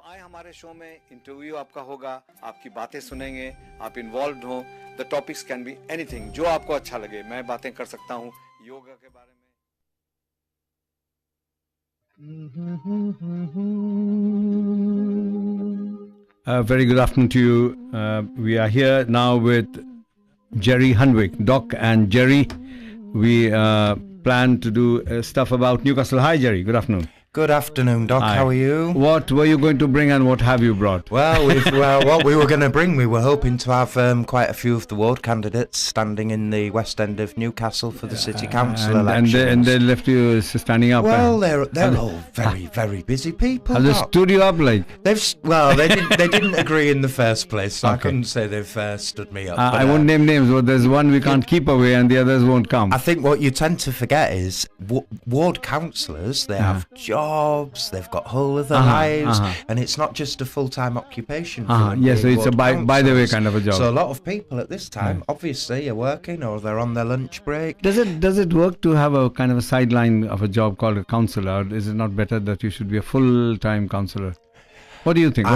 आए हमारे शो में, इंटरव्यू आपका होगा, आपकी बातें सुनेंगे, आप इन्वॉल्व हो. The topics can be anything, जो आपको अच्छा लगे. मैं बातें कर सकता हूँ योगा के बारे में. Very good afternoon to you. We are here now with Gerry Hunwick, Doc and Gerry. We plan to do stuff about Newcastle. Hi, Gerry. Good afternoon. Good afternoon, Doc. Hi. How are you? What were you going to bring and what have you brought? Well, what we were going to bring, we were hoping to have quite a few of the ward candidates standing in the West End of Newcastle for the City Council elections. And they left you standing up. Well, they're all very, very busy people. Have they stood you up like? They didn't agree in the first place, so I couldn't say they've stood me up. I won't name names, but there's one we can't keep away and the others won't come. I think what you tend to forget is ward councillors, they have jobs, they've got whole other lives, and it's not just a full-time occupation. Yes, so it's a by the way kind of a job. So a lot of people at this time obviously are working or they're on their lunch break. Does it work to have a kind of a sideline of a job called a counsellor? Or is it not better that you should be a full-time counsellor? What do you think?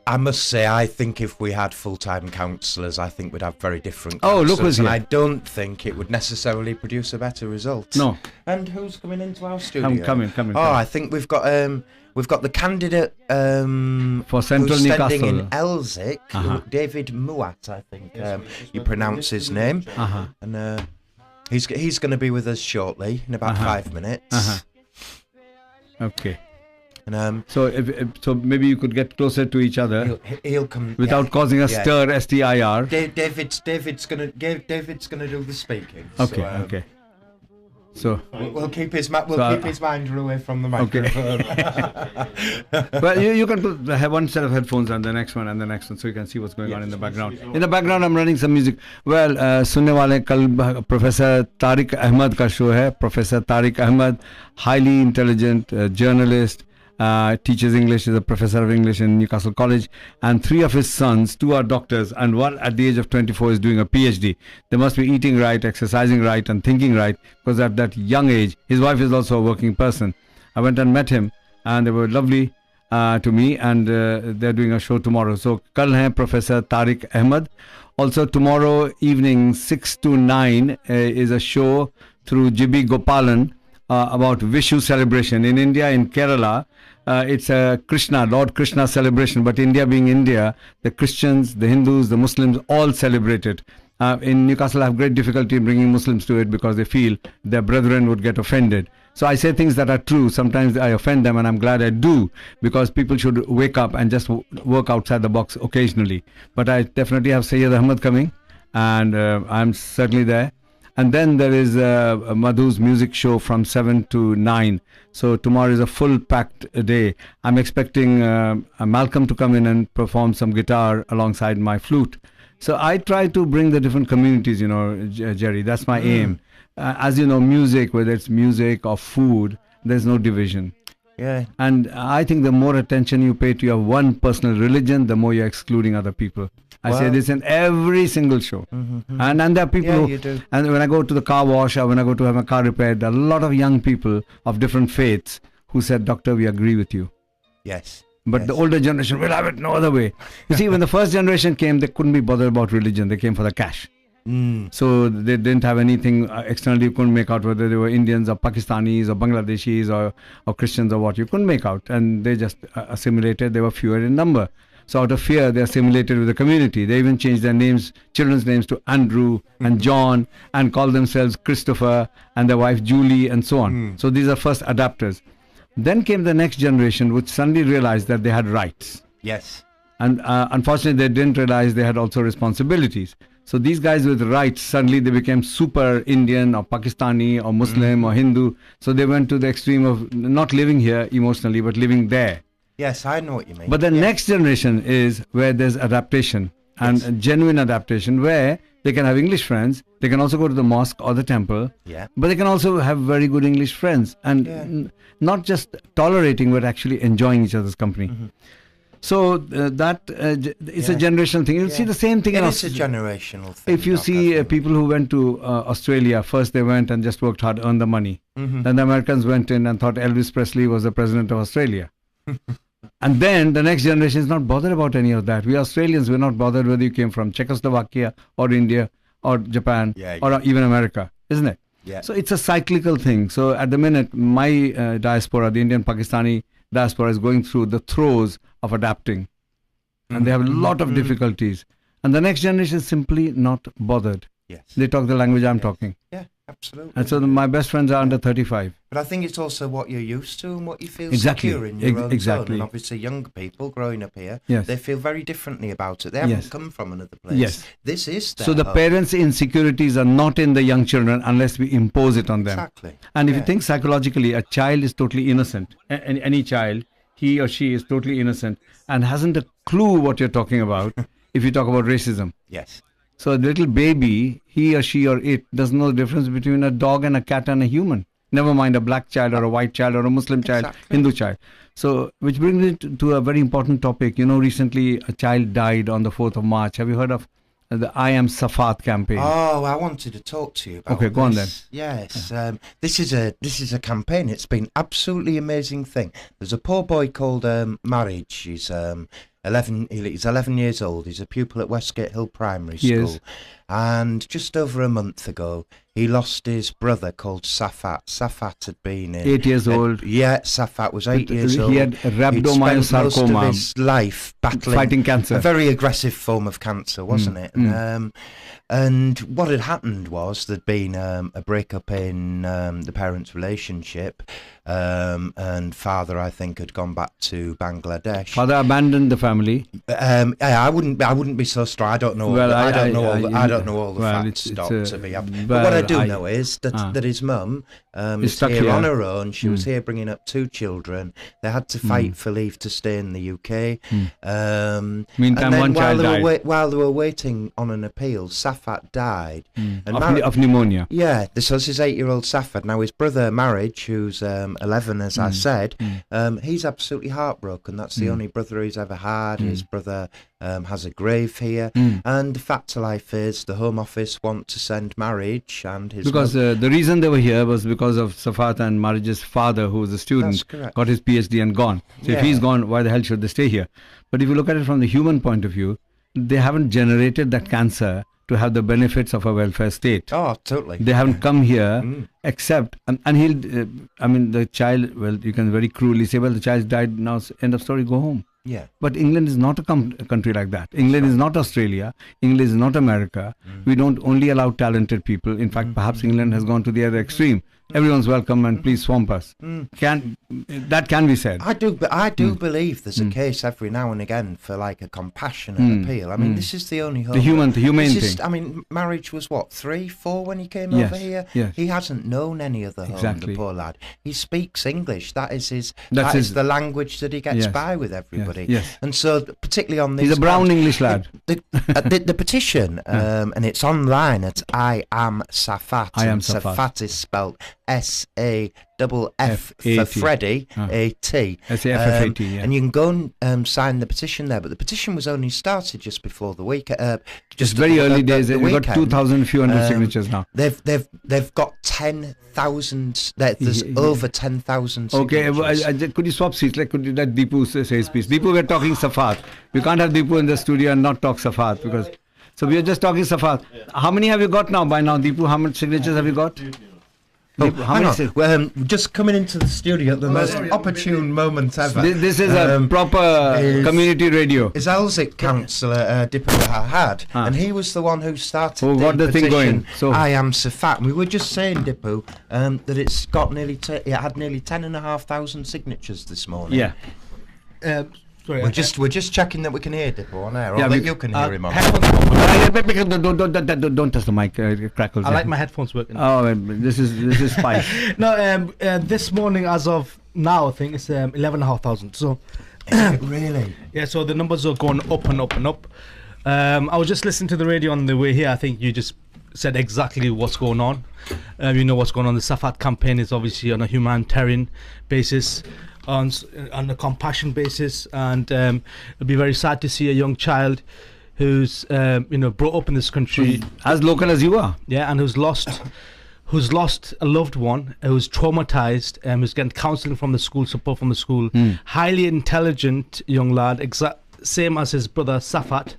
I must say, I think if we had full-time counsellors, I think we'd have very different counsellors. Oh, look who's here. And I don't think it would necessarily produce a better result. No. And who's coming into our studio? I'm coming. I think we've got the candidate for Central who's Newcastle standing in Elsick, David Muat, I think you pronounce his name. And he's going to be with us shortly in about 5 minutes. Okay. And, so maybe you could get closer to each other. He'll come without causing a stir. STIR. David's gonna do the speaking. Okay. Okay. So we'll keep his mind away from the microphone. Okay. Well, you can have one set of headphones and the next one, so you can see what's going on in the background. In the background, I'm running some music. Well, सुनने वाले कल Professor Tariq Ahmed का show है. Professor Tariq Ahmed, highly intelligent journalist. Teaches English, is a professor of English in Newcastle College, and 3 of his sons, 2 are doctors, and 1 at the age of 24 is doing a PhD. They must be eating right, exercising right, and thinking right, because at that young age, his wife is also a working person. I went and met him, and they were lovely to me, and they're doing a show tomorrow. So, kal hai Professor Tariq Ahmed. Also, tomorrow evening, 6 to 9, is a show through Jibbi Gopalan about Vishu celebration. In India, in Kerala, it's a Lord Krishna celebration, but India being India, the Christians, the Hindus, the Muslims all celebrate it. In Newcastle, I have great difficulty in bringing Muslims to it because they feel their brethren would get offended. So I say things that are true. Sometimes I offend them, and I'm glad I do, because people should wake up and just work outside the box occasionally. But I definitely have Sayyid Ahmed coming, and I'm certainly there. And then there is Madhu's music show from 7 to 9. So tomorrow is a full-packed day. I'm expecting Malcolm to come in and perform some guitar alongside my flute. So I try to bring the different communities, Gerry. That's my aim. As you know, music, whether it's music or food, there's no division. Yeah. And I think the more attention you pay to your one personal religion, the more you're excluding other people. I say this in every single show. And there are people you do. And when I go to the car wash or when I go to have my car repaired, there are a lot of young people of different faiths who said, Doctor, we agree with you. Yes. But the older generation will have it no other way. You see, when the first generation came, they couldn't be bothered about religion. They came for the cash. So they didn't have anything externally. You couldn't make out whether they were Indians or Pakistanis or Bangladeshis or Christians or what. You couldn't make out. And they just assimilated. They were fewer in number. So out of fear, they assimilated with the community. They even changed their names, children's names, to Andrew and John, and called themselves Christopher and their wife Julie and so on. So these are first adapters. Then came the next generation, which suddenly realized that they had rights. Yes. And unfortunately, they didn't realize they had also responsibilities. So these guys with rights, suddenly they became super Indian or Pakistani or Muslim or Hindu. So they went to the extreme of not living here emotionally, but living there. Yes, I know what you mean. But the next generation is where there's adaptation and genuine adaptation, where they can have English friends. They can also go to the mosque or the temple. Yeah. But they can also have very good English friends and not just tolerating, but actually enjoying each other's company. So it's a generational thing. You'll see the same thing. It's a generational thing. If you see people who went to Australia, first they went and just worked hard, earned the money. Then the Americans went in and thought Elvis Presley was the president of Australia. And then the next generation is not bothered about any of that. We Australians, we're not bothered whether you came from Czechoslovakia or India or Japan or even America, isn't it? Yeah. So it's a cyclical thing. So at the minute, my diaspora, the Indian Pakistani diaspora, is going through the throes of adapting. And they have a lot of difficulties. And the next generation is simply not bothered. Yes. They talk the language I'm talking. Yeah, absolutely. And so my best friends are under 35. But I think it's also what you're used to and what you feel Exactly. secure in your own Exactly. zone. And obviously young people growing up here, Yes. they feel very differently about it. They haven't come from another place. Yes. This is their So the home. parents' insecurities are not in the young children unless we impose it on them. Exactly. And if you think psychologically, a child is totally innocent. Any child, he or she is totally innocent and hasn't a clue what you're talking about if you talk about racism. Yes. So a little baby, he or she or it doesn't know the difference between a dog and a cat and a human. Never mind a black child or a white child or a Muslim child, Hindu child. So, which brings it to a very important topic. You know, recently a child died on the 4th of March. Have you heard of the I Am Safat campaign? Oh, I wanted to talk to you about Okay, go on then. Yes, this is a campaign. It's been absolutely amazing thing. There's a poor boy called Marriage. He's 11. He's 11 years old. He's a pupil at Westgate Hill Primary School. And just over a month ago, he lost his brother called Safat. Safat had been 8 years old. Yeah, Safat was 8 years old. He had rhabdomyosarcoma. Most of his life battling fighting cancer. A very aggressive form of cancer, wasn't it? And what had happened was there'd been a breakup in the parents' relationship, and father, I think, had gone back to Bangladesh. Father abandoned the family. I wouldn't be so strong. I don't know. Well, I don't know all the well, facts. To be well, but what I do know is that his mum is stuck here here. on her own. She was here bringing up 2 children. They had to fight for leave to stay in the UK. Meantime, one child died. While they were waiting on an appeal, Safat died. And of pneumonia. Yeah, this was his 8-year-old Safat. Now his brother Marriage, who's 11, as I said, he's absolutely heartbroken. That's the only brother he's ever had. His brother has a grave here, and the fact of life is the Home Office want to send Marriage and his because the reason they were here was because of Safat and Marriage's father, who was a student, got his PhD and gone. So if he's gone, why the hell should they stay here? But if you look at it from the human point of view, they haven't generated that cancer to have the benefits of a welfare state. Oh, totally. They haven't come here except, and he'll, the child, well, you can very cruelly say, well, the child died, now end of story, go home. Yeah. But England is not a country like that. England is not Australia. England is not America. We don't only allow talented people. In fact, perhaps England has gone to the other extreme. Everyone's welcome and please swamp us. That can be said. I do believe there's a case every now and again for like a compassionate appeal. I mean, this is the only home. The humane thing. I mean, Marriage was what, 3, 4 when he came over here? Yes. He hasn't known any other home, Exactly. the poor lad. He speaks English. That is the language that he gets by with everybody. Yes. And so, particularly on this, he's a brown English lad. The petition, and it's online at I Am Safat. I Am and Safat. Safat is spelled SAFF for Freddie, A-T. S-A-F-F-A-T, yeah. And you can go and sign the petition there. But the petition was only started just before the week. Just very early days. We've got 2,000 few hundred signatures now. They've got 10,000. There's over 10,000 signatures. Okay, could you swap seats? Could you let Dipu say his piece? Dipu, we're talking Safat. We can't have Dipu in the studio and not talk Safat because. So we are just talking Safat. How many have you got now by now, Dipu? How many signatures have you got? Hang on. Just coming into the studio at the most opportune moment ever. This is a proper community radio. Is Elsic councillor Dipu had, and he was the one who started the thing petition, going. So I Am Safat. And we were just saying, Dipu, that it's got it had nearly 10,500 signatures this morning. Yeah. Sorry, we're just checking that we can hear Dipu on air, or that you can hear him on. Don't touch the mic, crackles. I like my headphones working. Oh, this is spice. No, this morning, as of now, I think it's 11,500. So, really? Yeah. So the numbers are going up and up and up. I was just listening to the radio on the way here. I think you just said exactly what's going on. You know what's going on. The Safat campaign is obviously on a humanitarian basis. On a compassion basis, and it'll be very sad to see a young child who's brought up in this country as local as you are, and who's lost who's lost a loved one, who's traumatized, who's getting counseling from the school, support from the school. Highly intelligent young lad, same as his brother Safat.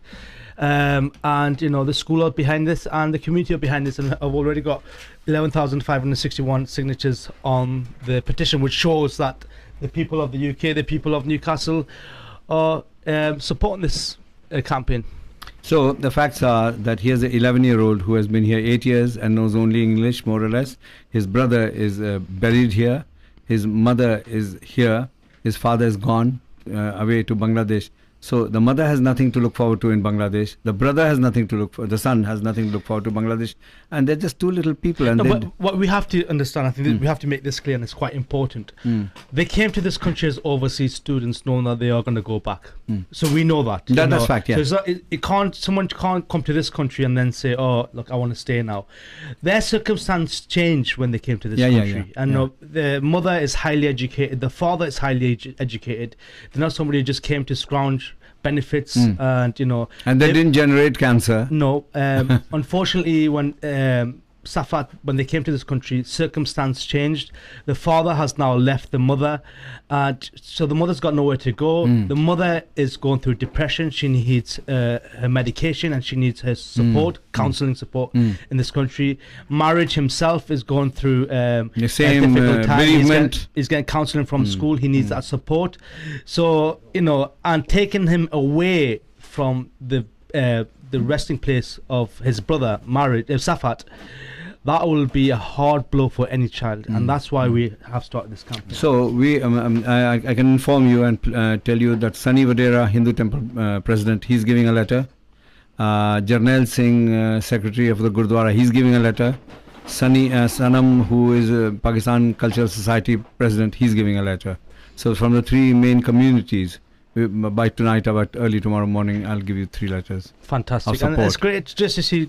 And the school are behind this and the community are behind this, and I've already got 11,561 signatures on the petition, which shows that the people of the UK, the people of Newcastle are supporting this campaign. So the facts are that here's an 11-year-old who has been here 8 years and knows only English, more or less. His brother is buried here. His mother is here. His father is gone away to Bangladesh. So the mother has nothing to look forward to in Bangladesh. The brother has nothing to look for. The son has nothing to look forward to Bangladesh. And they're just two little people. And but what we have to understand, I think we have to make this clear, and it's quite important. They came to this country as overseas students, knowing that they are going to go back. So we know that. That's fact, yeah. So someone can't come to this country and then say, "Oh, look, I want to stay now." Their circumstance changed when they came to this country. And the mother is highly educated. The father is highly educated. They're not somebody who just came to scrounge benefits and they didn't generate cancer. No. Unfortunately, when Safat, when they came to this country, circumstance changed. The father has now left the mother, so the mother's got nowhere to go. The mother is going through depression. She needs her medication and she needs her support, counselling support in this country. Marriage himself is going through the same difficult time. bereavement. He's getting counselling from school. He needs that support. So and taking him away from the resting place of his brother, Safat, that will be a hard blow for any child, and that's why we have started this campaign. So I can inform you and tell you that Sunny Vadera, Hindu Temple president, he's giving a letter. Jarnail Singh, secretary of the Gurdwara, he's giving a letter. Sanam, who is Pakistan Cultural Society president, he's giving a letter. So from the three main communities, by tonight, about early tomorrow morning, I'll give you 3 letters. Fantastic. And it's great just to see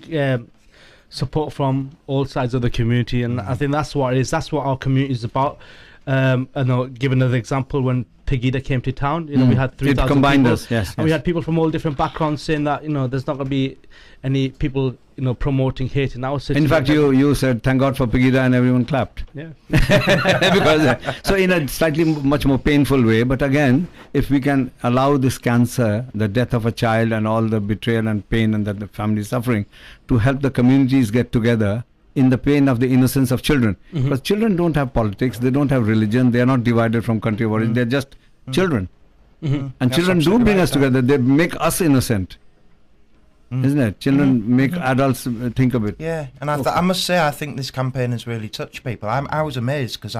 support from all sides of the community, and I think that's what it is. That's what our community is about. I know, give another example, when Pegida came to town, we had 3,000 people. Us, yes, and we had people from all different backgrounds saying that there's not going to be any people promoting hate in our city. In fact, you said thank God for Pegida, and everyone clapped. Yeah. Because so in a slightly much more painful way, but again, if we can allow this cancer, the death of a child, and all the betrayal and pain and that the family is suffering, to help the communities get together in the pain of the innocence of children. Because children don't have politics, they don't have religion, they are not divided from country of origin, they're just children. And that's children do bring us together, they make us innocent. Isn't it? Children make adults think of it. Yeah, and I must say, I think this campaign has really touched people. I was amazed because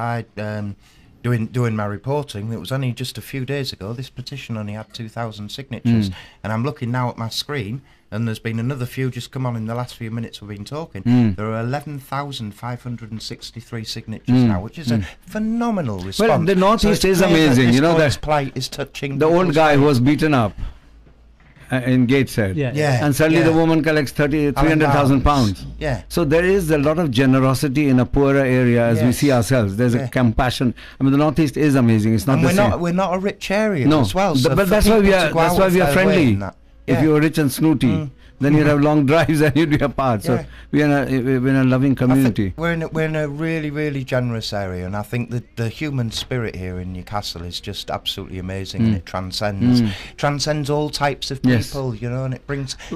doing my reporting, it was only just a few days ago, this petition only had 2,000 signatures, and I'm looking now at my screen, and there's been another few just come on in the last few minutes we've been talking. There are 11,563 signatures now, which is a phenomenal response. Well, the Northeast is amazing. That plight is touching the old guy who was beaten up in Gateshead. And suddenly the woman collects 300,000 pounds. Yeah. So there is a lot of generosity in a poorer area as we see ourselves. There's a compassion. I mean, the Northeast is amazing. It's not the same. We're not a rich area as well. So but that's why we are friendly. If you're rich and snooty, then you'd have long drives and you'd be apart. So we're in a loving community. We're in a really, really generous area, and I think that the human spirit here in Newcastle is just absolutely amazing, and it transcends all types of people, and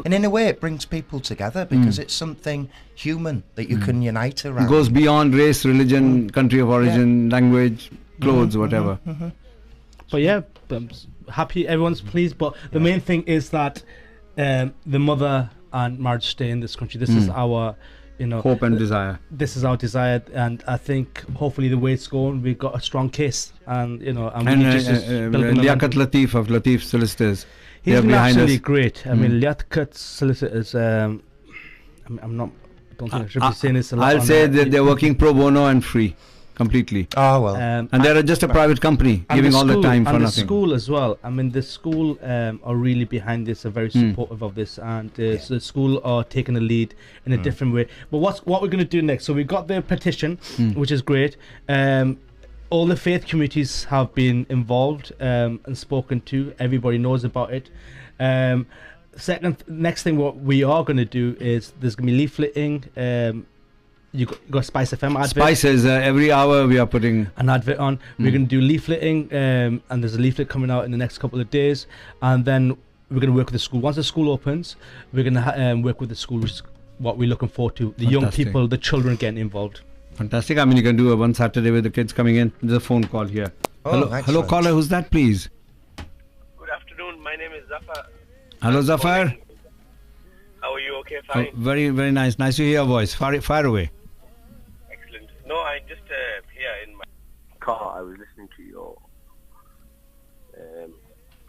and in a way it brings people together because it's something human that you can unite around. It goes beyond race, religion, country of origin, language, clothes, whatever. But yeah, I'm happy everyone's pleased, but the main thing is that the mother and marriage stay in this country. This is our hope and desire. This is our desire, and I think hopefully the way it's going, we've got a strong case, and Liaquat Latif of Latif Solicitors, he's been absolutely great. I mean, Liaquat Solicitors, don't think I should be saying this a lot. I'll say that they're working pro bono and free. Completely. Oh well. And they're just a private company giving all the time for nothing. And the school as well. I mean, the school are really behind this, are very supportive of this, and so the school are taking a lead in a different way. But what we're going to do next? So we've got the petition, which is great. All the faith communities have been involved and spoken to. Everybody knows about it. Next thing what we are going to do is there's going to be leafleting. you got Spice FM advert. Spices, every hour we are putting an advert on. We're going to do leafleting, and there's a leaflet coming out in the next couple of days, and then we're going to work with the school. Once the school opens, we're going to work with the school, which is what we're looking forward to. The young people, the children getting involved. Fantastic. I mean, you can do a one Saturday with the kids coming in. There's a phone call here. Hello, caller. Who's that, please? Good afternoon. My name is Zafer. Hello, Zafer. How are you? Okay, fine. Oh, very, very nice. Nice to hear your voice. Far away. Excellent. No, I just here in my car. I was listening to your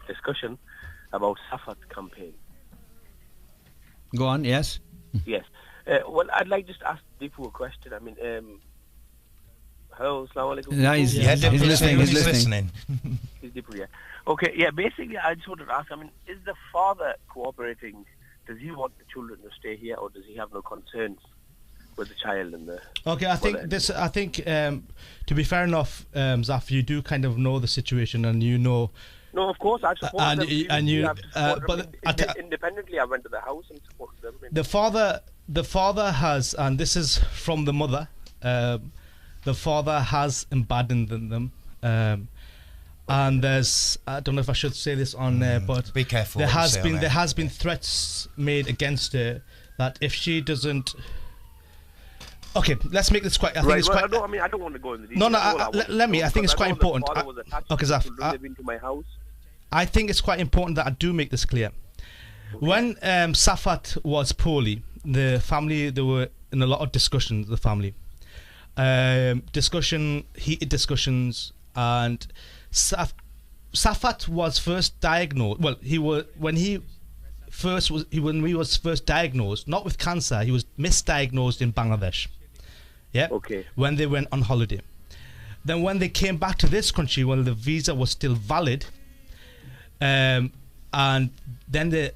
discussion about Safat campaign. Go on. Yes. Yes. Well, I'd like just to ask Dipu a question. I mean, hello, assalamu alaikum. Yeah, he's listening. He's listening. He's Dipu, yeah. Okay, yeah. Basically, I just wanted to ask. I mean, is the father cooperating? Does he want the children to stay here, or does he have no concerns with the child and the? Okay, I think this. I think to be fair enough, Zaf, you do kind of know the situation, and you know. No, of course, I support them. And you, but independently, I went to the house and supported them. The father has, and this is from the mother. The father has abandoned them. And there's, I don't know if I should say this on there, but be careful. There has been threats made against her that if she doesn't. Okay, let's make this quite. I think it's quite. I mean, I don't want to go into the details. No. Let me. I think it's quite important. Okay, Zaf. Into my house. I think it's quite important that I do make this clear. Okay. When Safat was poorly, the family, they were in a lot of discussions. The family, heated discussions, and Safat was first diagnosed. Well, when he was first diagnosed, not with cancer, he was misdiagnosed in Bangladesh. Yeah. Okay. When they went on holiday, then when they came back to this country, when the visa was still valid, and then the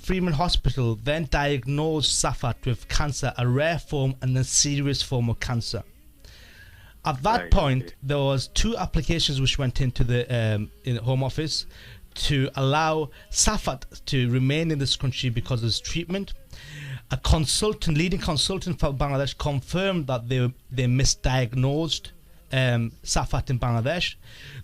Freeman Hospital then diagnosed Safat with cancer, a rare form and a serious form of cancer. At that point, there was 2 applications which went into the in Home Office to allow Safat to remain in this country because of his treatment. A leading consultant for Bangladesh, confirmed that they misdiagnosed Safat in Bangladesh.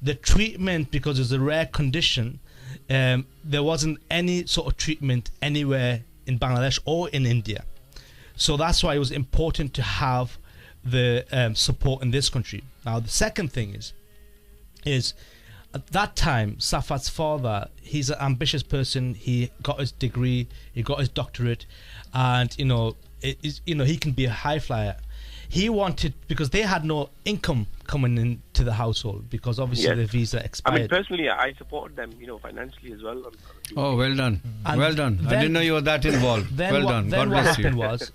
The treatment, because it's a rare condition, there wasn't any sort of treatment anywhere in Bangladesh or in India. So that's why it was important to have the support in this country. Now, the second thing is at that time, Safat's father, he's an ambitious person. He got his degree, he got his doctorate, and he can be a high flyer. He wanted, because they had no income coming into the household, because obviously the visa expired. I mean, personally, I supported them, financially as well. Oh, well done. Well done. I didn't know you were that involved. Well done. Then God what bless happened you. was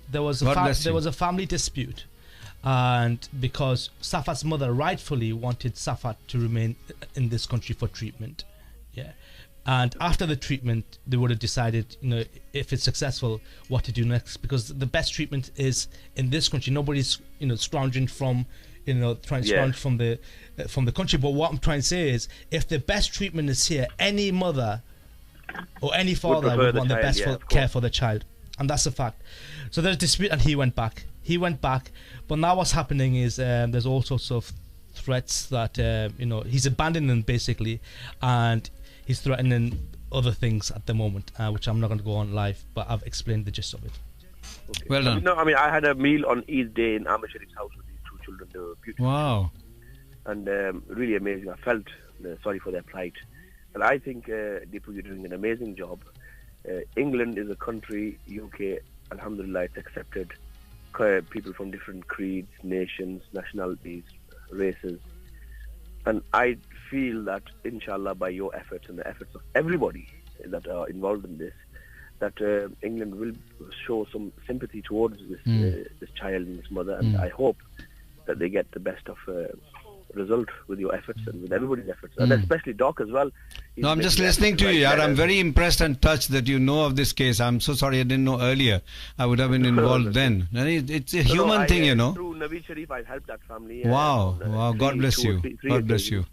there was a family dispute, and because Safat's mother rightfully wanted Safat to remain in this country for treatment, and after the treatment they would have decided, if it's successful, what to do next, because the best treatment is in this country. Nobody's scrounging from trying to scrounge from the country. But what I'm trying to say is, if the best treatment is here, any mother or any father would want the best care for the child, and that's a fact. So there's a dispute, and he went back, but now what's happening is there's all sorts of threats that he's abandoning them basically, and he's threatening other things at the moment, which I'm not going to go on live, but I've explained the gist of it. Okay. Well done. No, I mean, I had a meal on Eid Day in Ahmed Sharif's house with these 2 children. They were beautiful. Wow. And really amazing. I felt sorry for their plight. And I think, Dipu, you're doing an amazing job. England is a country, UK, alhamdulillah, it's accepted. People from different creeds, nations, nationalities, races. And I feel that, inshallah, by your efforts and the efforts of everybody that are involved in this, that England will show some sympathy towards this child and this mother. And I hope that they get the best of result with your efforts and with everybody's efforts, and especially Doc as well. No, I'm just listening to you. I'm very impressed and touched that you know of this case. I'm so sorry I didn't know earlier. I would have been involved then. It's a human thing, Through Naveed Sharif, I helped that family. Wow. God bless you. God bless you.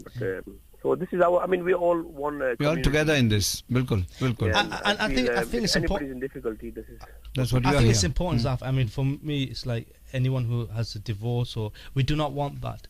But, so So this is our. I mean, we all one. We're all together in this. Bilkul, bilkul. Yeah, And I think if it's anybody's important. in difficulty, this is. That's what you I are think it's here. important, Zaf. I mean, for me, it's like anyone who has a divorce, or we do not want that.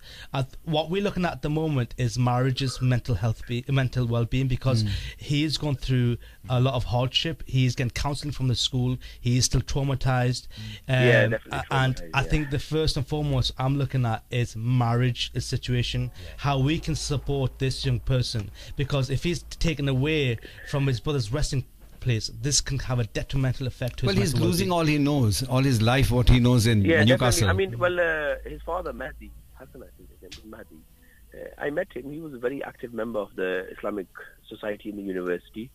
What we're looking at the moment is marriage's mental health, mental well-being, because he is going through a lot of hardship. He is getting counselling from the school. He is still traumatized. Yeah, definitely And traumatized, I yeah. think the first and foremost I'm looking at is marriage situation, how we can support this young person, because if he's taken away from his brother's resting place, this can have a detrimental effect to his Well, he's mental losing well-being. all he knows, all his life, what he knows in Yeah, Newcastle. definitely. I mean, well, his father, Mahdi, Hassan, I think his name was Mahdi. I met him. He was a very active member of the Islamic Society in the university.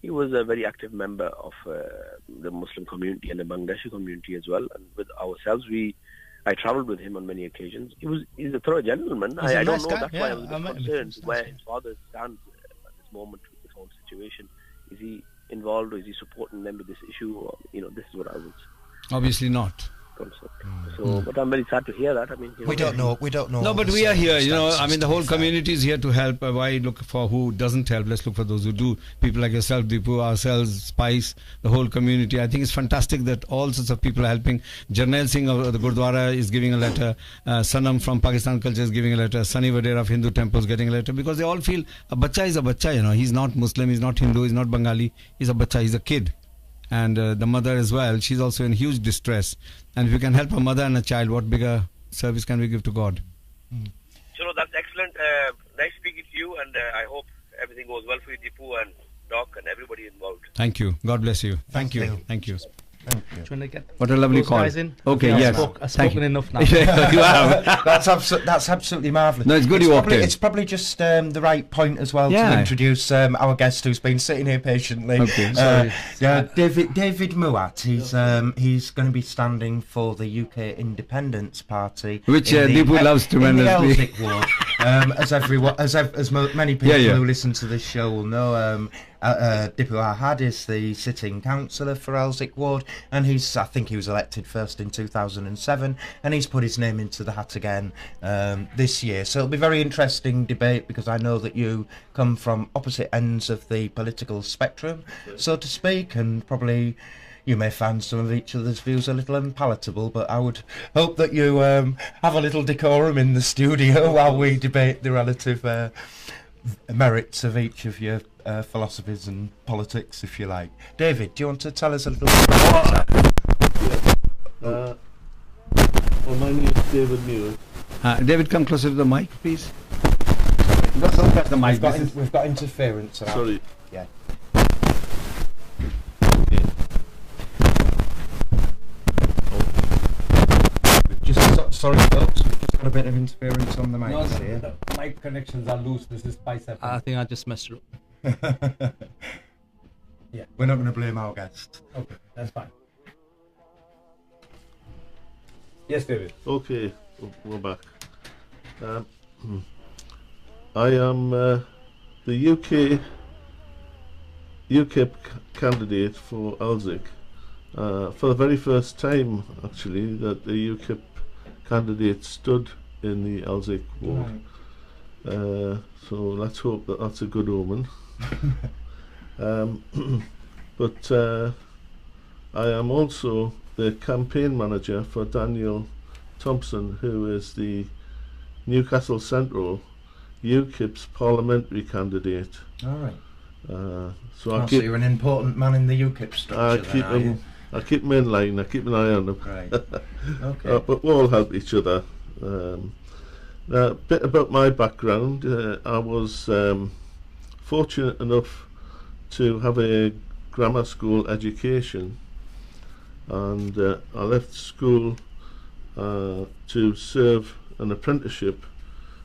He was a very active member of the Muslim community and the Bangladeshi community as well. And with ourselves, I travelled with him on many occasions. He's a thorough gentleman. He's a I nice don't know. guy, That's why I was a I met bit him before. concerned He's where nice. his father stands at this moment with this whole situation. Is he involved, or is he supporting them with this issue? Or, this is what I was Obviously not. concerned. So, but I'm very sad to hear that. I mean, We don't know. We don't know. No, all but the we are here. circumstances, I mean, the to be whole fair. community is here to help. Why look for who doesn't help? Let's look for those who do. People like yourself, Dipu, ourselves, Spice, the whole community. I think it's fantastic that all sorts of people are helping. Jarnail Singh of the Gurdwara is giving a letter. Sanam from Pakistan Culture is giving a letter. Sunny Vadera of Hindu Temple is getting a letter, because they all feel a bacha is a bacha. He's not Muslim, he's not Hindu, he's not Bengali. He's a bacha, he's a kid. And the mother as well, she's also in huge distress. And if we can help a mother and a child, what bigger service can we give to God? So that's excellent. Nice speaking to you, and I hope everything goes well for you, Dipu and Doc, and everybody involved. Thank you. God bless you. Thank you. you. Thank you. Thank you. Do you want to get What a lovely those call. guys in? Okay, I've yes. I've Thank spoken you. enough now. You have. That's absolutely marvellous. No, it's good you walked in. It's probably just the right point as well Yeah. to introduce our guest who's been sitting here patiently. Okay, sorry. David Muat. He's going to be standing for the UK Independence Party, Which, in the- Dipu loves tremendously. In the Elsick ward. Many people Yeah. who listen to this show will know, Dipu Ahad is the sitting councillor for Elsick ward, and I think he was elected first in 2007, and he's put his name into the hat again this year. So it'll be a very interesting debate, because I know that you come from opposite ends of the political spectrum, so to speak, and probably you may find some of each other's views a little unpalatable, but I would hope that you have a little decorum in the studio while we debate the relative merits of each of your philosophies and politics, if you like. David, do you want to tell us a little bit about yourself? Well, my name is David Muir. David, come closer to the mic, please. Don't touch the mic. We've got interference. and Sorry. Yeah. Sorry, folks. We've just got a bit of interference on the mic here. the mic connections are loose. This is Spice FM. I think I just messed it up. We're not going to blame our guest. Okay, that's fine. Yes, David. Okay, we're back. I am the UKIP candidate for Elsick. For the very first time, actually, that the UKIP candidate stood in the Elsick ward. So let's hope that that's a good omen. But I am also the campaign manager for Daniel Thompson, who is the Newcastle Central UKIP's parliamentary candidate. All right. So So you're an important man in the UKIP structure, then, are you? I keep him in line. I keep an eye on him. Right. Okay. But we all help each other. A bit about my background. I was fortunate enough to have a grammar school education, and I left school to serve an apprenticeship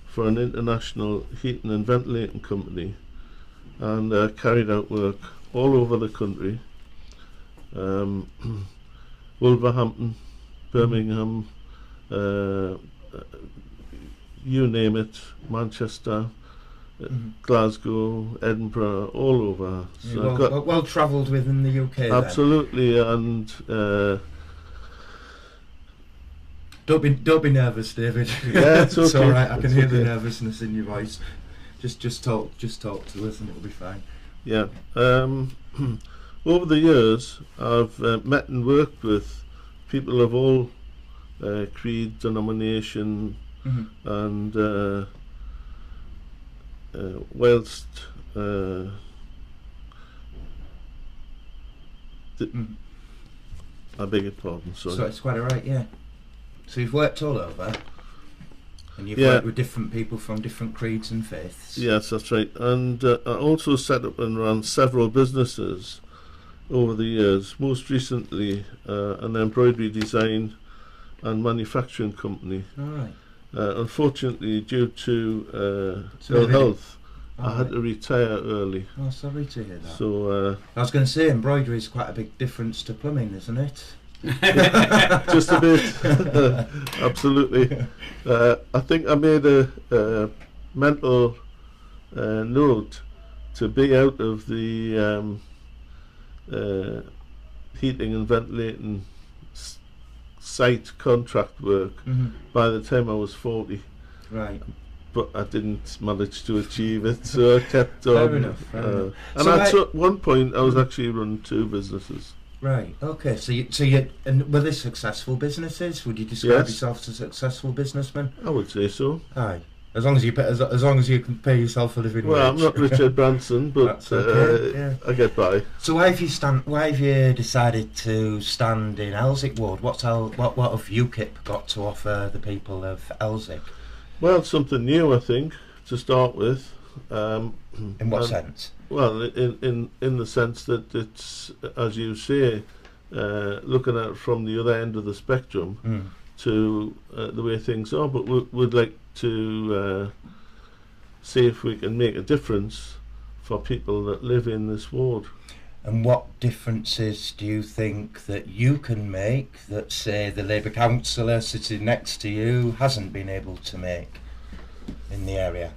for an international heating and ventilating company, and carried out work all over the country. Wolverhampton, Birmingham, you name it, Manchester, Glasgow, Edinburgh, all over. So I've got well travelled within the UK. Then. absolutely, and Don't be nervous, David. Yeah, it's It's okay. all right. I can It's hear the okay. nervousness in your voice. Just talk to us and it'll be fine. Yeah. Over the years, I've met and worked with people of all creed, denomination, and whilst I beg your pardon, sorry. So it's quite alright, yeah. So you've worked all over, and you've Yeah. worked with different people from different creeds and faiths. Yes, that's right. And I also set up and ran several businesses over the years. Most recently, an embroidery design and manufacturing company. Alright. Unfortunately, due to So ill really- health, I had Alright. to retire early. Oh, sorry to hear that. So I was going to say embroidery is quite a big difference to plumbing, isn't it? just a bit, absolutely. I think I made a mental note to be out of the heating and ventilating site contract work by the time I was 40. Right. But I didn't manage to achieve it, so I kept on. Fair enough, fair enough. And So at one point, I was actually running 2 businesses. Right. Okay. So you and were they successful businesses? Would you describe Yes. yourself as a successful businessman? I would say so. Aye. As long as you as long as you can pay yourself a living Well, I'm wage. not Richard Branson, but That's okay, yeah. I get by. So why have you decided to stand in Elsick Ward? What have UKIP got to offer the people of Elsick? Well, something new, I think, to start with. In what sense? Well, in the sense that it's, as you say, looking at it from the other end of the spectrum to the way things are. But we'd like to see if we can make a difference for people that live in this ward. And what differences do you think that you can make that, say, the Labour councillor sitting next to you hasn't been able to make in the area?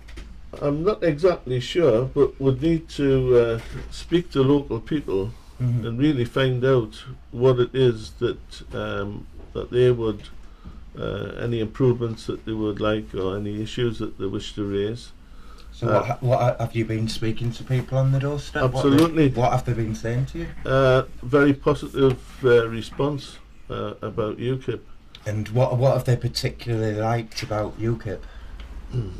I'm not exactly sure, but would need to speak to local people and really find out what it is that that they would, any improvements that they would like, or any issues that they wish to raise. So what have you been speaking to people on the doorstep? Absolutely. What have they been saying to you? Very positive response about UKIP. And what have they particularly liked about UKIP?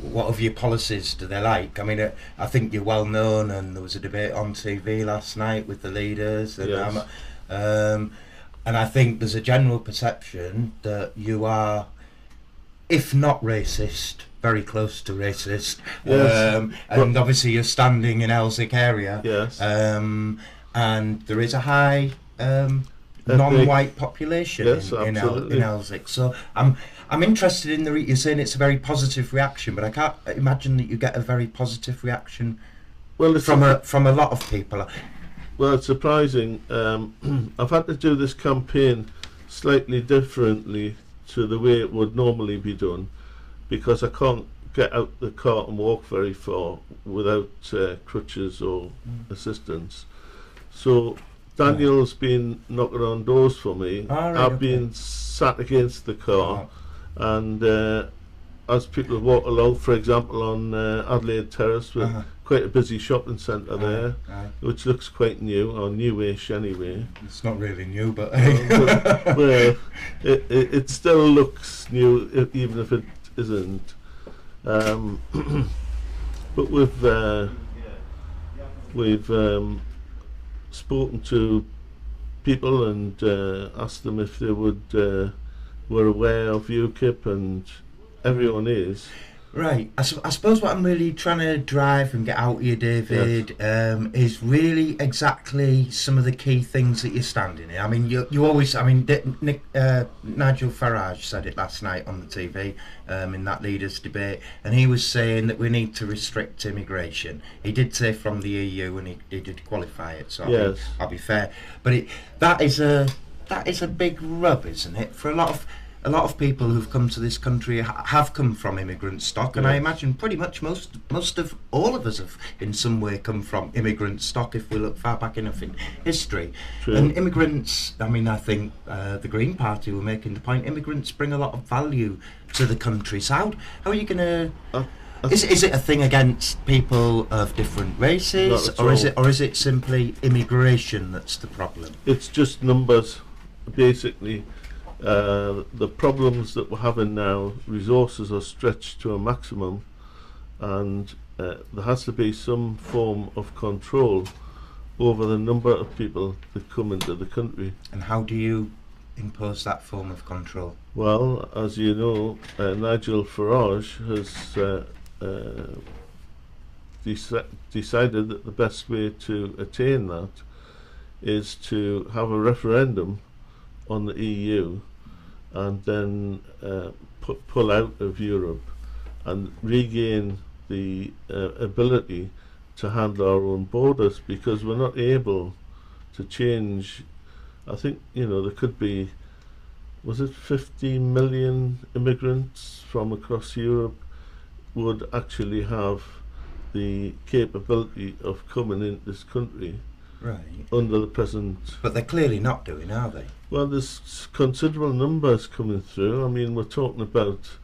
What of your policies do they like? I mean, I think you're well known, and there was a debate on TV last night with the leaders, and Yes. and I think there's a general perception that you are, if not racist, very close to racist. Yes. And obviously you're standing in Elsick area. Yes. And there is a high non-white population Yes, in absolutely. Elsick. So I'm interested in you're saying it's a very positive reaction, but I can't imagine that you get a very positive reaction Well, it's from a lot of people. Well, it's surprising. I've had to do this campaign slightly differently to the way it would normally be done, because I can't get out the car and walk very far without crutches or assistance. So Daniel's been knocking on doors for me. All right, I've okay. been sat against the car, and as people walk along, for example, on Adelaide Terrace, with quite a busy shopping centre there, which looks quite new, or newish anyway. It's not really new, but Well, it still looks new, even if it isn't. But we've spoken to people and asked them if they were aware of UKIP, and everyone is. Right. I suppose what I'm really trying to drive and get out of you, David, is really exactly some of the key things that you're standing in. I mean, you always. I mean, Nigel Farage said it last night on the TV in that leaders' debate, and he was saying that we need to restrict immigration. He did say from the EU, and he did qualify it. So Yes. I'll be fair, but that is a big rub, isn't it, for a lot of people who've come to this country have come from immigrant stock, and I imagine pretty much most of all of us have in some way come from immigrant stock if we look far back enough in history. True. And immigrants, I mean, I think the Green Party were making the point, immigrants bring a lot of value to the country. So how are you going to Is it a thing against people of different races, Not at or is it simply immigration that's the problem? It's just numbers, basically. The problems that we're having now, resources are stretched to a maximum, and there has to be some form of control over the number of people that come into the country. And how do you impose that form of control? Well, as you know, Nigel Farage has decided that the best way to attain that is to have a referendum on the EU and then pull out of Europe and regain the ability to handle our own borders, because we're not able to change. I think, there could be, was it 50 million immigrants from across Europe would actually have the capability of coming into this country under the present. But they're clearly not doing, are they? Well, there's considerable numbers coming through. I mean, we're talking about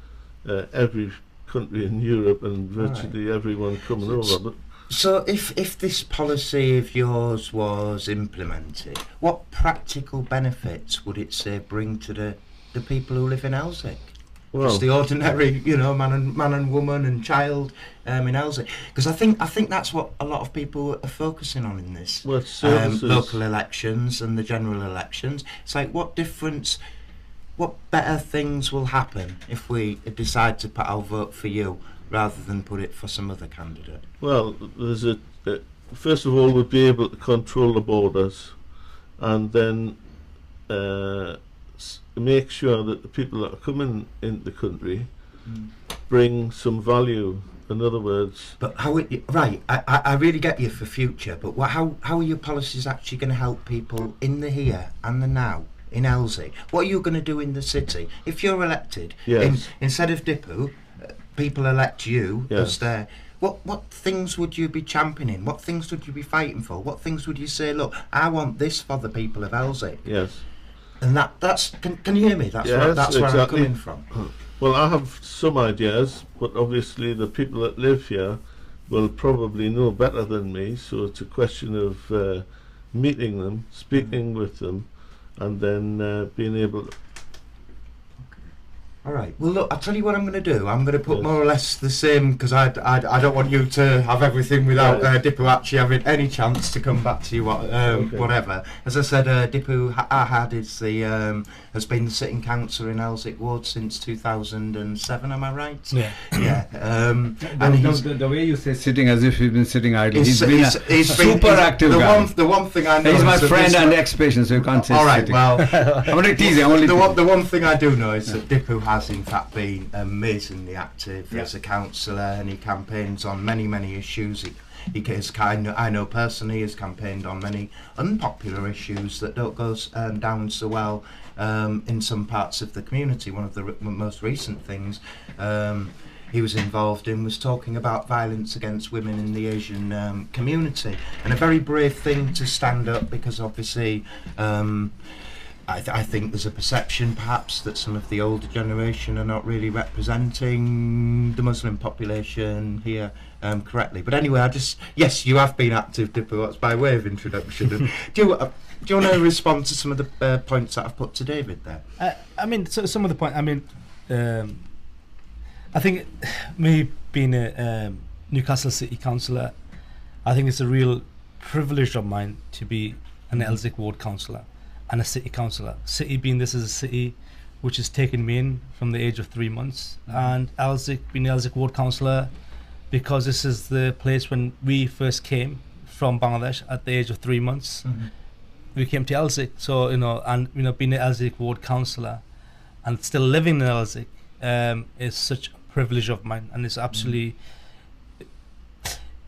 every country in Europe and virtually everyone coming over. But so if this policy of yours was implemented, what practical benefits would it say bring to the people who live in Elsick? well, Just the ordinary, man and woman and child in Elsick. Because I think that's what a lot of people are focusing on in this. well, services. Local elections and the general elections. It's like, what better things will happen if we decide to put our vote for you rather than put it for some other candidate? Well, there's first of all, we'll be able to control the borders, and then make sure that the people that are coming into the country bring some value. In other words, But I really get you for future, but how are your policies actually going to help people in the here and the now in Elsie? What are you going to do in the city if you're elected? Yes. Instead of Dipu, people elect you Yes. as their. What things would you be championing? What things would you be fighting for? What things would you say, look, I want this for the people of Elsie? yes. And that's can you hear me? That's Yes, where I'm exactly. coming from. Well, I have some ideas, but obviously the people that live here will probably know better than me, so it's a question of meeting them, speaking with them, and then being able to. All right. Well, look, I'll tell you what I'm going to do. I'm going to put Yes. more or less the same, because I don't want you to have everything without Right. Dipu actually having any chance to come back to you. Whatever. As I said, Dipu Ahad has been the sitting councillor in Elsick Ward since 2007. Am I right? Yeah. Yeah. And he's, The way you say sitting as if he's been sitting idle. he's He's been a super active guy. The one thing I know. He's my is that friend this and man- ex-patient, so you can't say All right. sitting. Well. I'm only teasing. I'm only teasing. The one thing I do know is that Dipu has in fact been amazingly active as a councillor, and he campaigns on many issues. He has I know personally has campaigned on many unpopular issues that don't go down so well in some parts of the community. One of the most recent things he was involved in was talking about violence against women in the Asian community, and a very brave thing to stand up, because obviously I think there's a perception perhaps that some of the older generation are not really representing the Muslim population here correctly. But anyway, yes, you have been active, Dipu. That's by way of introduction. And do you want to respond to some of the points that I've put to David there? I mean, so some of the point. I mean, I think me being a Newcastle City Councillor, I think it's a real privilege of mine to be an Elsick Ward Councillor and a City Councillor. City being this is a city which has taken me in from the age of 3 months, and Elsick being Elsick Ward Councillor because this is the place when we first came from Bangladesh at the age of 3 months. Mm-hmm. We came to Elsick, so being an Elsick Ward Councillor and still living in Elsick is such a privilege of mine, and it's absolutely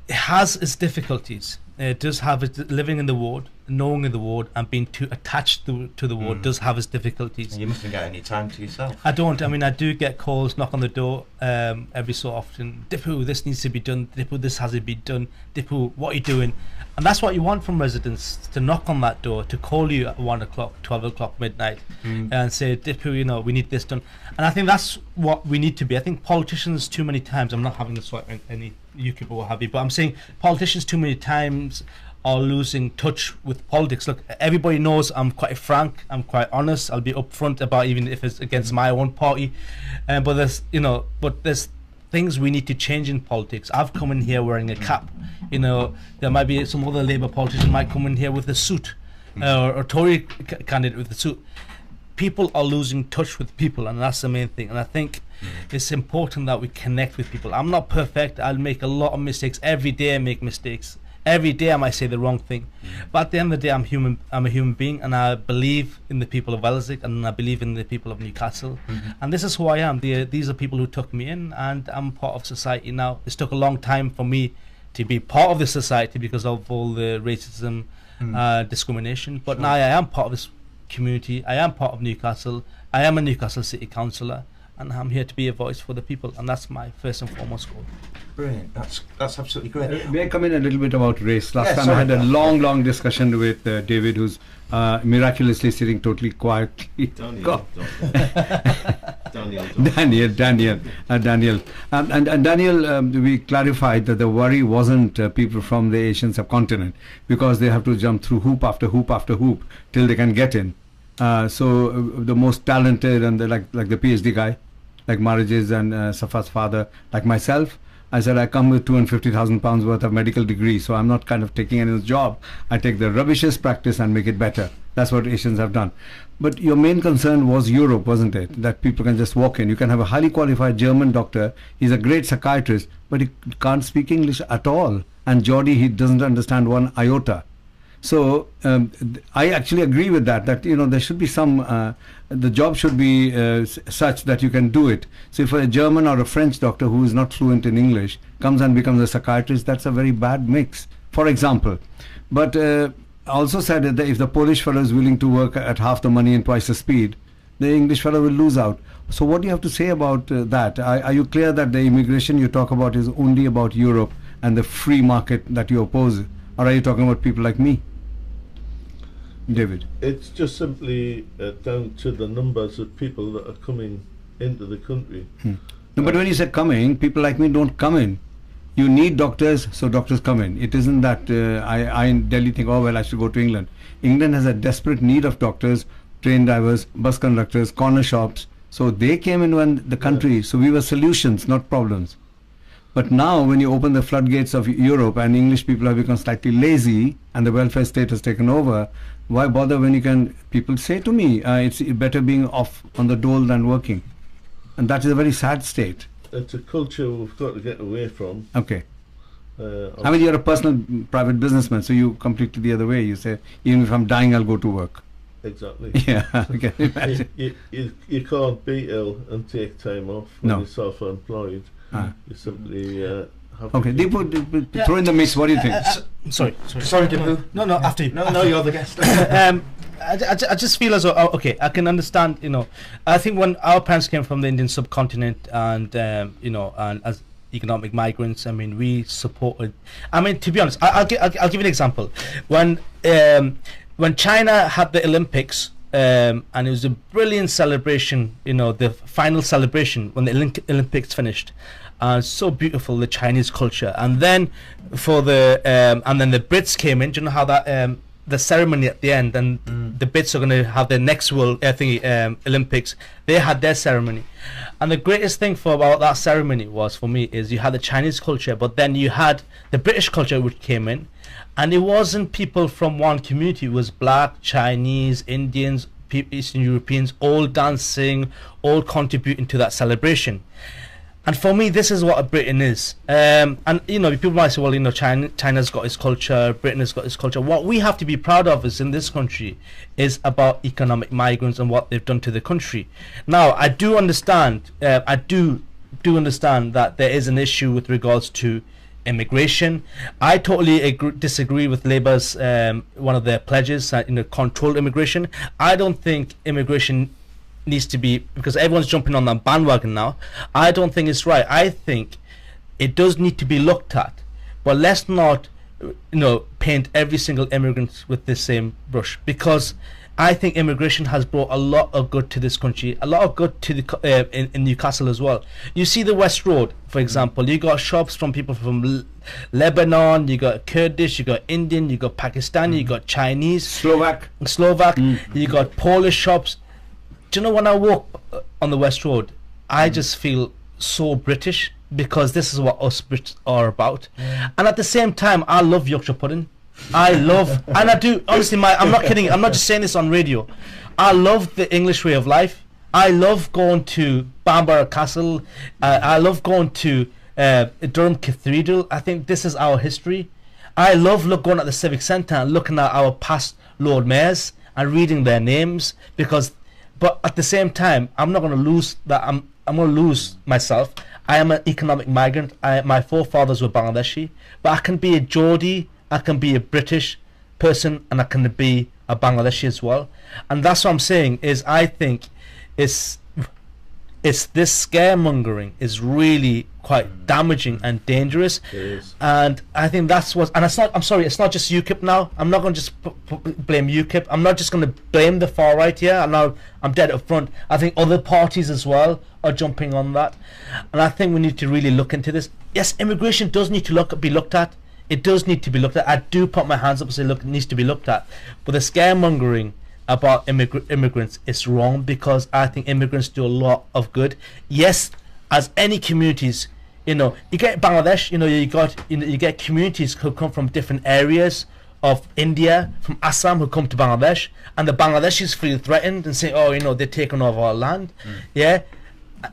it has its difficulties. It does have its living in the ward, knowing in the ward, and being too attached to the ward does have its difficulties. You mustn't get any time to yourself. I don't. I mean, I do get calls, knock on the door every so often. Dipu, this needs to be done. Dipu, this hasn't been done. Dipu, what are you doing? And that's what you want from residents, to knock on that door, to call you at 1 o'clock, 12 o'clock, midnight, and say, Dipu, you know, we need this done. And I think that's what we need to be. I think politicians too many times, I'm not having to swipe any UKIP or what have you, but I'm saying politicians too many times are losing touch with politics. Look, everybody knows I'm quite frank, I'm quite honest, I'll be upfront about even if it's against my own party, but there's things we need to change in politics. I've come in here wearing a cap, you know, there might be some other Labour politician might come in here with a suit, or a Tory candidate with a suit. People are losing touch with people, and that's the main thing. And I think it's important that we connect with people. I'm not perfect, I'll make a lot of mistakes every day. I make mistakes every day, I might say the wrong thing, but at the end of the day, I'm a human being, and I believe in the people of Welswick, and I believe in the people of Newcastle, and this is who I am. These are people who took me in, and I'm part of society now. It took a long time for me to be part of the society because of all the racism, discrimination, but now I am part of this community. I am part of Newcastle. I am a Newcastle City Councillor, and I'm here to be a voice for the people, and that's my first and foremost goal. Brilliant. That's absolutely great. May I come in a little bit about race? Last time I sorry. had a long discussion with David, who's miraculously sitting totally quietly. Daniel. Daniel. And Daniel, we clarified that the worry wasn't people from the Asian subcontinent, because they have to jump through hoop after hoop after hoop till they can get in. So the most talented and like the PhD guy, like Marriages and Safa's father, like myself, I said I come with £250,000 worth of medical degree, so I'm not kind of taking anyone's job. I take the rubbishest practice and make it better. That's what Asians have done. But your main concern was Europe, wasn't it? That people can just walk in. You can have a highly qualified German doctor. He's a great psychiatrist, but he can't speak English at all. And Geordie, he doesn't understand one iota. So I actually agree with that, you know, there should be some, the job should be such that you can do it. So if a German or a French doctor who is not fluent in English comes and becomes a psychiatrist, that's a very bad mix, for example. But I also said that if the Polish fellow is willing to work at half the money and twice the speed, the English fellow will lose out. So what do you have to say about that? Are you clear that the immigration you talk about is only about Europe and the free market that you oppose? Or are you talking about people like me? David. It's just simply down to the numbers of people that are coming into the country. No, but when you say coming, people like me don't come in. You need doctors, so doctors come in. It isn't that I in Delhi think, oh well, I should go to England. England has a desperate need of doctors, train drivers, bus conductors, corner shops. So they came in when the country, so we were solutions, not problems. But now when you open the floodgates of Europe and English people have become slightly lazy and the welfare state has taken over, why bother when you can, people say to me, it's better being off on the dole than working. And that is a very sad state. It's a culture we've got to get away from. Okay. I mean, you're a personal private businessman, so you completely the other way. You say, even if I'm dying, I'll go to work. Exactly. Yeah, I can imagine. You can't be ill and take time off when you're self-employed. You simply have okay, to Dipu, throw in the mix. What do you think? Sorry, Dipu. No, after you. No, you're the guest. I just feel as though, okay, I can understand, you know, I think when our parents came from the Indian subcontinent and, you know, and as economic migrants, I mean, we supported, I mean, to be honest, I'll give you an example. When China had the Olympics, and it was a brilliant celebration, you know, the final celebration when the Olympics finished. So beautiful, the Chinese culture. And then for the and then the Brits came in. Do you know how that the ceremony at the end, and the Brits are going to have their next world Olympics. They had their ceremony, and the greatest thing about that ceremony was, for me, is you had the Chinese culture, but then you had the British culture which came in, and it wasn't people from one community. It was black, Chinese, Indians, Eastern Europeans, all dancing, all contributing to that celebration. And for me, this is what a Britain is. And, you know, people might say, well, you know, China's got its culture, Britain has got its culture. What we have to be proud of is in this country is about economic migrants and what they've done to the country. Now, I do understand, I do understand that there is an issue with regards to immigration. I totally disagree with Labour's one of their pledges, control immigration. I don't think immigration needs to be, because everyone's jumping on that bandwagon now. I don't think it's right. I think it does need to be looked at, but let's not paint every single immigrant with the same brush, because I think immigration has brought a lot of good to this country, a lot of good to the in Newcastle as well. You see the West Road, for example, you got shops from people from Lebanon, you got Kurdish, you got Indian, you got Pakistani, you got Chinese, Slovak. You got Polish shops. Do you know, when I walk on the West Road, I just feel so British, because this is what us Brits are about. And at the same time, I love Yorkshire pudding. I love, and I do, honestly, I'm not kidding, I'm not just saying this on radio. I love the English way of life. I love going to Bamburgh Castle. I love going to Durham Cathedral. I think this is our history. I love going at the Civic Centre and looking at our past Lord Mayors and reading their names, but at the same time, I'm not going to lose that. I'm going to lose myself. I am an economic migrant. My forefathers were Bangladeshi, but I can be a Geordie, I can be a British person, and I can be a Bangladeshi as well. And that's what I'm saying, is I think it's this scaremongering is really quite damaging and dangerous. It is. And I think that's what, and I'm sorry, it's not just UKIP now. I'm not going to just blame UKIP. I'm not just going to blame the far right here. And now I'm dead up front. I think other parties as well are jumping on that. And I think we need to really look into this. Yes, immigration does need to be looked at. It does need to be looked at. I do put my hands up and say, look, it needs to be looked at. But the scaremongering about immigrants is wrong, because I think immigrants do a lot of good. Yes, as any communities, you get Bangladesh, you get communities who come from different areas of India, from Assam, who come to Bangladesh, and the Bangladeshis feel threatened and say, they're taking over our land. Yeah,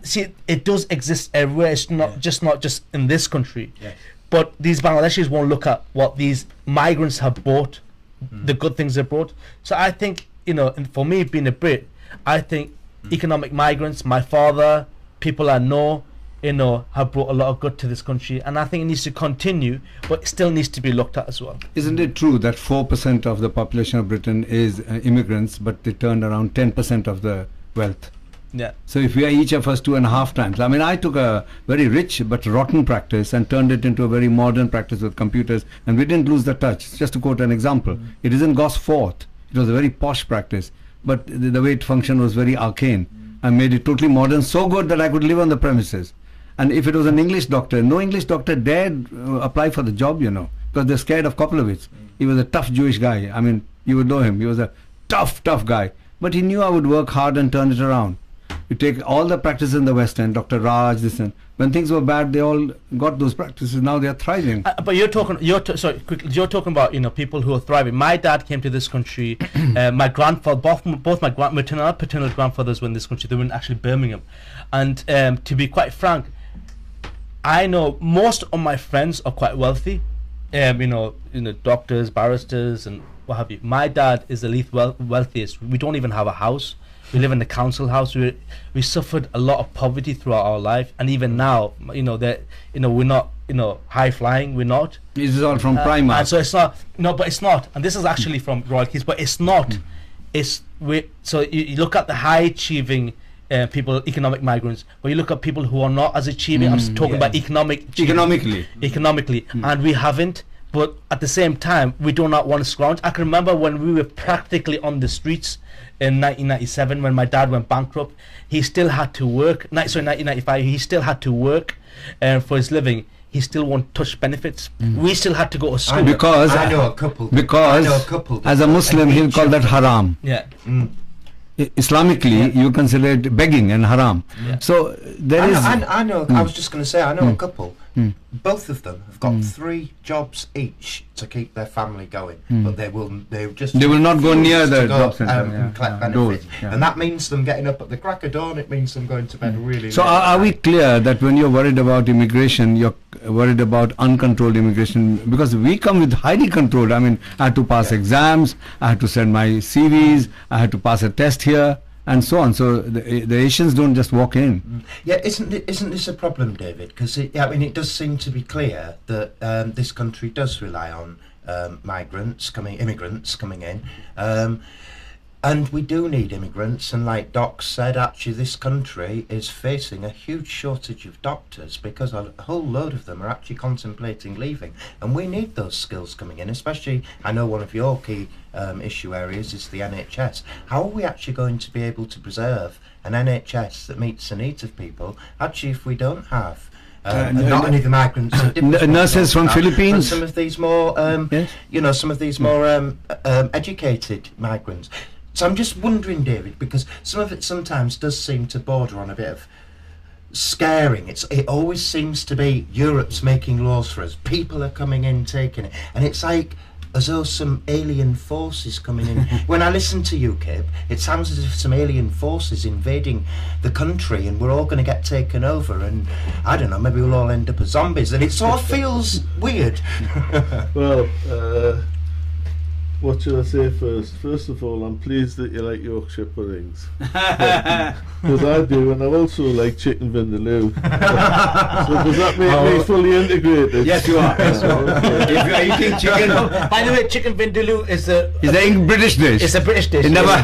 see, it does exist everywhere. It's not just in this country. Yes. But these Bangladeshis won't look at what these migrants have brought, the good things they brought. So I think, and for me, being a Brit, I think economic migrants, my father, people I know, have brought a lot of good to this country. And I think it needs to continue, but it still needs to be looked at as well. Isn't it true that 4% of the population of Britain is immigrants, but they turned around 10% of the wealth? Yeah. So if we are each of us 2.5 times, I mean, I took a very rich but rotten practice and turned it into a very modern practice with computers, and we didn't lose the touch. Just to quote an example, it isn't Gosforth. It was a very posh practice, but the way it functioned was very arcane. I made it totally modern, so good that I could live on the premises. And if it was an English doctor, no English doctor dared apply for the job, because they're scared of Koplovitz. He was a tough Jewish guy. I mean, you would know him. He was a tough guy. But he knew I would work hard and turn it around. You take all the practices in the West End, Dr. Raj, this and when things were bad, they all got those practices. Now they are thriving. But you're talking about people who are thriving. My dad came to this country. My grandfather, both my maternal and paternal grandfathers were in this country. They were in actually Birmingham, and to be quite frank, I know most of my friends are quite wealthy. Doctors, barristers, and what have you. My dad is the least wealthiest. We don't even have a house. We live in the council house. We suffered a lot of poverty throughout our life, and even now, we're not, high flying. We're not. This is all from Primark. And so it's not. No, but it's not. And this is actually from Royal Keys, but it's not. So you look at the high achieving people, economic migrants, but you look at people who are not as achieving. I'm talking about economically, and we haven't. But at the same time, we do not want to scrounge. I can remember when we were practically on the streets in 1997 when my dad went bankrupt. He still had to work. 1995, he still had to work for his living. He still won't touch benefits. We still had to go to school. Because I know a couple. As a Muslim, he'll call that haram. Yeah. Islamically, you consider it begging and haram. Yeah. So there is. I know. I was just going to say, I know a couple. Both of them have got 3 jobs each to keep their family going, but they will not go near the job centre collect benefits, and that means them getting up at the crack of dawn. It means them going to bed really. So are we clear that when you're worried about immigration, you're worried about uncontrolled immigration? Because we come with highly controlled. I mean, I had to pass exams, I had to send my CVs, I had to pass a test here. and so on. So the Asians don't just walk in. Yeah, isn't this a problem, David? Because I mean, it does seem to be clear that this country does rely on immigrants coming in, and we do need immigrants. And like Doc said, actually, this country is facing a huge shortage of doctors because a whole load of them are actually contemplating leaving, and we need those skills coming in. Especially, I know one of your key issue areas is the NHS. How are we actually going to be able to preserve an NHS that meets the needs of people, actually, if we don't have not only the migrants, nurses from Philippines, but some of these more, yes. Some of these more educated migrants. So I'm just wondering, David, because some of it sometimes does seem to border on a bit of scaring. It always seems to be Europe's making laws for us. People are coming in, taking it, and it's like as though some alien forces coming in. When I listen to UKIP, it sounds as if some alien forces invading the country and we're all going to get taken over, and I don't know, maybe we'll all end up as zombies, and it sort of feels weird. Well, what should I say first? First of all, I'm pleased that you like Yorkshire puddings. Because I do, and I also like chicken vindaloo. So does that make me fully integrated? Yes, you are. Yes, you are. If you are eating chicken, By the way, chicken vindaloo is a British dish. It's a British dish. It never.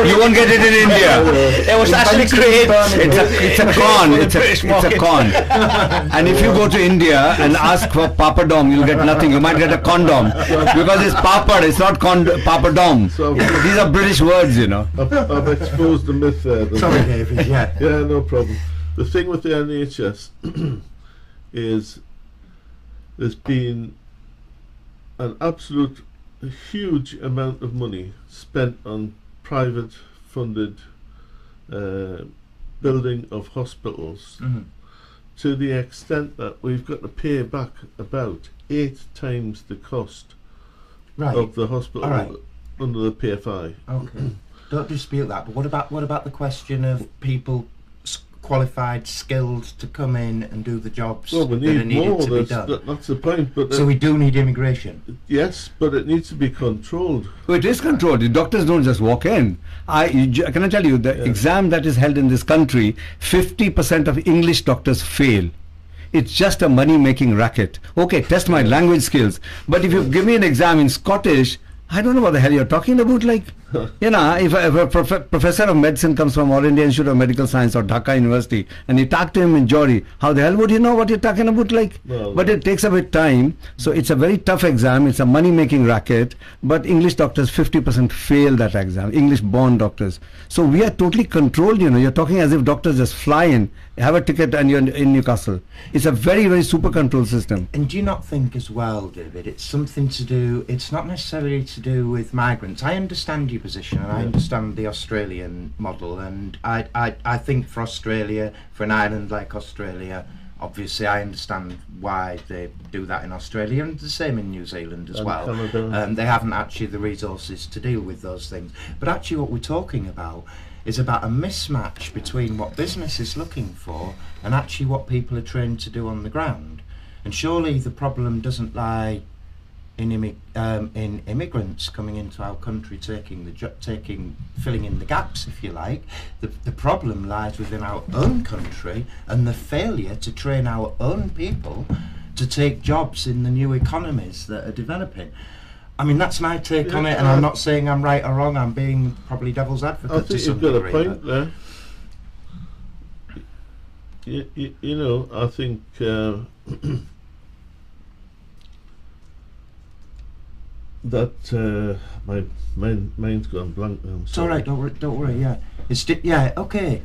You won't get it in India. It was actually created. It's a corn. It's a corn. And if you go to India and ask for papadom, you'll get nothing. You might get a condom because it's papad. It's not papadom. So These are British words, you know. I've exposed the myth there. Sorry, David. Yeah. Yeah, no problem. The thing with the NHS is there's been an absolute huge amount of money spent on private funded building of hospitals, to the extent that we've got to pay back about 8 times the cost of the hospital under the PFI. Okay. Don't dispute that, but what about the question of people qualified, skilled to come in and do the jobs Well, we that are need needed more. to be done? That's the point. But So we do need immigration. yes, but it needs to be controlled. So it is controlled. The doctors don't just walk in. Can I tell you, the exam that is held in this country, 50% of English doctors fail. It's just a money-making racket. Okay, test my language skills. But if you give me an exam in Scottish, I don't know what the hell you're talking about. Like, you know, if a professor of medicine comes from All India Institute of Medical Science or Dhaka University, and you talk to him in Gerry, how the hell would he know what you're talking about? Like, but it takes a bit time. So it's a very tough exam. It's a money-making racket. But English doctors, 50% fail that exam. English-born doctors. So we are totally controlled. You know, you're talking as if doctors just fly in, have a ticket, and you're in Newcastle. It's a very, very super control system. And do you not think as well, David, it's something to do, it's not necessarily to do with migrants. I understand your position, and I understand the Australian model, and I think for Australia, for an island like Australia, obviously I understand why they do that in Australia, and the same in New Zealand as well. They haven't actually the resources to deal with those things. But actually what we're talking about is about a mismatch between what business is looking for and actually what people are trained to do on the ground. And surely the problem doesn't lie in immigrants coming into our country, filling in the gaps, if you like. The problem lies within our own country and the failure to train our own people to take jobs in the new economies that are developing. I mean, that's my take on it, and I'm not saying I'm right or wrong. I'm being probably devil's advocate. I think you've got a point there. You know, I think that my mind's gone blank now. It's all right. Don't worry. Yeah, okay.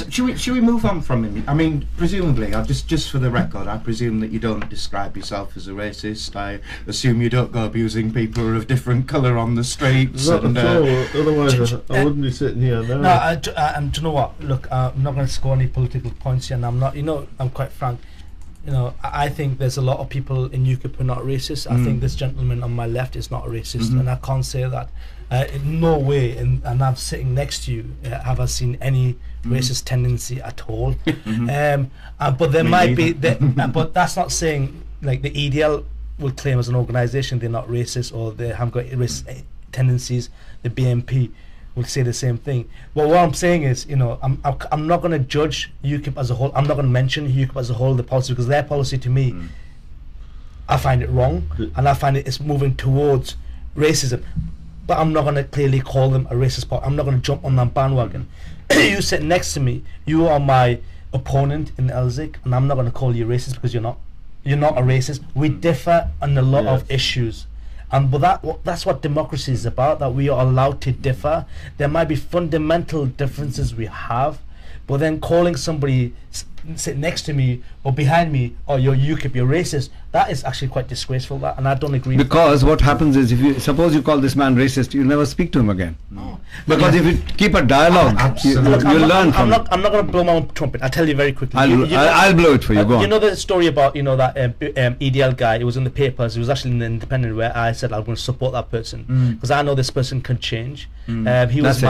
Should we move on from him? I mean, presumably, just for the record, I presume that you don't describe yourself as a racist. I assume you don't go abusing people who are of different colour on the streets. Not at all. Otherwise, I wouldn't be sitting here now. No, and do you know what? Look, I'm not going to score any political points here, and I'm not. You know, I'm quite frank. You know, I think there's a lot of people in UKIP who are not racist. I think this gentleman on my left is not a racist, and I can't say that. In no way, and I'm sitting next to you, have I seen any racist tendency at all. But there might be, but that's not saying, like, the EDL will claim as an organisation they're not racist or they haven't got racist tendencies. The BNP will say the same thing. But what I'm saying is, you know, I'm not going to judge UKIP as a whole. I'm not going to mention UKIP as a whole, the policy, because their policy to me, I find it wrong, and I find it's moving towards racism. But I'm not going to clearly call them a racist party. I'm not going to jump on that bandwagon. You sit next to me, you are my opponent in Elzik, and I'm not going to call you racist because you're not. You're not a racist. We differ on a lot of issues. But that's what democracy is about, that we are allowed to differ. There might be fundamental differences we have, but then calling somebody sit next to me or behind me, oh, you're UKIP, you're racist, that is actually quite disgraceful, that, and I don't agree because with what happens is, if you suppose you call this man racist, you'll never speak to him again. No. Because if you keep a dialogue, you'll learn from it. I'm not going to blow my own trumpet. I'll tell you very quickly. I'll blow it for you. Go on. You know the story about, you know, that EDL guy? It was in the papers. It was actually in the Independent, where I said I'm going to support that person because I know this person can change. He was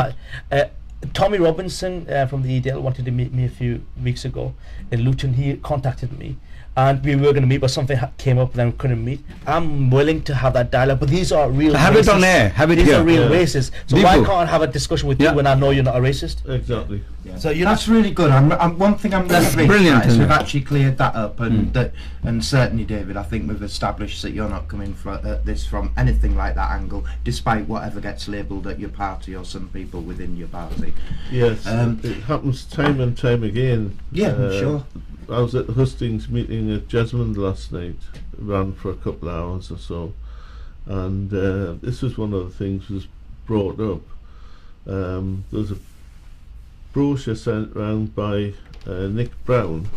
Tommy Robinson from the EDL wanted to meet me a few weeks ago in Luton. He contacted me, and we were going to meet, but something came up, then we couldn't meet. I'm willing to have that dialogue, but these are real. Have it on air. Have it here. These are real racists. So Dipu, why can't I have a discussion with you when I know you're not a racist? Exactly. Yeah. So that's really good. One thing I'm That's pleased brilliant, is we've isn't it? actually cleared that up, and certainly, David, I think we've established that you're not coming from this from anything like that angle, despite whatever gets labelled at your party or some people within your party. Yes, it happens time and time again. Yeah, I'm sure. I was at the hustings meeting at Jesmond last night, ran for a couple of hours or so, and this was one of the things was brought up. There was a brochure sent round by Nick Brown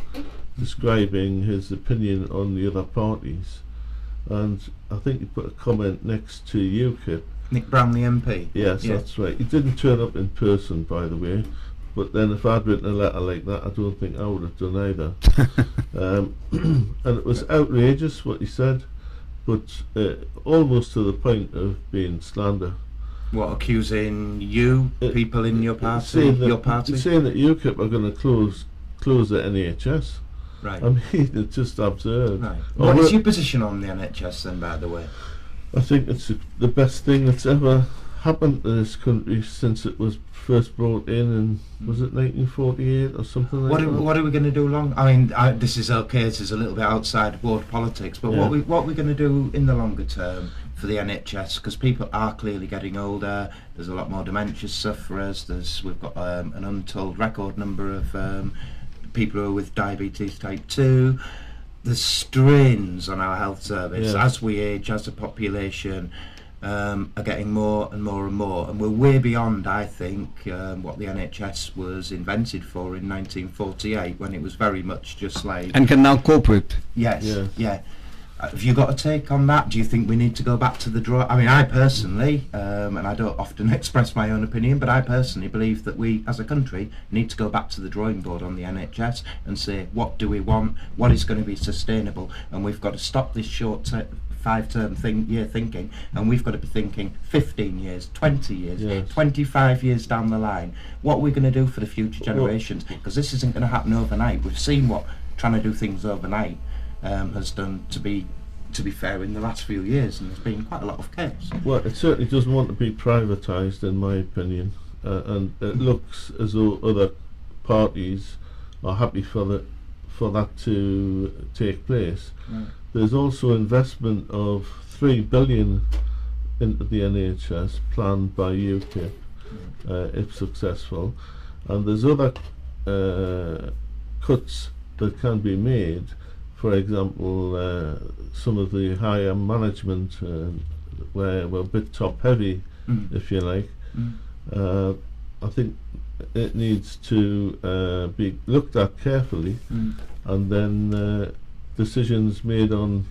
describing his opinion on the other parties, and I think he put a comment next to UKIP. Nick Brown, the MP. Yes, that's right. He didn't turn up in person, by the way, but then if I'd written a letter like that, I don't think I would have done either. And it was outrageous what he said, but almost to the point of being slander. What, accusing you, people in your party, saying your party? Saying that UKIP are going to close the NHS. Right. I mean, it's just absurd. Right. What is your position on the NHS then, by the way? I think it's the best thing that's ever happened to this country since it was first brought in was it 1948 or something like that? What are we going to do I mean, this is okay, this is a little bit outside ward politics, but what are we going to do in the longer term for the NHS? Because people are clearly getting older, there's a lot more dementia sufferers, we've got an untold record number of people who are with diabetes type 2. There's strains on our health service as we age, as a population are getting more and more and more, and we're way beyond, I think, what the NHS was invented for in 1948, when it was very much just like... And can now cope with. Yes, yeah. Have you got a take on that? Do you think we need to go back to the draw? I mean, I personally, and I don't often express my own opinion, but I personally believe that we, as a country, need to go back to the drawing board on the NHS and say, what do we want? What is going to be sustainable? And we've got to stop this short five-term year thinking, and we've got to be thinking 15 years, 20 years, 25 years down the line. What are we going to do for the future generations? Because this isn't going to happen overnight. We've seen what trying to do things overnight has done, to be fair, in the last few years, and there's been quite a lot of chaos. Well, it certainly doesn't want to be privatised, in my opinion, and it looks as though other parties are happy for that to take place. There's also investment of $3 billion into the NHS planned by UKIP, if successful, and there's other cuts that can be made. For example, some of the higher management where we're a bit top heavy, if you like. I think it needs to be looked at carefully, and then decisions made on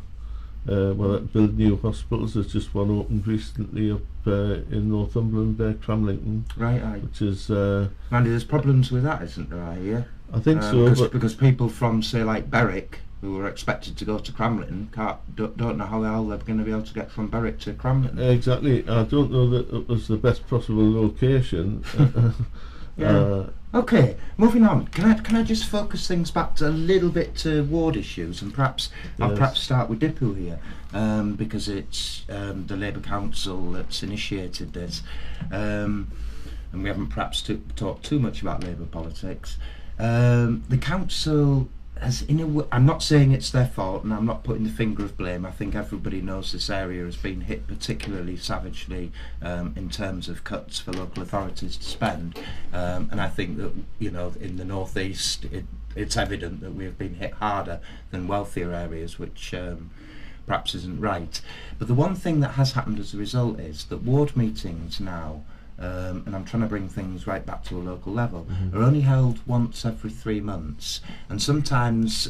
build new hospitals. There's just one opened recently up in Northumberland, Cramlington. Right. Which is... Randy, there's problems with that, isn't there, I hear? I think so. Because people from, say, like Berwick, who were expected to go to Cramlington, don't know how the hell they're going to be able to get from Berwick to Cramlington. Exactly. I don't know that it was the best possible location. Okay, moving on. Can I just focus things back a little bit to ward issues, and perhaps I'll start with Dipu here, because it's the Labour Council that's initiated this. and we haven't perhaps talked too much about Labour politics. The council has, I'm not saying it's their fault, and I'm not putting the finger of blame. I think everybody knows this area has been hit particularly savagely in terms of cuts for local authorities to spend, and I think that, you know, in the northeast it's evident that we have been hit harder than wealthier areas, which perhaps isn't right. But the one thing that has happened as a result is that ward meetings now, and I'm trying to bring things right back to a local level, are only held once every 3 months, and sometimes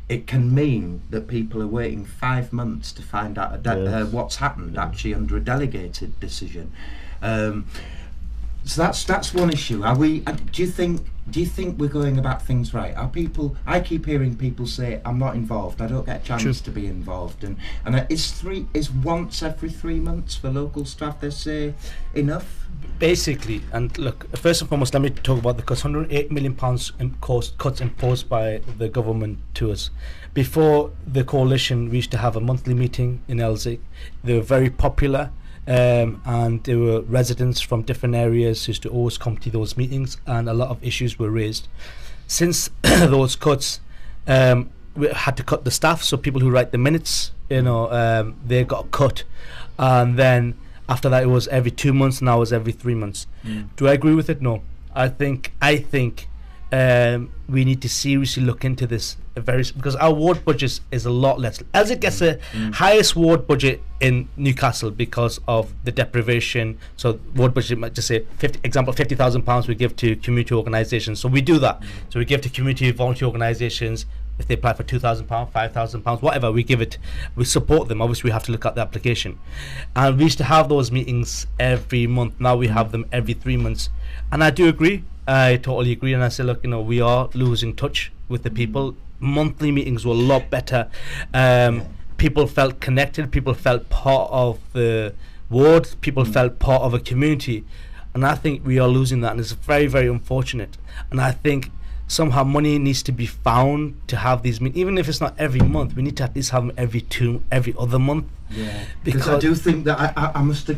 it can mean that people are waiting 5 months to find out what's happened actually under a delegated decision. So that's one issue. Are we? Do you think we're going about things right? Are people? I keep hearing people say, "I'm not involved. I don't get a chance to be involved." And is once every 3 months for local staff, they say, enough? Basically, and look, first and foremost, let me talk about the cuts. £108 million cuts imposed by the government to us. Before the coalition, we used to have a monthly meeting in Elsick. They were very popular. And there were residents from different areas who used to always come to those meetings, and a lot of issues were raised. Since those cuts, we had to cut the staff, so people who write the minutes, they got cut, and then after that it was every 2 months. Now it's every 3 months. Do I agree with it? No. I think we need to seriously look into this because our ward budget is a lot less. As it gets the highest ward budget in Newcastle because of the deprivation. So ward budget might just say, £50,000 we give to community organisations. So we do that. So we give to community volunteer organisations. If they apply for £2,000, £5,000, whatever, we give it. We support them. Obviously, we have to look at the application. And we used to have those meetings every month. Now we have them every 3 months. And I do agree. I totally agree. And I say, look, we are losing touch with the people. Monthly meetings were a lot better. People felt connected. People felt part of the ward. People felt part of a community. And I think we are losing that. And it's very, very unfortunate. And I think somehow money needs to be found to have these meetings. Even if it's not every month, we need to at least have them every other month. Yeah, because I do think that I must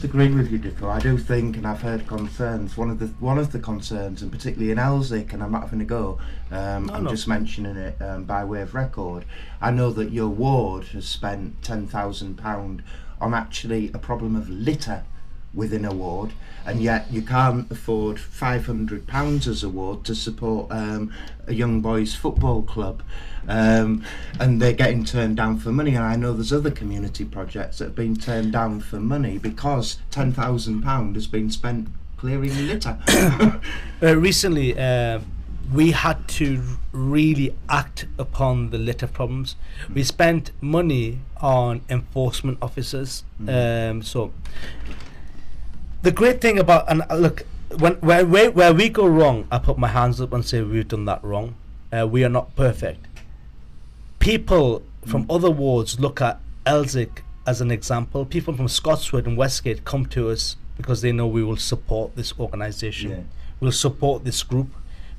agree with you, Dipu. I do think, and I've heard concerns. One of the concerns, and particularly in Elsick, and I'm not having a go. I'm just mentioning it by way of record. I know that your ward has spent £10,000 on actually a problem of litter within a ward, and yet you can't afford £500 as a ward to support a young boys football club, and they're getting turned down for money. And I know there's other community projects that have been turned down for money because £10,000 has been spent clearing litter. Recently we had to really act upon the litter problems. We spent money on enforcement officers. So the great thing about, and look, where we go wrong, I put my hands up and say we've done that wrong. We are not perfect. People from other wards look at Elsick as an example. People from Scotswood and Westgate come to us because they know we will support this organisation. Yeah. We'll support this group,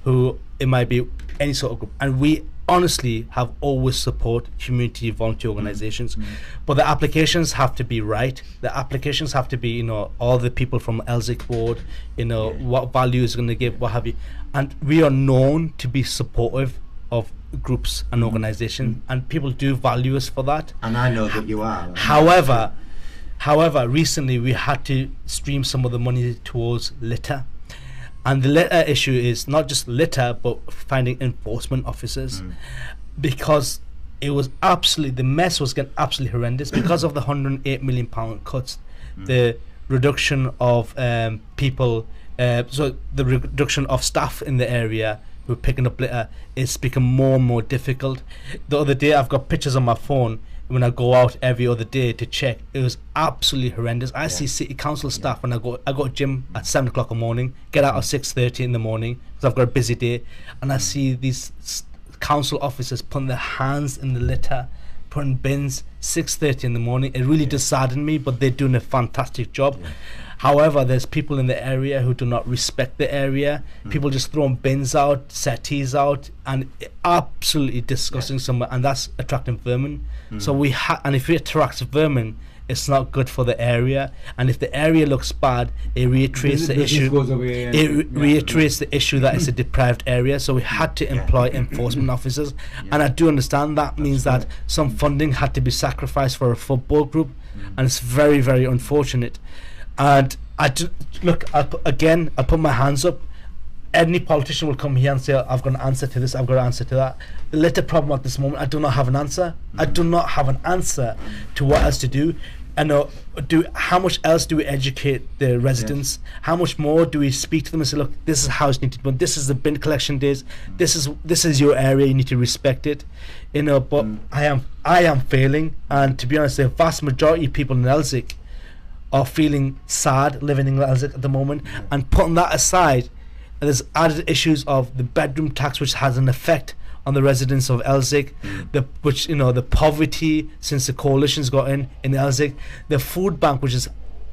who it might be any sort of group, and we honestly have always support community volunteer organizations. But the applications have to be right. The applications have to be, all the people from Elsick ward, what value is going to give, what have you. And we are known to be supportive of groups and organizations, and people do value us for that. And I know that you are. However, recently we had to stream some of the money towards litter. And the litter issue is not just litter, but finding enforcement officers, because it was the mess was getting absolutely horrendous because of the £108 million cuts, the reduction of people, so the reduction of staff in the area who are picking up litter is become more and more difficult. The other day, I've got pictures on my phone when I go out every other day to check. It was absolutely horrendous. I see city council staff when I go to gym at 7 o'clock in the morning, get out at 6:30 in the morning because I've got a busy day, and I see these council officers putting their hands in the litter, putting bins 6:30 in the morning. It really does sadden me, but they're doing a fantastic job. However, there's people in the area who do not respect the area. People just throwing bins out, settees out, and absolutely disgusting somewhere, and that's attracting vermin. So and if it attracts vermin, it's not good for the area, and if the area looks bad, it reiterates the issue. Goes away and, Reiterates the issue that it's a deprived area. So we had to employ enforcement officers, and I do understand that means that some funding had to be sacrificed for a football group, and it's very, very unfortunate. And I'll put my hands up. Any politician will come here and say, I've got an answer to this, I've got an answer to that. The little problem at this moment, I do not have an answer. I do not have an answer to what else to do. And how much else do we educate the residents? How much more do we speak to them and say, look, this is how it's needed to be done. This is the bin collection days. This is your area. You need to respect it. But I am failing. And to be honest, the vast majority of people in Elsick are feeling sad living in Elsick at the moment. And putting that aside, there's added issues of the bedroom tax, which has an effect on the residents of Elsick, the poverty since the coalition's got in Elsick, the food bank, which is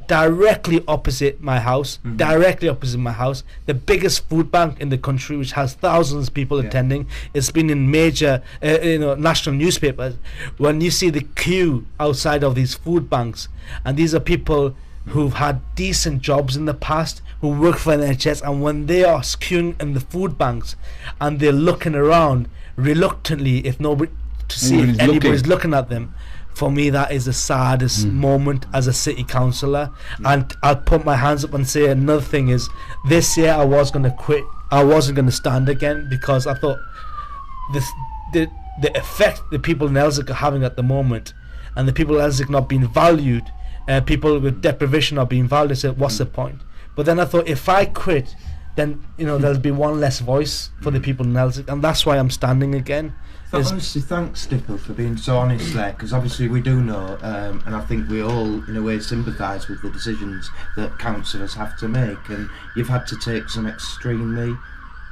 directly opposite my house, the biggest food bank in the country, which has thousands of people attending. It's been in major national newspapers. When you see the queue outside of these food banks, and these are people who've had decent jobs in the past, who work for the NHS, and when they are queuing in the food banks and they're looking around reluctantly if anybody's looking at them, for me that is the saddest moment as a city councillor. And I'll put my hands up and say another thing is, this year I was going to quit. I wasn't going to stand again, because I thought the effect the people in Elsick are having at the moment, and the people in Elsick not being valued, people with deprivation not being valued, I said, what's the point? But then I thought, if I quit, then there'll be one less voice for the people in Elsick, and that's why I'm standing again. Honestly, thanks, Dipu, for being so honest there, because obviously we do know, and I think we all, in a way, sympathise with the decisions that councillors have to make, and you've had to take some extremely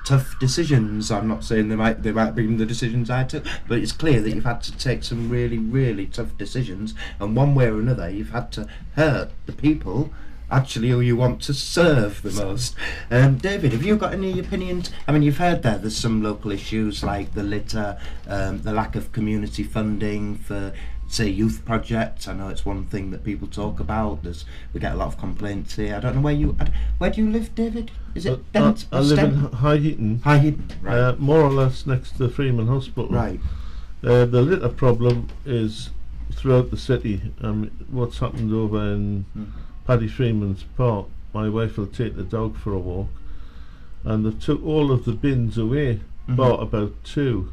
tough decisions. I'm not saying they might be the decisions I took, but it's clear that you've had to take some really, really tough decisions, and one way or another, you've had to hurt the people actually who you want to serve the most. David, have you got any opinions? I mean, you've heard there's some local issues like the litter, the lack of community funding for, say, youth projects. I know it's one thing that people talk about. We get a lot of complaints here. I don't know where do you live, David? Is it I live in High Heaton. High Heaton, right. More or less next to the Freeman Hospital. Right. The litter problem is throughout the city. What's happened over in Paddy Freeman's Park, my wife will take the dog for a walk, and they took all of the bins away, bought about 2,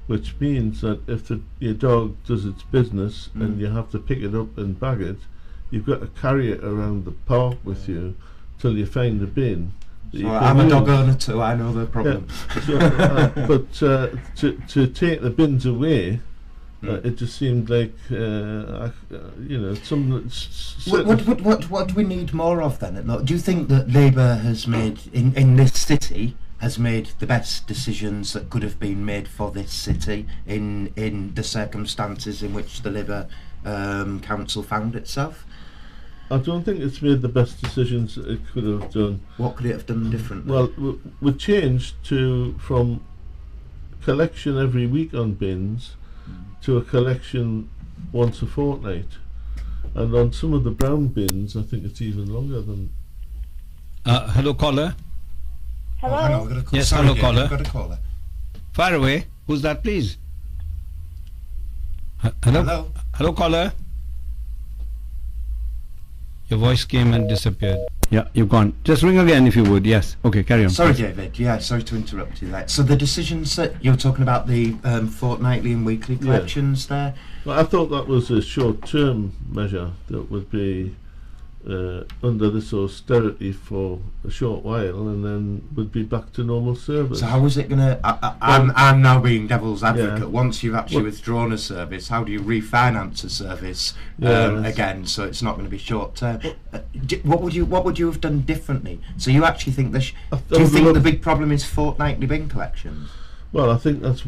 which means that if your dog does its business and you have to pick it up and bag it, you've got to carry it around the park with you till you find the bin. So I'm a dog owner too, I know the problem. Yeah. But to take the bins away, it just seemed like What do we need more of then? Do you think that Labour has made in this city has made the best decisions that could have been made for this city in the circumstances in which the Labour council found itself? I don't think it's made the best decisions that it could have done. What could it have done differently? Well, we changed from collection every week on bins to a collection once a fortnight, and on some of the brown bins I think it's even longer than. Hello, caller. Hello. Oh, hang on, we've got a call. Yes, Sorry, hello, David, caller. we've got a caller. Fire away. Who's that, please? Hello? Hello, caller. Your voice came and disappeared. Yeah, you've gone. Just ring again if you would. Yes. Okay, carry on. Sorry, David. Yeah, sorry to interrupt you there. So the decisions that you're talking about, the fortnightly and weekly collections there? Well, I thought that was a short-term measure that would be under this austerity for a short while, and then would be back to normal service. So how is it going to... I'm now being devil's advocate. Yeah. Once you've actually withdrawn a service, how do you refinance a service again, so it's not going to be short-term? What would you have done differently? So you actually think do you think the big problem is fortnightly bin collections? Well, I think that's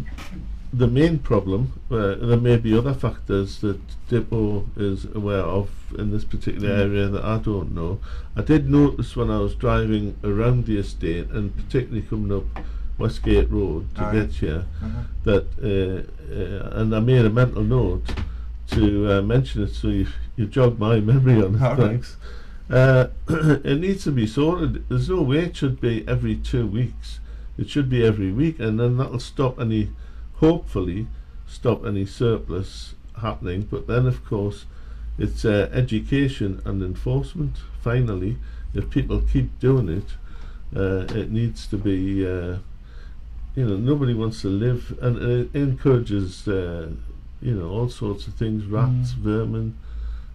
the main problem. There may be other factors that Dipu is aware of in this particular area that I don't know. I did notice when I was driving around the estate, and particularly coming up Westgate Road to get here, that and I made a mental note to mention it so you you jogged my memory on it. All right. Thanks. It needs to be sorted. There's no way it should be every 2 weeks. It should be every week, and then that'll hopefully stop any surplus happening. But then, of course, it's education and enforcement. Finally, if people keep doing it, it needs to be. Nobody wants to live, and it encourages, all sorts of things: rats, vermin.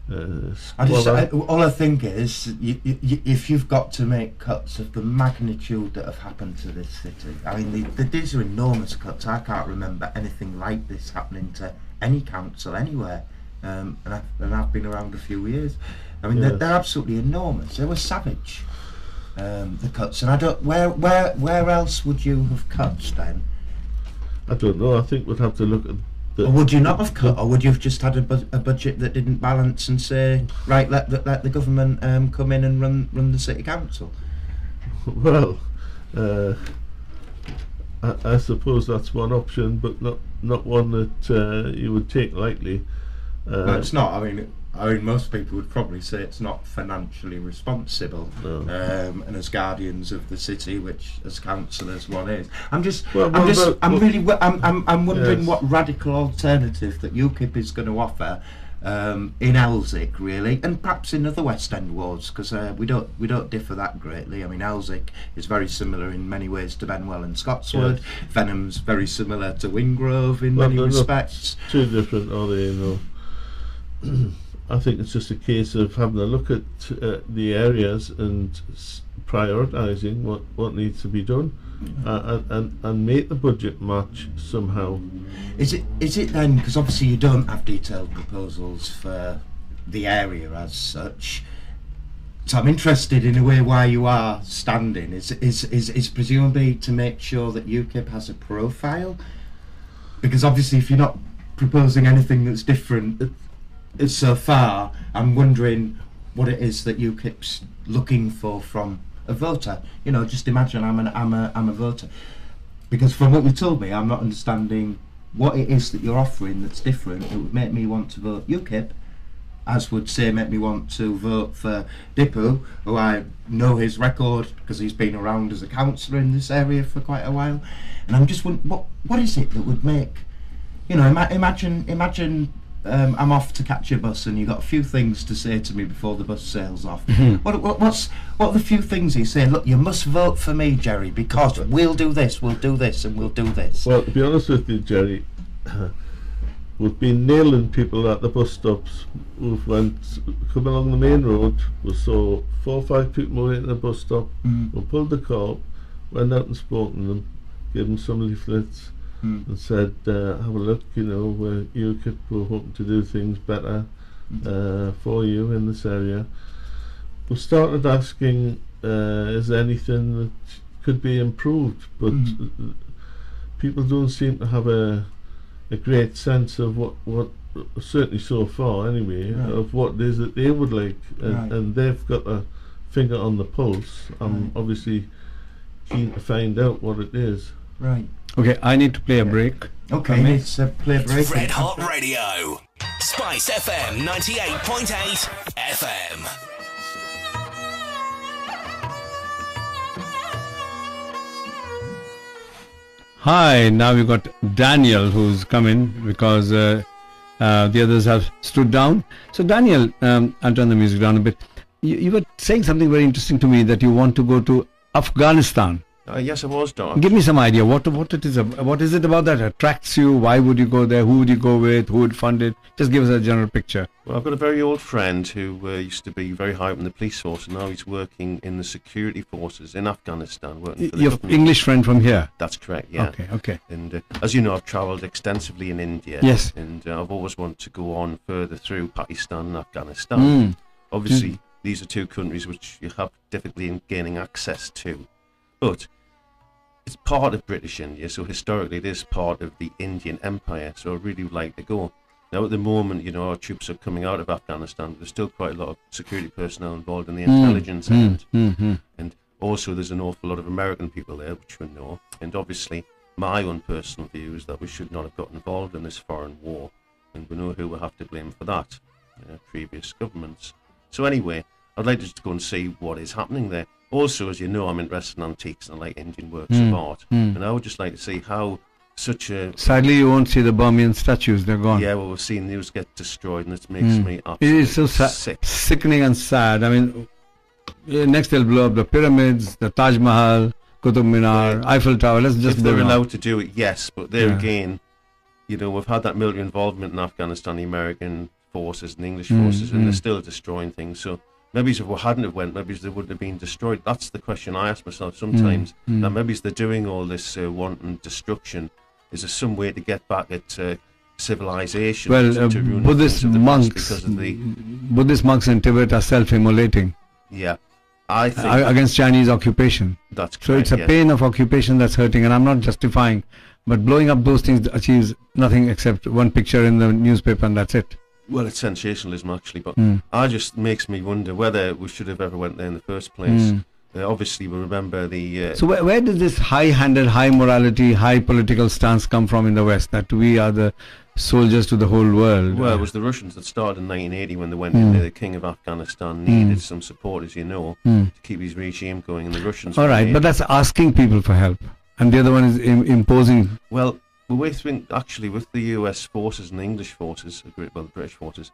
All I think is, if you've got to make cuts of the magnitude that have happened to this city, I mean, these are enormous cuts. I can't remember anything like this happening to any council anywhere, and I've been around a few years. I mean, they're absolutely enormous. They were savage, the cuts, and I don't. Where else would you have cut then? I don't know. I think we'd have to look at. Or would you not have cut, or would you have just had a budget that didn't balance and say, right, let the government come in and run the city council? Well, I suppose that's one option, but not one that you would take lightly. No, it's not. I mean, most people would probably say it's not financially responsible. No. And as guardians of the city, which as councillors one is, I'm wondering Yes. what radical alternative that UKIP is going to offer in Elsick, really, and perhaps in other West End wards, because we don't differ that greatly. I mean, Elsick is very similar in many ways to Benwell and Scotswood. Yes. Venham's very similar to Wingrove in many they're not respects. too different, are they? I think it's just a case of having a look at the areas and prioritising what needs to be done, and make the budget match somehow. Is it then, because obviously you don't have detailed proposals for the area as such, so I'm interested in a way why you are standing is presumably to make sure that UKIP has a profile, because obviously if you're not proposing anything that's different so far, I'm wondering what it is that UKIP's looking for from a voter. Just imagine I'm a voter, because from what you told me, I'm not understanding what it is that you're offering that's different. It would make me want to vote UKIP, as would say make me want to vote for Dipu, who I know his record because he's been around as a councillor in this area for quite a while. And I'm just wondering, what is it that would make, imagine I'm off to catch a bus and you've got a few things to say to me before the bus sails off. What are the few things you say? Look, you must vote for me, Gerry, because we'll do this, and we'll do this. Well, to be honest with you, Gerry, we've been nailing people at the bus stops. We've come along the main road, we saw 4 or 5 people waiting at the bus stop, we pulled the car up, went out and spoken to them, gave them some leaflets, and said, have a look, where UKIP were hoping to do things better for you in this area. We started asking, is there anything that could be improved? But people don't seem to have a great sense of what certainly so far anyway, of what it is that they would like, and they've got a finger on the pulse. I'm obviously keen to find out what it is. Right. Okay, I need to play a break. Okay, let's play a break. Red Hot Radio. Spice FM 98.8 FM. Hi, now we've got Daniel who's come in because the others have stood down. So Daniel, I'll turn the music down a bit. You were saying something very interesting to me, that you want to go to Afghanistan. Yes, I was, Don. Give me some idea. What it is? What is it about that attracts you? Why would you go there? Who would you go with? Who would fund it? Just give us a general picture. Well, I've got a very old friend who used to be very high up in the police force, and now he's working in the security forces in Afghanistan. Working for the Your government. English friend from here? That's correct, yeah. Okay. And as you know, I've travelled extensively in India. Yes. And I've always wanted to go on further through Pakistan and Afghanistan. Obviously, these are two countries which you have difficulty in gaining access to. But it's part of British India, so historically it is part of the Indian Empire, so I really would like to go. Now at the moment, our troops are coming out of Afghanistan, but there's still quite a lot of security personnel involved in the intelligence end. And also there's an awful lot of American people there, which we know. And obviously my own personal view is that we should not have got involved in this foreign war, and we know who we have to blame for that. previous governments. So anyway, I'd like to just go and see what is happening there. Also, as you know, I'm interested in antiques and I like Indian works of art, and I would just like to see how such a... Sadly, you won't see the Burmese statues. They're gone. Yeah, well, we've seen those get destroyed, and it makes me absolutely It's so sick. sickening and sad. I mean, next they'll blow up the pyramids, the Taj Mahal, Qutub Minar, Eiffel Tower. Let's just If they're move on. allowed to do it, yes, but there again, you know, we've had that military involvement in Afghanistan, the American forces and English forces, and they're still destroying things. So maybe if we hadn't have went, maybe they wouldn't have been destroyed. That's the question I ask myself sometimes. That maybe they're doing all this wanton destruction. Is there some way to get back at civilization? Well, to ruin Buddhist things of the past monks, because of the Buddhist monks in Tibet are self-immolating I think against Chinese occupation. that's correct. So it's a pain of occupation that's hurting, and I'm not justifying, but blowing up those things achieves nothing except one picture in the newspaper, and that's it. Well, it's sensationalism actually, but I just makes me wonder whether we should have ever went there in the first place. Obviously, we remember the. So where does this high-handed, high morality, high political stance come from in the West? That we are the soldiers to the whole world. Well, it was the Russians that started in 1980 when they went in there. The king of Afghanistan needed some support, as you know, to keep his regime going, and the Russians. All right, but that's asking people for help, and the other one is imposing. Well, we think actually with the US forces and the English forces, the British forces,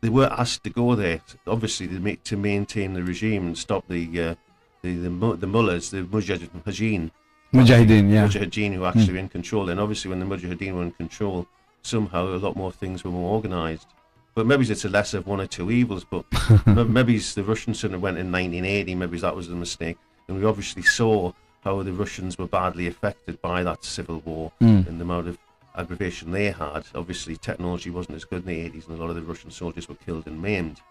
they were asked to go there, obviously to maintain the regime and stop the mullahs, the Mujahideen, who actually were in control. And obviously when the Mujahideen were in control, somehow a lot more things were more organised. But maybe it's a lesser of one or two evils, but maybe the Russians shouldn't have went in 1980, maybe that was a mistake. And we obviously saw how the Russians were badly affected by that civil war and the amount of aggravation they had. Obviously technology wasn't as good in the 80s and a lot of the Russian soldiers were killed and maimed.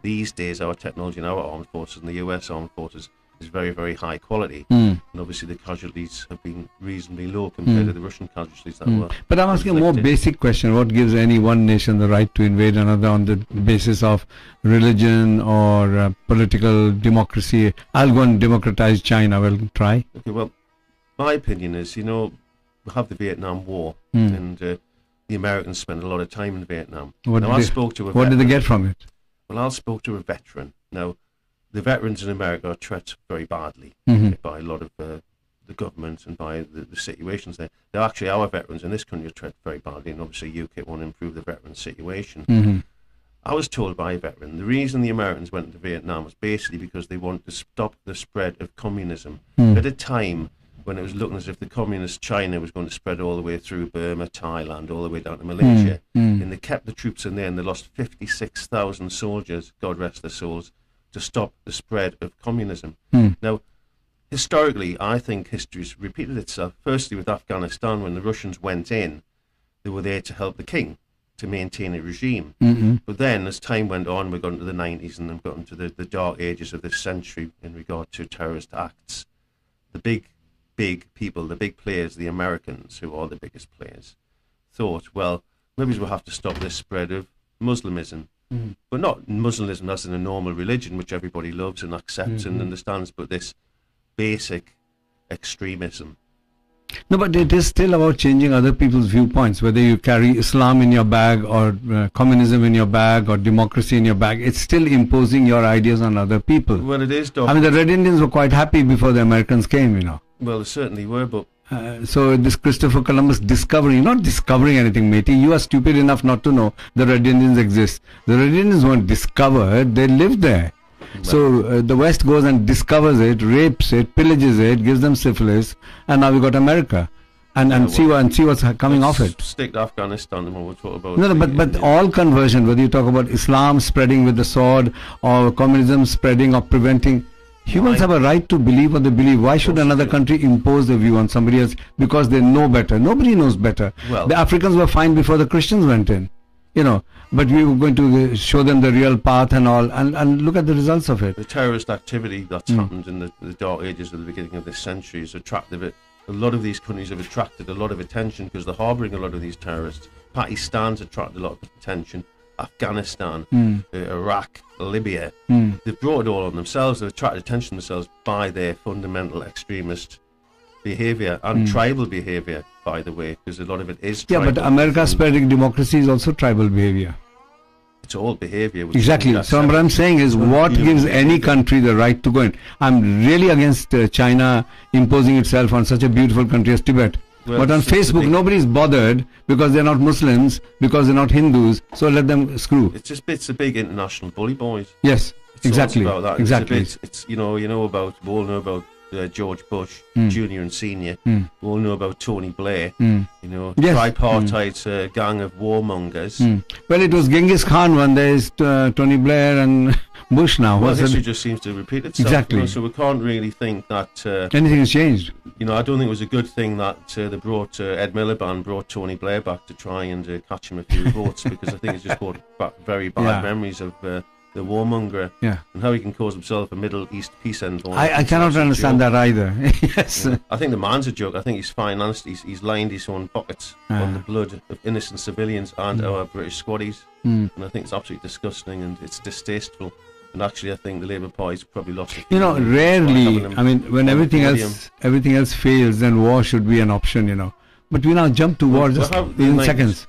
These days our technology in our armed forces and the US armed forces is very, very high quality, and obviously the casualties have been reasonably low compared to the Russian casualties that were. But I'm asking a more basic question: what gives any one nation the right to invade another on the basis of religion or political democracy? I'll go and democratize China. Well, try. Okay, well, my opinion is, you know, we have the Vietnam War, and the Americans spent a lot of time in Vietnam. What did they get from it? Well, I spoke to a veteran. Now, the veterans in America are treated very badly by a lot of the government and by the situations there. They're actually our veterans in this country are treated very badly, and obviously UK want to improve the veteran situation. I was told by a veteran the reason the Americans went into Vietnam was basically because they wanted to stop the spread of communism at a time when it was looking as if the communist China was going to spread all the way through Burma, Thailand, all the way down to Malaysia. And they kept the troops in there, and they lost 56,000 soldiers, God rest their souls, to stop the spread of communism. Now, historically, I think history's repeated itself. Firstly, with Afghanistan, when the Russians went in, they were there to help the king, to maintain a regime. But then, as time went on, we got into the 90s and then got into the dark ages of this century in regard to terrorist acts. The big people, the big players, the Americans, who are the biggest players, thought, well, maybe we'll have to stop this spread of Muslimism. But not Muslimism as in a normal religion, which everybody loves and accepts and understands, but this basic extremism. No, but it is still about changing other people's viewpoints, whether you carry Islam in your bag or communism in your bag or democracy in your bag. It's still imposing your ideas on other people. Well, it is, I mean, the Red Indians were quite happy before the Americans came, you know. Well, they certainly were, but... so this Christopher Columbus discovery, not discovering anything, matey. You are stupid enough not to know the Red Indians exist. The Red Indians weren't discovered, they lived there. Well, so the West goes and discovers it, rapes it, pillages it, gives them syphilis, and now we got America. And see what's coming off it. Stick to Afghanistan and we'll talk about... No, but all conversion, whether you talk about Islam spreading with the sword or communism spreading or preventing... Humans have a right to believe what they believe. Why should another country impose their view on somebody else because they know better? Nobody knows better. Well, the Africans were fine before the Christians went in, you know. But we were going to show them the real path and all, and look at the results of it. The terrorist activity that's happened in the dark ages of the beginning of this century has attracted it. A lot of these countries have attracted a lot of attention because they're harbouring a lot of these terrorists. Pakistan's attracted a lot of attention. Afghanistan, Iraq, Libya, they've brought it all on themselves. They've attracted attention themselves by their fundamental extremist behaviour and tribal behaviour, by the way, because a lot of it is tribal. Yeah, but America spreading democracy is also tribal behaviour. It's all behaviour. which Exactly. shouldn't be So what I'm saying is, what human gives behavior. any country the right to go in? I'm really against China imposing itself on such a beautiful country as Tibet. Well, But on it's a Facebook, big- nobody's bothered because they're not Muslims, because they're not Hindus. So let them screw. It's a big international bully, boys. Yes, It's all exactly. about that. Exactly. It's you know about we all know about George Bush, Junior and Senior. Mm. We all know about Tony Blair. Mm. You know, Yes. tripartite gang of warmongers. Mm. Well, it was Genghis Khan one. There is Tony Blair and Bush now. Well, Was it? history just seems to repeat itself. Exactly. You know, so we can't really think that. Anything has changed. You know, I don't think it was a good thing that they brought Ed Miliband brought Tony Blair back to try and catch him a few votes, because I think it's just brought back very bad Yeah. memories of the warmonger Yeah. and how he can cause himself a Middle East peace envoy. I cannot understand that either. Yes. Yeah. I think the man's a joke. I think he's financed. He's lined his own pockets on the blood of innocent civilians and our British squaddies, and I think it's absolutely disgusting and it's distasteful. And actually, I think the Labour Party's probably lost. You know, rarely. I mean, when everything else fails, then war should be an option. You know, but we now jump to war just in seconds.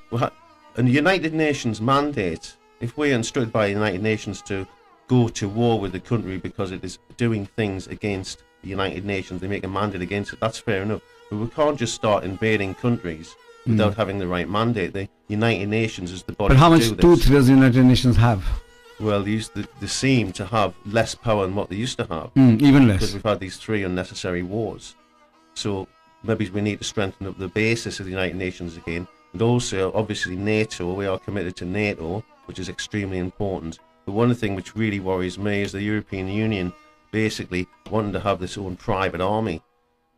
And the United Nations mandate, if we're instructed by the United Nations to go to war with the country because it is doing things against the United Nations, they make a mandate against it, that's fair enough. But we can't just start invading countries without having the right mandate. The United Nations is the body But how to much do tooth this. does the United Nations have? Well, they seem to have less power than what they used to have. Even Because less. we've had these 3 unnecessary wars. So maybe we need to strengthen up the basis of the United Nations again. And also, obviously, NATO, we are committed to NATO, which is extremely important. But one thing which really worries me is the European Union basically wanting to have this own private army.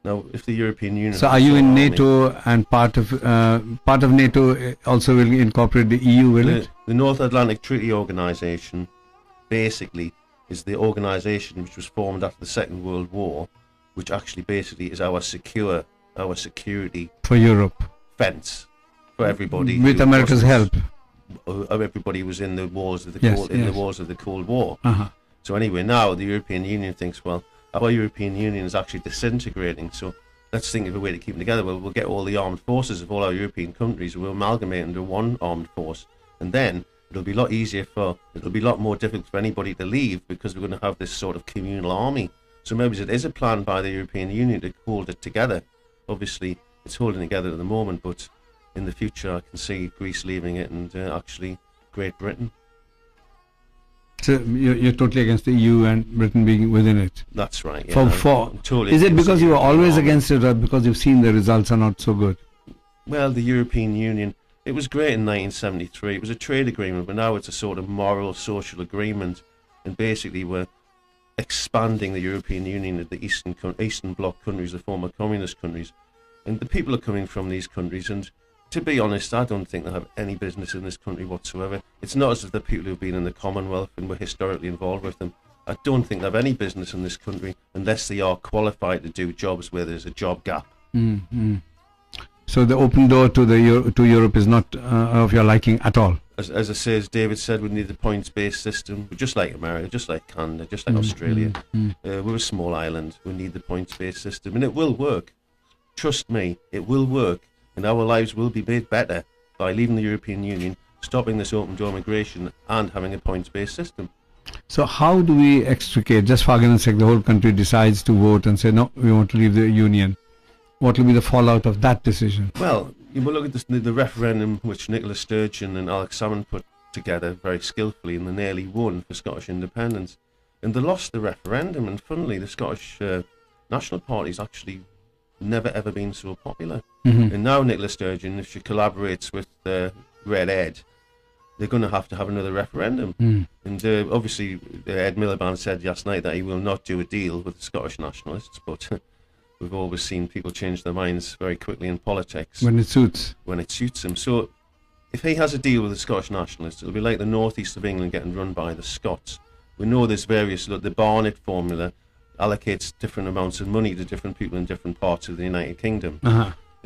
Now, if the European Union... So has are you its own in army- NATO, and part of NATO also will incorporate the EU, will it? The North Atlantic Treaty Organisation basically is the organisation which was formed after the Second World War, which actually basically is our security For Europe. fence for everybody. With who America's wasn't- help. Everybody was in the wars of the Yes, Cold, yes. the wars of the Cold War. Uh-huh. So anyway, now the European Union thinks, well, our European Union is actually disintegrating. So let's think of a way to keep them together. Well, we'll get all the armed forces of all our European countries, we'll amalgamate into one armed force, and then it'll be a lot easier it'll be a lot more difficult for anybody to leave, because we're going to have this sort of communal army. So maybe it is a plan by the European Union to hold it together. Obviously, it's holding together at the moment, but in the future, I can see Greece leaving it and actually Great Britain. So you're totally against the EU and Britain being within it. That's right. Yeah, I'm totally Is it against because the you were European always army. against it, or because you've seen the results are not so good? Well, the European Union, it was great in 1973. It was a trade agreement, but now it's a sort of moral, social agreement. And basically, we're expanding the European Union to the Eastern Bloc countries, the former communist countries. And the people are coming from these countries. And to be honest, I don't think they have any business in this country whatsoever. It's not as if the people who've been in the Commonwealth and were historically involved with them. I don't think they have any business in this country unless they are qualified to do jobs where there's a job gap. Mm-hmm. So the open door to to Europe is not of your liking at all. As I say, as David said, we need the points-based system, just like America, just like Canada, just like Australia. We're a small island. We need the points-based system, and it will work. Trust me, it will work, and our lives will be made better by leaving the European Union, stopping this open-door migration, and having a points-based system. So how do we extricate, just for argument's sake, the whole country decides to vote and say, no, we want to leave the Union. What will be the fallout of that decision? Well, you will look at the referendum which Nicola Sturgeon and Alex Salmond put together very skillfully, and they nearly won for Scottish independence. And they lost the referendum, and funnily, the Scottish National Party's actually never ever been so popular. And now Nicola Sturgeon, if she collaborates with Red Ed, they're going to have another referendum. And obviously, Ed Miliband said last night that he will not do a deal with the Scottish nationalists, but we've always seen people change their minds very quickly in politics. When it suits. When it suits him. So if he has a deal with the Scottish nationalists, it'll be like the northeast of England getting run by the Scots. We know there's various, the Barnett formula allocates different amounts of money to different people in different parts of the United Kingdom.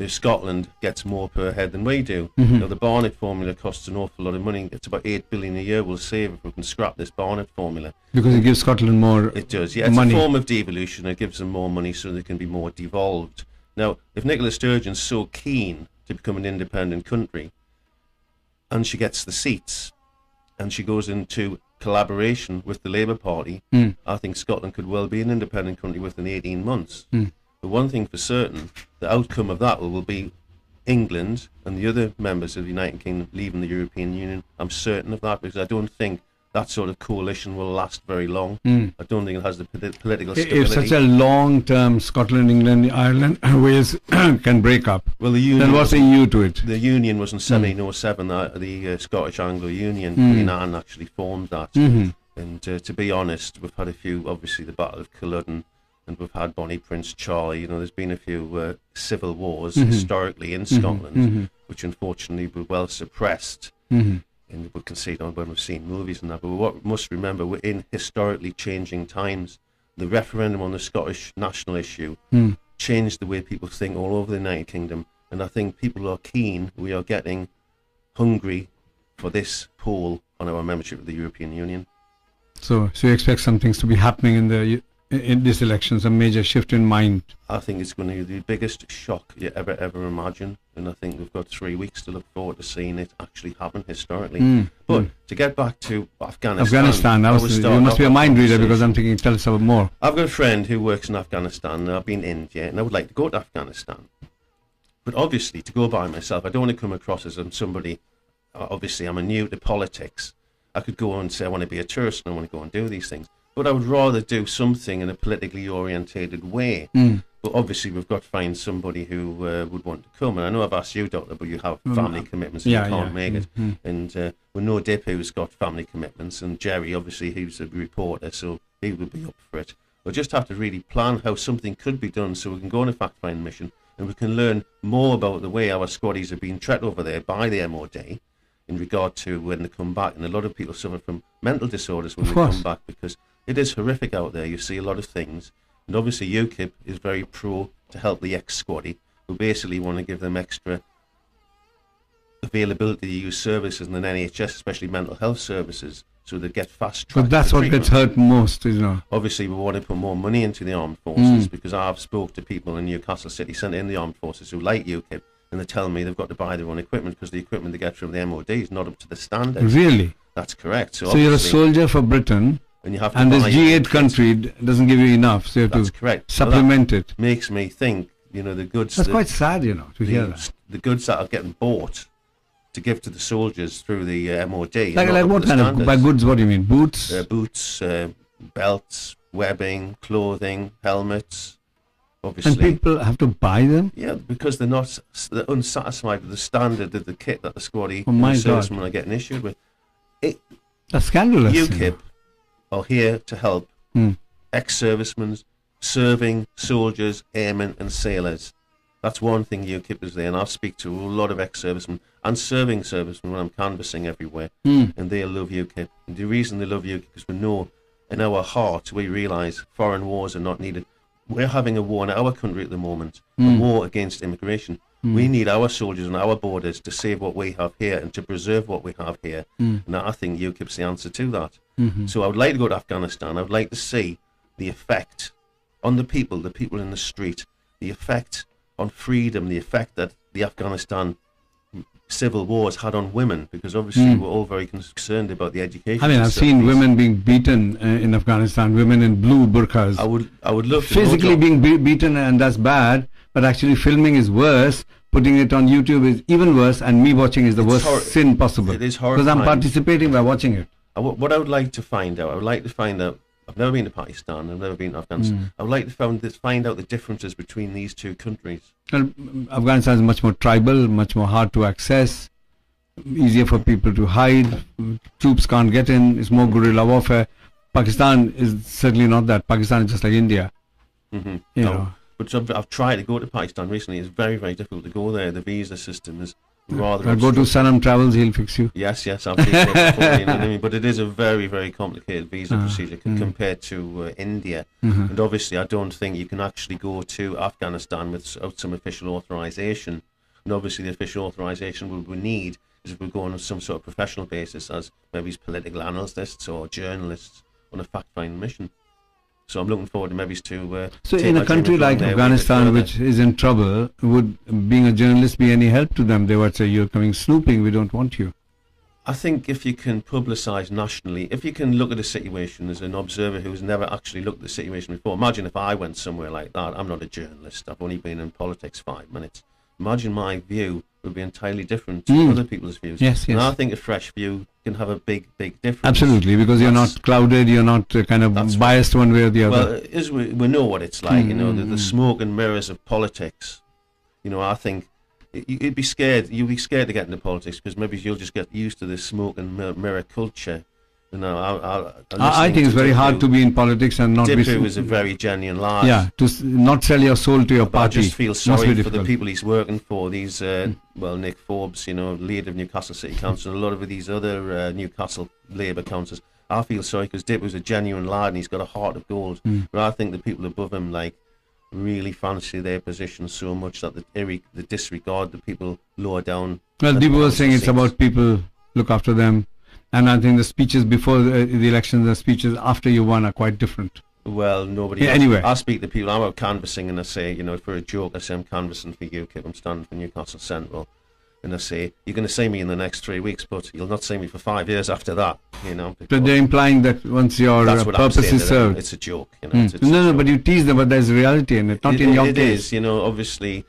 Scotland gets more per head than we do. Now, the Barnett formula costs an awful lot of money. It's about 8 billion a year we'll save if we can scrap this Barnett formula. Because it gives Scotland more It does, yeah. It's money. a form of devolution. It gives them more money so they can be more devolved. Now, if Nicola Sturgeon's so keen to become an independent country, and she gets the seats, and she goes into collaboration with the Labour Party, I think Scotland could well be an independent country within 18 months. But one thing for certain, the outcome of that will be England and the other members of the United Kingdom leaving the European Union. I'm certain of that, because I don't think that sort of coalition will last very long. I don't think it has the political stability. If such a long-term Scotland, England, Ireland, Wales can break up, well, the union, then what's the EU to it? The union was in 1707, the Scottish Anglo Union. Queen Anne actually formed that. And to be honest, we've had a few, obviously the Battle of Culloden, and we've had Bonnie Prince Charlie. There's been a few civil wars historically in Scotland, which unfortunately were well suppressed. And we can see it when we've seen movies and that. But what we must remember, we're in historically changing times. The referendum on the Scottish national issue changed the way people think all over the United Kingdom. And I think people are keen, we are getting hungry for this poll on our membership of the European Union. So you expect some things to be happening in this election, some major shift in mind? I think it's going to be the biggest shock you ever imagine, and I think we've got 3 weeks to look forward to seeing it actually happen historically. But to get back to Afghanistan, you must be a mind reader, because I'm thinking, tell us about more. I've got a friend who works in Afghanistan, and I've been in India, and I would like to go to Afghanistan. But obviously, to go by myself, I don't want to come across as I'm somebody, obviously I'm new to politics. I could go and say I want to be a tourist and I want to go and do these things. But I would rather do something in a politically orientated way. But obviously, we've got to find somebody who would want to come. And I know I've asked you, Doctor, but you have family commitments and you can't make it. And we know Dipu's got family commitments, and Gerry, obviously, he's a reporter, so he would be up for it. We'll just have to really plan how something could be done so we can go on a fact-finding mission and we can learn more about the way our squaddies are being treated over there by the MOD in regard to when they come back. And a lot of people suffer from mental disorders when they come back, because it is horrific out there. You see a lot of things. And obviously UKIP is very pro to help the ex-squaddy, who basically want to give them extra availability to use services in the NHS, especially mental health services, so they get fast-tracked. But that's what gets hurt most, Obviously, we want to put more money into the armed forces, because I've spoke to people in Newcastle City Centre in the armed forces who like UKIP, and they tell me they've got to buy their own equipment because the equipment they get from the MOD is not up to the standards. Really? That's correct. So you're a soldier for Britain, and you have to and this G8 country doesn't give you enough, so you have to supplement it. Makes me think, the goods... That's quite sad, to hear that. The goods that are getting bought to give to the soldiers through the MOD... Like what kind of... By goods, what do you mean? Boots? Boots, belts, webbing, clothing, helmets... Obviously. And people have to buy them? Yeah, because they're unsatisfied with the standard of the kit that the squaddy and the servicemen are getting issued with. That's scandalous. UKIP are here to help ex-servicemen, serving soldiers, airmen and sailors. That's one thing UKIP is there, and I speak to a lot of ex-servicemen and serving servicemen when I'm canvassing everywhere, and they love UKIP. And the reason they love UKIP is because we know in our hearts, we realise foreign wars are not needed. We're having a war in our country at the moment, a war against immigration. We need our soldiers on our borders to save what we have here and to preserve what we have here. And I think UKIP's the answer to that. So I would like to go to Afghanistan. I would like to see the effect on the people in the street, the effect on freedom, the effect that the Afghanistan civil wars had on women, because obviously we're all very concerned about the education. I mean, I've seen women being beaten in Afghanistan, women in blue burqas. I would love to physically being beaten, and that's bad, but actually filming is worse. Putting it on YouTube is even worse, and me watching is the worst sin possible. It is horrifying. Because I'm participating by watching it. What I would like to find out, I've never been to Pakistan, I've never been to Afghanistan. I would like to find out the differences between these two countries. Well, Afghanistan is much more tribal, much more hard to access, easier for people to hide. Troops can't get in. It's more guerrilla warfare. Pakistan is certainly not that. Pakistan is just like India. You know. But I've tried to go to Pakistan recently. It's very, very difficult to go there. The visa system is rather... Go to Sanam Travels, he'll fix you. Yes, I've seen it before, you know what I mean? But it is a very, very complicated visa procedure compared to India. And obviously, I don't think you can actually go to Afghanistan without some official authorization. And obviously, the official authorization we need is if we're going on some sort of professional basis as maybe political analysts or journalists on a fact-finding mission. So I'm looking forward to maybe to... so in a country like Afghanistan, which is in trouble, would being a journalist be any help to them? They would say, you're coming snooping, we don't want you. I think if you can publicise nationally, if you can look at a situation as an observer who's never actually looked at the situation before, imagine if I went somewhere like that. I'm not a journalist, I've only been in politics 5 minutes. Imagine my view would be entirely different to other people's views. Yes, yes. And I think a fresh view can have a big difference. Absolutely, because you're not clouded, you're not kind of biased one way or the other. Well, as we know what it's like, you know, the smoke and mirrors of politics. You know, I think you'd be scared to get into politics because maybe you'll just get used to this smoke and mirror culture. You know, I think it's very hard to be in politics and not be... Dipu is a very genuine lad. Yeah, not sell your soul to your But party. I just feel sorry for the people he's working for. These, well, Nick Forbes, you know, leader of Newcastle City Council, and a lot of these other Newcastle Labour councillors. I feel sorry because Dipu's a genuine lad and he's got a heart of gold. But I think the people above him, like, really fancy their position so much that they disregard the people lower down. Well, Dipu was saying it's about people, look after them. And I think the speeches before the elections and the speeches after you won are quite different. Well, nobody. Yeah, anyway. I speak to people. I'm out canvassing and I say, you know, for a joke, I say I'm canvassing for UKIP. I'm standing for Newcastle Central. And I say, you're going to see me in the next 3 weeks, but you'll not see me for 5 years after that, you know. But they're implying that once your purpose is served. It's a joke, you know. No, but you tease them, but there's reality in it, not in your case. It is, you know, obviously...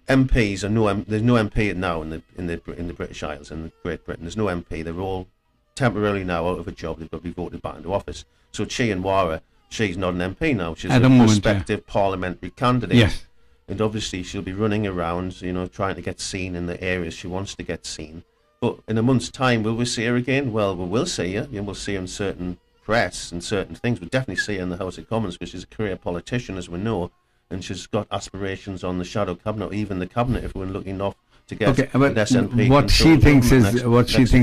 MPs are there's no MP now in the British Isles and Great Britain. There's no MP. They're all temporarily now out of a job. They've got to be voted back into office. So Chianwara, she's not an MP now. She's a prospective parliamentary candidate. Yes. And obviously she'll be running around, you know, trying to get seen in the areas she wants to get seen. But in a month's time, will we see her again? Well, we will see her. You know, we'll see her in certain press and certain things. We'll definitely see her in the House of Commons because she's a career politician, as we know. And she's got aspirations on the shadow cabinet, or even the cabinet, if we're looking off to get an SNP. What she thinks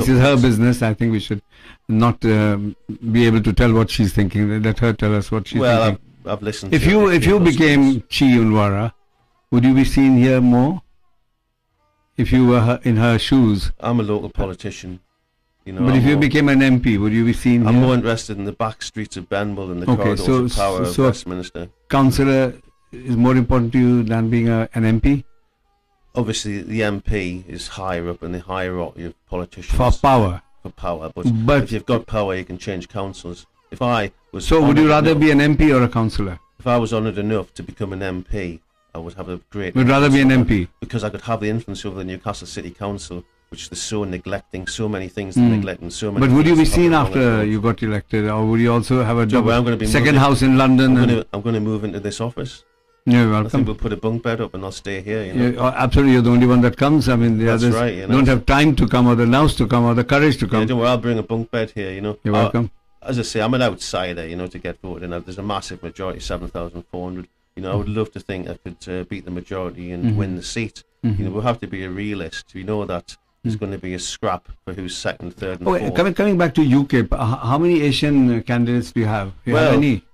is her business. I think we should not be able to tell what she's thinking. Let her tell us what she's thinking. I've listened. If you became Chianwara, would you be seen here more? If you were in her shoes. I'm a local politician. You know, but if you became an MP, would you be seen I'm here? more interested in the back streets of Benwell and the corridors of power of Westminster. Councillor is more important to you than being an MP? Obviously, the MP is higher up in the hierarchy of politicians. For power. For power. But if you've got power, you can change councils. If I was... So would you rather be an MP or a councillor? If I was honoured enough to become an MP, I would have a great... Would rather be an MP? Because I could have the influence over the Newcastle City Council, which they're so neglecting, so many things they're neglecting, so many... But would you be seen after you got elected, or would you also have a second moving, house in London? I'm going to move into this office. You're welcome. I think we'll put a bunk bed up and I'll stay here, you know. Yeah, absolutely, you're the only one that comes. I mean, the others right, you know. don't have time to come, or the nous to come, or the courage to come. Yeah, don't worry, I'll bring a bunk bed here, you know. You're welcome. As I say, I'm an outsider, you know, to get voted in. There's a massive majority, 7,400. You know, I would love to think I could beat the majority and win the seat. You know, we'll have to be a realist. We know that there's going to be a scrap for who's second, third, and fourth. Coming back to UKIP, how many Asian candidates do you have? Do you have any?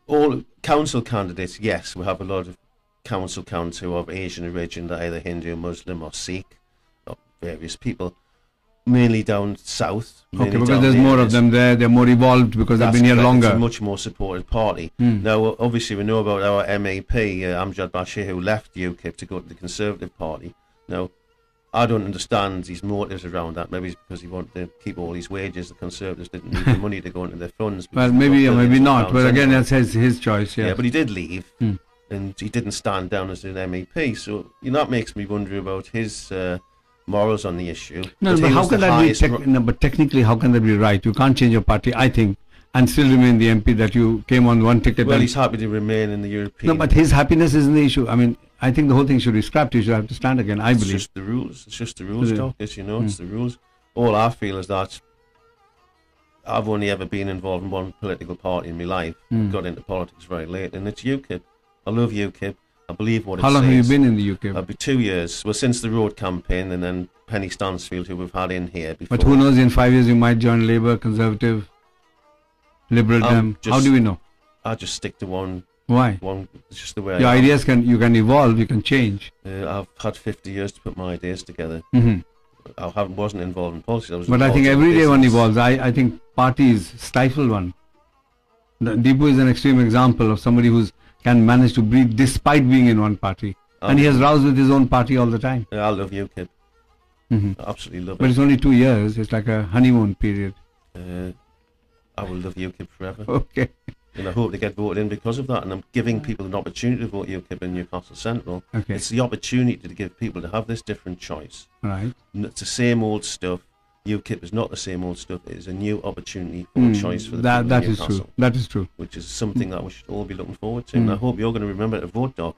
All council candidates, yes. We have a lot of council candidates who are of Asian origin, that either Hindu, Muslim, or Sikh, or various people. Mainly down south. Okay, because there's more of them there. They're more evolved because they've been here longer. It's a much more supported party. Now, obviously, we know about our MEP, Amjad Bashir, who left UKIP to go to the Conservative Party. Now, I don't understand his motives around that. Maybe it's because he wanted to keep all his wages. The Conservatives didn't need the money to go into their funds. Well, maybe not. But again, that's his choice. Yeah, but he did leave. And he didn't stand down as an MEP. So, you know, that makes me wonder about his... morals on the issue. No, but how can that be? But technically, how can that be right? You can't change your party, I think, and still remain the MP that you came on one ticket. Well, he's happy to remain in the European. No, but his happiness isn't the issue. I mean, I think the whole thing should be scrapped. You should have to stand again. I believe. It's just the rules. It's just the rules, Doc. You know, it's the rules. All I feel is that I've only ever been involved in one political party in my life. I got into politics very late, and it's UKIP. I love UKIP. I believe what it says. How long have you been in the UK? I'll be 2 years. Well, since the road campaign, and then Penny Stansfield, who we've had in here before. But who knows, in 5 years you might join Labour, Conservative, Liberal Dem. How do we know? I just stick to one. Why? It's just the way your ideas you can evolve, you can change. I've had 50 years to put my ideas together. I wasn't involved in politics. But I think every day one evolves. I think parties stifle one. Dipu is an extreme example of somebody who's can manage to breathe despite being in one party. And he has rows with his own party all the time. I love UKIP. Absolutely love But it. it's only 2 years. It's like a honeymoon period. I will love UKIP forever. Okay. And I hope they get voted in because of that. And I'm giving people an opportunity to vote UKIP in Newcastle Central. Okay. It's the opportunity to give people to have this different choice. Right. It's the same old stuff. UKIP is not the same old stuff. It is a new opportunity for a choice for the people That of is Newcastle. true. That is true. Which is something that we should all be looking forward to. And I hope you're going to remember to vote, Doc.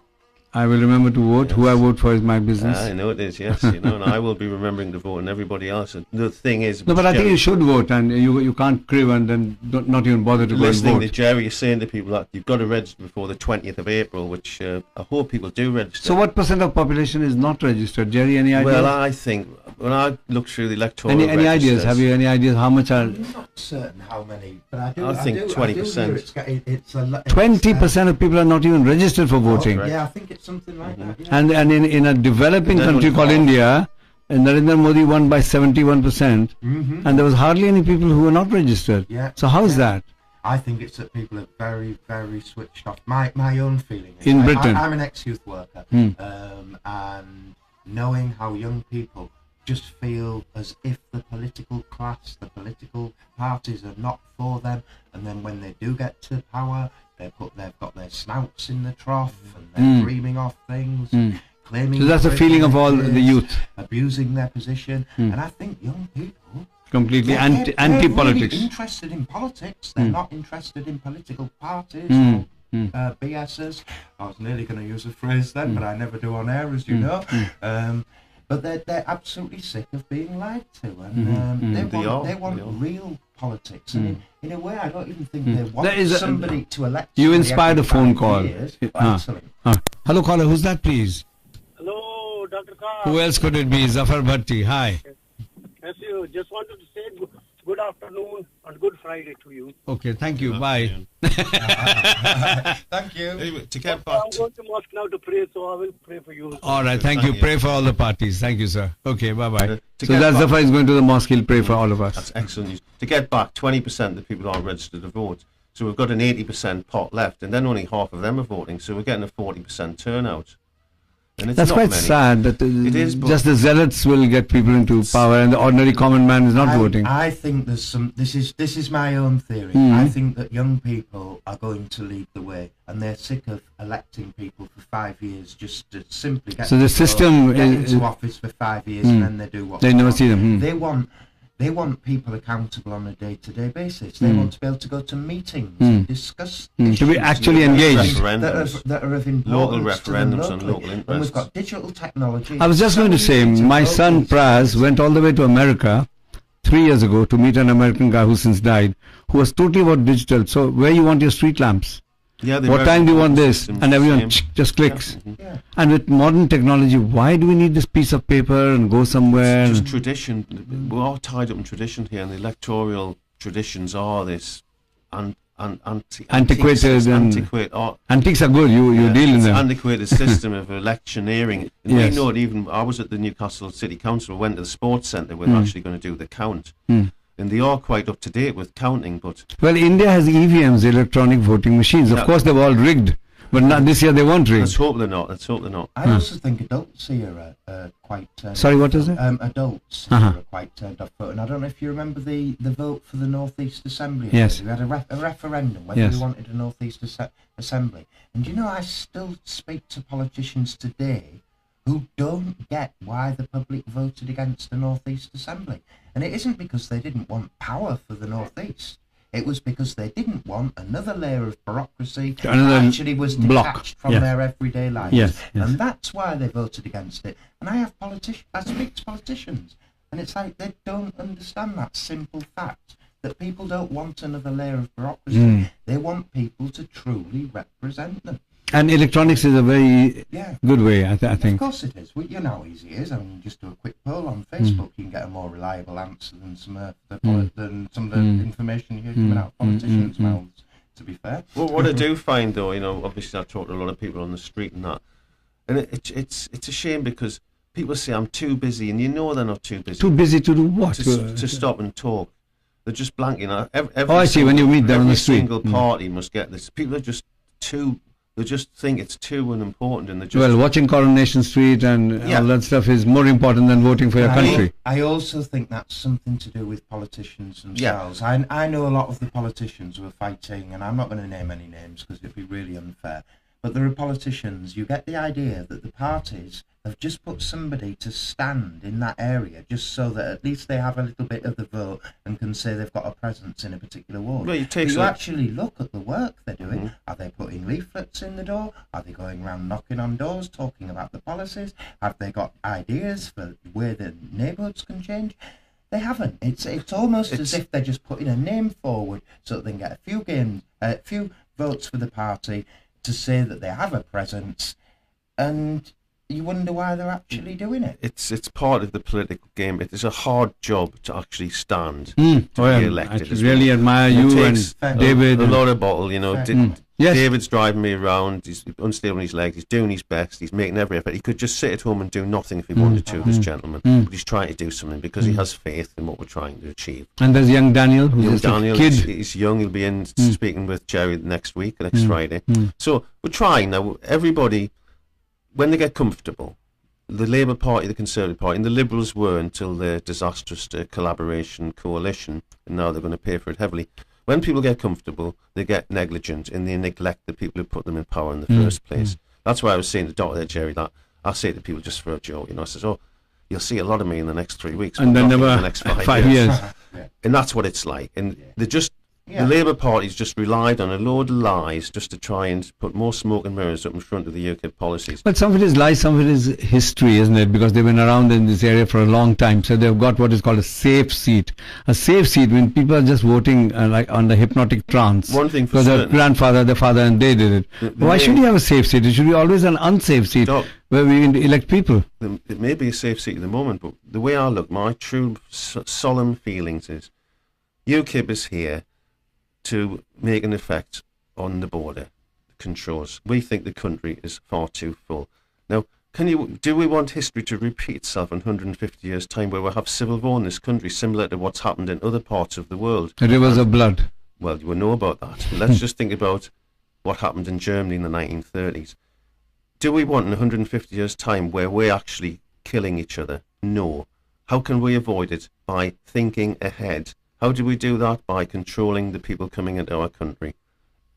I will remember to vote. Yes. Who I vote for is my business. I know it is, yes. And I will be remembering to vote, and everybody else. And the thing is, No, but I think Gerry, you should vote, and you can't crave and then not even bother to go and listening to vote. Gerry is saying to people that you've got to register before the 20th of April, which I hope people do register. So what % of population is not registered? Gerry, any ideas? Well, I think when I look through the electoral any ideas? registers, Have you any ideas how much are... I'm not certain how many, but I do. I think 20%. It's a 20% of people are not even registered for voting. right. Yeah, I think it's something like that. Yeah. And in a developing And then country only called half. India, Narendra Modi won by 71%, and there was hardly any people who were not registered. Yeah. So how is that? I think it's that people are very, very switched off. My own feeling is, In Britain. I'm an ex-youth worker, and knowing how young people just feel as if the political class, the political parties are not for them, and then when they do get to power, they've got their snouts in the trough, and they're dreaming off things, claiming. So that's the feeling of all the youth. Abusing their position, and I think young people. Completely They're anti-politics. really interested in politics. They're not interested in political parties or BSs. I was nearly going to use a phrase then, but I never do on air, as you know. But they're absolutely sick of being lied to, and they want real politics. And in a way, I don't even think they want somebody to elect. You somebody inspired a every phone 5 call. years. Excellent. Hello, caller. Who's that, please? Hello, Dr. Khan. Who else could it be? Zafer Bhatti. Hi. Yes, you just wanted to say good afternoon and good Friday to you. Okay, thank you. Bye. Thank you. Anyway, to get I'm back to, going to mosque now to pray, so I will pray for you. All right, thank you. Pray for all the parties. Thank you, sir. Okay, bye-bye. to So get that's back- Zafer is going to the mosque. He'll pray for all of us. That's excellent news. To get back, 20% of the people aren't registered to vote. So we've got an 80% pot left, and then only half of them are voting. So we're getting a 40% turnout. And it's That's not quite many. sad that It is, but- just the zealots will get people into power and the ordinary common man is not voting. I think there's some. This is my own theory. I think that young people are going to lead the way, and they're sick of electing people for 5 years just to simply get. So the system get is- into office for 5 years and then they do what They never see them. They want people accountable on a day-to-day basis. They want to be able to go to meetings and discuss To be issues, actually you know, engaged. Referendums. that are of importance Local to them referendums and locally. local And we've interests. got digital technology. I was just so going to say, easy my vote son these Praz days. went all the way to America 3 years ago to meet an American guy who since died, who was totally about digital. So where you want your street lamps? Yeah, the What time do you want this? system's And the everyone same. just clicks. Yeah. And with modern technology, why do we need this piece of paper and go somewhere? Just tradition. We're all tied up in tradition here, and the electoral traditions are this Antiquated and- Antiques are good. You deal in it's them. antiquated system of electioneering. And Yes. we know it even. I was at the Newcastle City Council. Went to the sports centre. We're actually going to do the count, and they are quite up to date with counting. But Well, India has EVMs, electronic voting machines. Of Yeah. course, they've all rigged, but not this year they weren't let's rigged. hope they're not. Let's hope they're not. I also think adults here are quite. Sorry, what is it? Adults here Uh-huh. are quite turned off voting. I don't know if you remember the vote for the North East Assembly. Yes. We had a referendum whether Yes. we wanted a North East Assembly. And you know, I still speak to politicians today who don't get why the public voted against the North East Assembly. And it isn't because they didn't want power for the North East. It was because they didn't want another layer of bureaucracy that Another actually was block. detached from Yes. their everyday lives. Yes, yes. And that's why they voted against it. And I speak to politicians, and it's like they don't understand that simple fact that people don't want another layer of bureaucracy. They want people to truly represent them. And electronics is a very Yeah. good way, I Of think. course it is. Well, you know how easy it is. I mean, just do a quick poll on Facebook. You can get a more reliable answer than some of the information you're coming out of politicians' mouths, to be fair. Well, what I do find, though, you know, obviously I talk to a lot of people on the street and that, and it's a shame because people say I'm too busy, and you know they're not too busy. Too busy to do what? to stop and talk. They're just blanking. Every Oh, I see, when you meet them on every the street. single party must get this. People are just too They just think it's too unimportant, and they just Well, watching Coronation Street and all that stuff is more important than voting for your country. I also think that's something to do with politicians themselves. I know a lot of the politicians who are fighting, and I'm not going to name any names because it'd be really unfair, but there are politicians, you get the idea that the parties have just put somebody to stand in that area just so that at least they have a little bit of the vote and can say they've got a presence in a particular ward. Well, But you actually look at the work they're doing. Are they putting leaflets in the door? Are they going around knocking on doors, talking about the policies? Have they got ideas for where the neighbourhoods can change? They haven't. It's almost as if they're just putting a name forward so that they can get a few votes for the party to say that they have a presence, and you wonder why they're actually doing it. It's part of the political game. It is a hard job to actually stand to be elected. I really admire you and David. A lot of bottle, you know. Yes. David's driving me around. He's unstable on his legs. He's doing his best. He's making every effort. He could just sit at home and do nothing if he wanted to, this gentleman. But he's trying to do something because he has faith in what we're trying to achieve. And there's young Daniel, who's Young Daniel, a kid. he's young. He'll be in speaking with Gerry next Friday. So we're trying now. Everybody, when they get comfortable, the Labour Party, the Conservative Party, and the Liberals were until their disastrous collaboration coalition, and now they're going to pay for it heavily. When people get comfortable, they get negligent and they neglect the people who put them in power in the first place. That's why I was saying to Dr. Gerry that I say to people just for a joke, you know, I says, oh, you'll see a lot of me in the next 3 weeks. And then never in the next 5 years. And that's what it's like. And they just, the Labour Party's just relied on a load of lies just to try and put more smoke and mirrors up in front of the UK policies. But some of it is lies, some of it is history, isn't it? Because they've been around in this area for a long time. So they've got what is called a safe seat. A safe seat when people are just voting like on the hypnotic trance. One thing for because their certain, grandfather, their father, and they did it. Why should you have a safe seat? It should be always an unsafe seat where we elect people. It may be a safe seat at the moment, but the way I look, my true solemn feelings is UKIP is here to make an effect on the border controls. We think the country is far too full. Now, do we want history to repeat itself in 150 years' time where we'll have civil war in this country similar to what's happened in other parts of the world? Rivers of blood. Well, you will know about that. Let's just think about what happened in Germany in the 1930s. Do we want in 150 years' time where we're actually killing each other? No. How can we avoid it? By thinking ahead. How do we do that? By controlling the people coming into our country.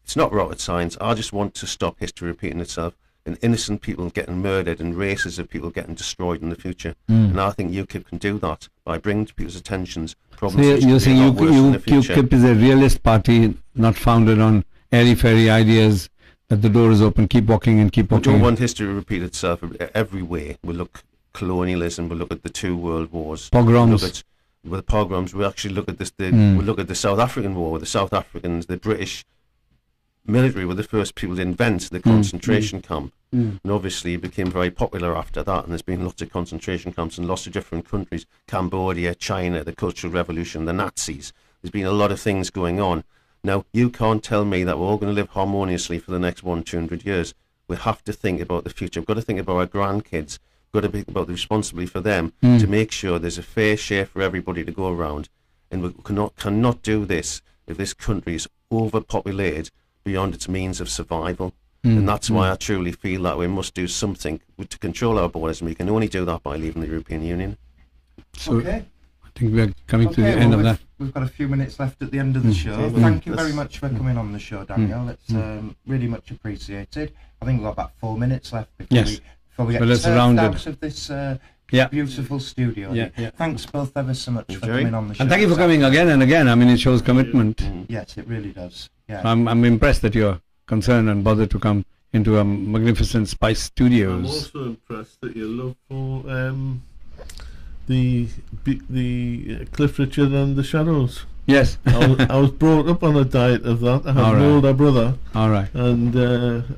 It's not rocket science. I just want to stop history repeating itself and innocent people getting murdered and races of people getting destroyed in the future. And I think UKIP can do that by bringing to people's attentions problems. So you're saying UKIP is a realist party, not founded on airy-fairy ideas that the door is open, keep walking and keep walking. We don't want history to repeat itself every way. We look colonialism, we look at the 2 world wars. Pogroms. With the pogroms, we actually look at this. We look at the South African War. The South Africans, the British military, were the first people to invent the concentration camp, and obviously it became very popular after that. And there's been lots of concentration camps in lots of different countries: Cambodia, China, the Cultural Revolution, the Nazis. There's been a lot of things going on. Now, you can't tell me that we're all going to live harmoniously for the next 100-200 years. We have to think about the future. We've got to think about our grandkids. Got to think about the responsibility for them to make sure there's a fair share for everybody to go around, and we cannot do this if this country is overpopulated beyond its means of survival. And that's why I truly feel that we must do something to control our borders, and we can only do that by leaving the European Union. So I think we're coming to the end of that. We've got a few minutes left at the end of the show. Thank you very much for coming on the show, Daniel. It's really much appreciated. I think we've got about 4 minutes left before we get out of this beautiful studio. Thanks both ever so much for coming on the show. And thank you for coming again and again. I mean, it shows commitment. Yes, it really does. Yeah. I'm impressed that you're concerned and bothered to come into a magnificent Spice Studios. I'm also impressed that you love for the Cliff Richard and the Shadows. Yes. I was brought up on a diet of that. I have an older brother. All right. And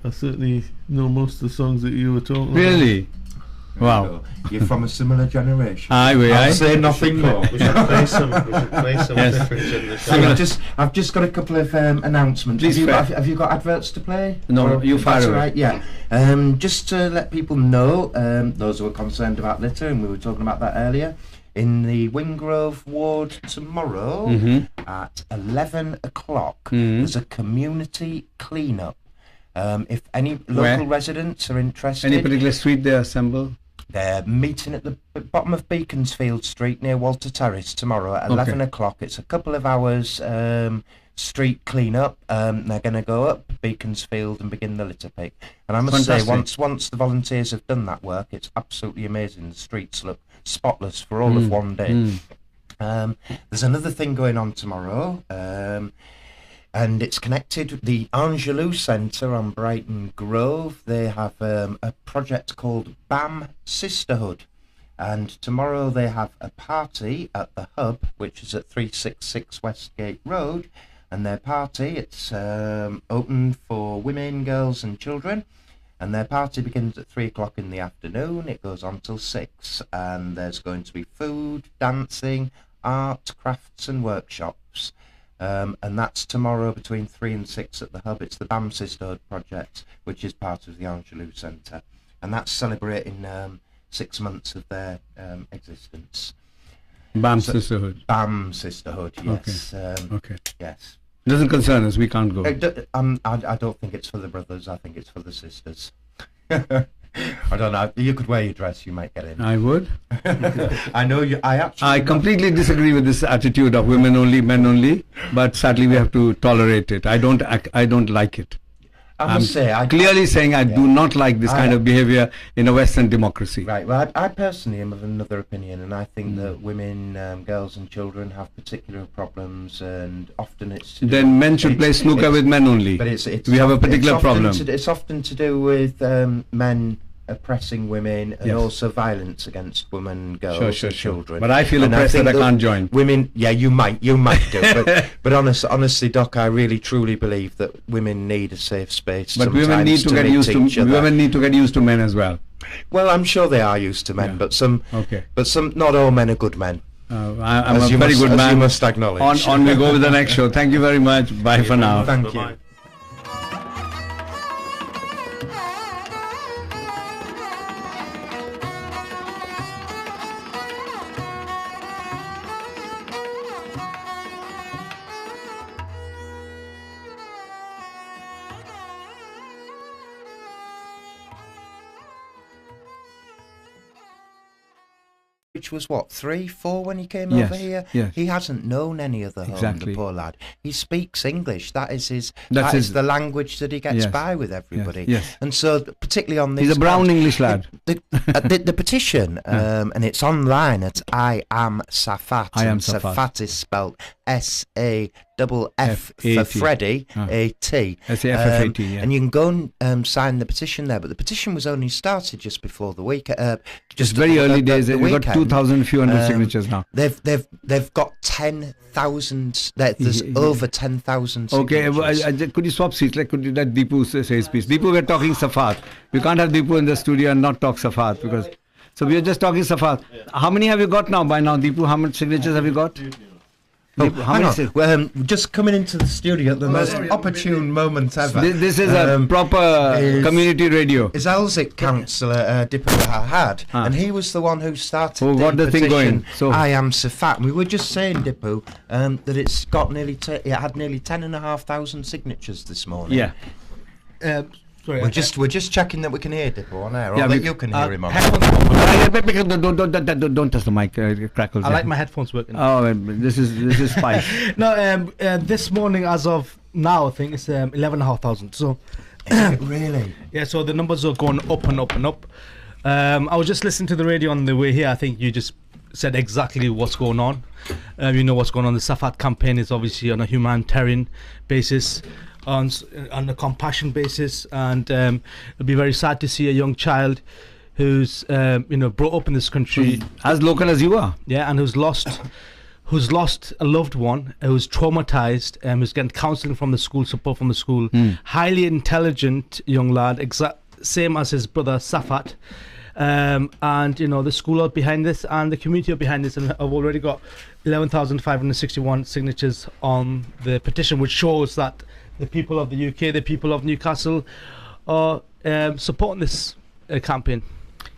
I certainly know most of the songs that you were talking about. Really? Wow. You're from a similar generation. I'll say nothing more. We should play some. Cliff Richard and the Shadows. I've just got a couple of announcements. Have you got adverts to play? No, you fire away. Right, yeah. Just to let people know, those who are concerned about litter, and we were talking about that earlier, in the Wingrove ward tomorrow at 11 o'clock, there's a community clean-up. If any local Where? residents are interested, Any particular street they assemble? they're meeting at the bottom of Beaconsfield Street near Walter Terrace tomorrow at 11 o'clock. It's a couple of hours street clean-up. They're going to go up Beaconsfield and begin the litter pick. And I must say, once the volunteers have done that work, it's absolutely amazing. The streets look spotless for all of one day. There's another thing going on tomorrow. And it's connected with the Angelou Centre on Brighton Grove. They have a project called BAM Sisterhood. And tomorrow they have a party at the Hub, which is at 366 Westgate Road. And their party, it's open for women, girls and children. And their party begins at 3 o'clock in the afternoon. It goes on till 6. And there's going to be food, dancing, art, crafts and workshops. And that's tomorrow between 3 and 6 at the Hub. It's the BAM Sisterhood project, which is part of the Angelou Centre. And that's celebrating 6 months of their existence. BAM Sisterhood. BAM Sisterhood, yes. Okay. Yes. Doesn't concern us, we can't go. I don't think it's for the brothers, I think it's for the sisters. I don't know. You could wear your dress, you might get in. I would. I know you. I completely disagree with this attitude of women only, men only. But sadly, we have to tolerate it. I don't like it. I must say, clearly saying I do not like this kind of behavior in a Western democracy. Right. Well, I personally am of another opinion, and I think that women, girls, and children have particular problems, and often it's. Then men should play snooker with men only. But we have a particular problem. It's often to do with men oppressing women and also violence against women, girls, and children. But I feel oppressed that I can't join. Women, yeah, you might do. but honestly, Doc, I really truly believe that women need a safe space. But women need to get used to women need to get used to men as well. Well, I'm sure they are used to men, but some, not all men are good men. I'm a very good man. As you must acknowledge. On we go with the next show. Thank you very much. Bye for now. Thank you. Which was what, 3, 4 when he came over here? Yes. He hasn't known any other home, the poor lad. He speaks English. That is the language that he gets by with everybody. Yes. And so, particularly on this, he's a brown English lad. The petition, and it's online at I Am Safat. I Am Safat. Safat is spelled SAFF for Freddie, A-T. SAFFAT, And you can go and sign the petition there. But the petition was only started just before the week. Just very early days. We've got 2,200 signatures now. They've got 10,000. There's over 10,000 signatures. Okay, could you swap seats? Could you let Dipu say his piece? Dipu, we're talking Safat. We can't have Dipu in the studio and not talk Safat because. So we are just talking Safat. How many have you got now by now, Dipu? How many signatures have you got? Just coming into the studio at the most opportune moment ever. This is a proper community radio. Is Elsick councillor Dipu had, and he was the one who started the thing going. So I Am Safat. We were just saying, Dipu, that it's got nearly it had nearly 10,500 signatures this morning. Yeah. Sorry, we're just checking that we can hear Dipu on air, or that you can hear him on. Don't touch the mic, crackles. I like my headphones working. Oh, this is spice. No, this morning, as of now, I think it's 11,500. So, really? Yeah. So the numbers are going up and up and up. I was just listening to the radio on the way here. I think you just said exactly what's going on. You know what's going on. The Safat campaign is obviously on a humanitarian basis. On a compassion basis, and it'll be very sad to see a young child who's brought up in this country, as local as you are, and who's lost a loved one, who's traumatized, who's getting counselling from the school, support from the school. Highly intelligent young lad, same as his brother Safat. And the school are behind this and the community are behind this, and I've already got 11,561 signatures on the petition, which shows that the people of the UK, the people of Newcastle are supporting this campaign.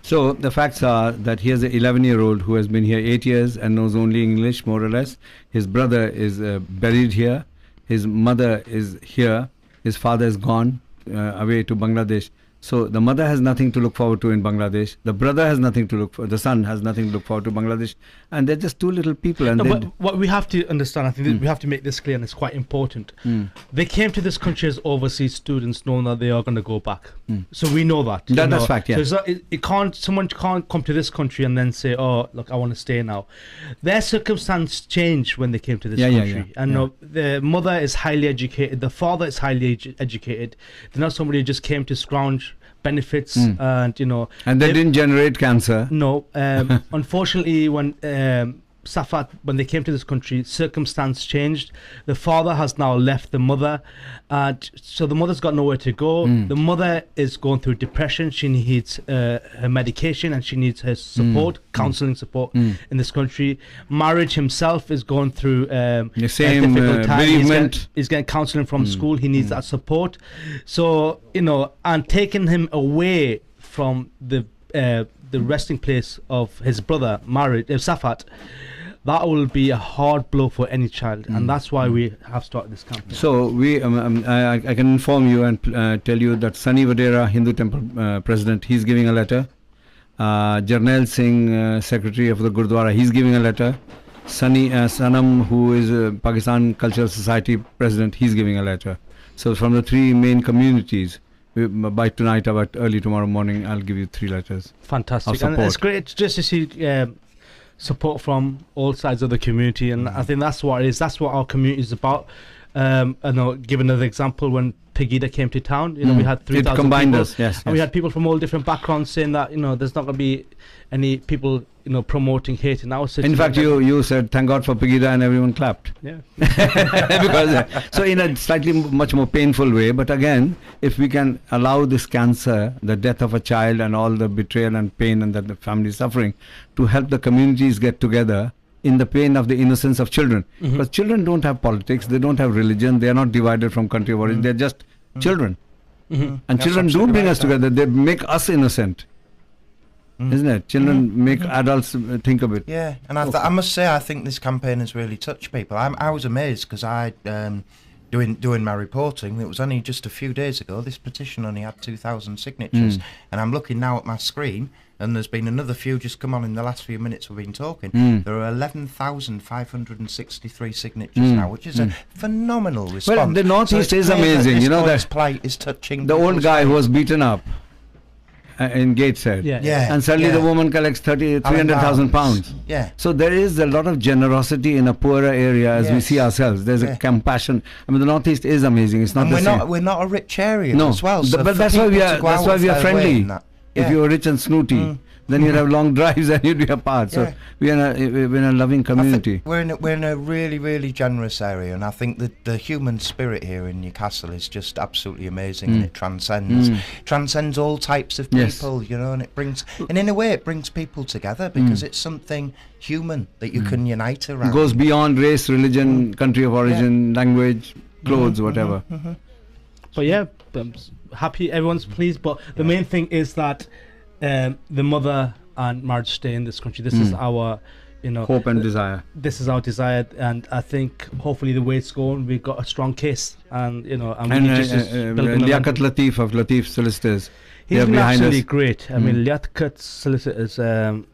So the facts are that here's an 11-year-old who has been here 8 years and knows only English, more or less. His brother is buried here. His mother is here. His father is gone. away to Bangladesh. So the mother has nothing to look forward to in Bangladesh. The brother has nothing to look for. The son has nothing to look forward to Bangladesh, and they're just two little people. And No, but what we have to understand, I think Mm. we have to make this clear, and it's quite important. Mm. They came to this country as overseas students, knowing that they are going to go back. Mm. So we know that. you That's know. fact, yeah. So it's not, it can't. Someone can't come to this country and then say, "Oh, look, I want to stay now." Their circumstance changed when they came to this Yeah, yeah, country, yeah, and yeah. the mother is highly educated. The father is highly educated. They're not somebody who just came to scrounge benefits, Mm. and and they didn't generate cancer. no, unfortunately, when Safat, when they came to this country, circumstance changed. The father has now left the mother, and so the mother's got nowhere to go. Mm. The mother is going through depression. She needs her medication, and she needs her support, counselling support Mm. in this country. Marriage himself is going through The a same difficult time. bereavement. He's getting counselling from school. He needs that support. So and taking him away from the resting place of his brother, Safat, that will be a hard blow for any child, and that's why we have started this campaign. So I can inform you and tell you that Sunny Vadera, Hindu Temple president, he's giving a letter. Jarnail Singh, secretary of the Gurdwara, he's giving a letter. Sanam, who is Pakistan Cultural Society president, he's giving a letter. So from the three main communities, by tonight, about early tomorrow morning, I'll give you 3 letters. Fantastic, of and it's support. great just to see support from all sides of the community, and I think that's what it is. That's what our community is about. Give another example. When Pegida came to town, we had 3,000 It combined people, us, yes. and we had people from all different backgrounds saying that there's not going to be any people promoting hate in our city. In fact, you said thank God for Pegida, and everyone clapped. Yeah. Because so in a slightly much more painful way, but again, if we can allow this cancer, the death of a child, and all the betrayal and pain and that the family is suffering, to help the communities get together in the pain of the innocence of children. Because children don't have politics, they don't have religion, they are not divided from country of origin, they're just children. And That's children do absolutely bring right, us sir. together, they make us innocent. Isn't it? Children make adults think a bit. Yeah, and I must say, I think this campaign has really touched people. I was amazed because doing my reporting, it was only just a few days ago, this petition only had 2,000 signatures, and I'm looking now at my screen, and there's been another few just come on in the last few minutes we've been talking. There are 11,563 signatures now, which is a phenomenal response. Well, the Northeast So it's is clear that amazing. this That boy's plight is touching the old people's guy who lives. was beaten up in Gateshead, Yeah. and suddenly the woman collects 300,000 pounds. Yeah. So there is a lot of generosity in a poorer area as we Yes. see ourselves. There's a compassion. I mean, the Northeast is amazing. It's not And the same. we're not a rich area No, as well. So but for that's why we people are. to go That's out why of we are their way friendly. and that. If Yeah. you're rich and snooty, then you'd have long drives and you'd be apart. So Yeah. we're in a loving I think community. we're in a really, really generous area, and I think that the human spirit here in Newcastle is just absolutely amazing, and it transcends all types of Yes. people, and and in a way it brings people together because it's something human that you can unite around. It goes beyond race, religion, country of origin, language, clothes, whatever. But yeah, I'm happy everyone's pleased. But the main thing is that the mother and marriage stay in this country. This is our, Hope and desire. This is our desire, and I think hopefully the way it's going, we've got a strong case, and And building momentum. Liaquat Latif of Latif Solicitors. He's they're been behind absolutely us. great. I mean, Liaquat solicitors. I'm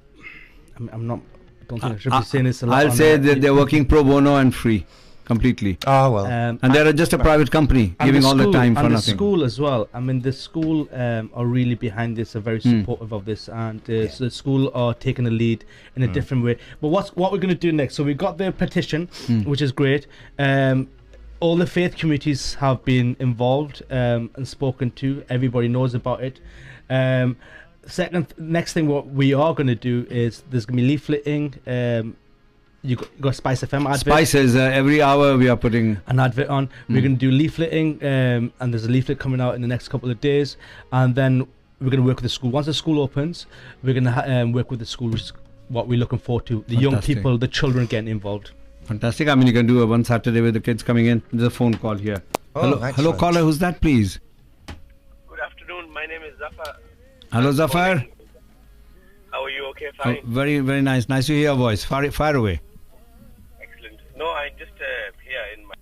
not. Don't think I should be saying this a lot. I'll on say air. that they're working pro bono and free, completely. Oh well. And they're just a private company, and giving all the school- time for and nothing. the school as well. I mean, the school are really behind this, are very supportive of this, and so the school are taking the lead in a different way. But what we're going to do next? So we got the petition, which is great. All the faith communities have been involved and spoken to. Everybody knows about it. Next thing, what we are going to do is there's going to be leafleting. You got Spice FM advert. Spices, every hour we are putting an advert on. We're going to do leafleting, and there's a leaflet coming out in the next couple of days, and then we're going to work with the school. Once the school opens, we're going to work with the school, which is what we're looking forward to. The young Fantastic. people, the children getting involved. Fantastic. I mean, you can do a one Saturday with the kids coming in. There's a phone call here. Hello, excellent. caller. Who's that, please? Good afternoon. My name is Zafer. Hello, Zafer. How are you? Okay, Oh, fine. very, very nice. Nice to hear your voice. Far away. Excellent. No, I just here in my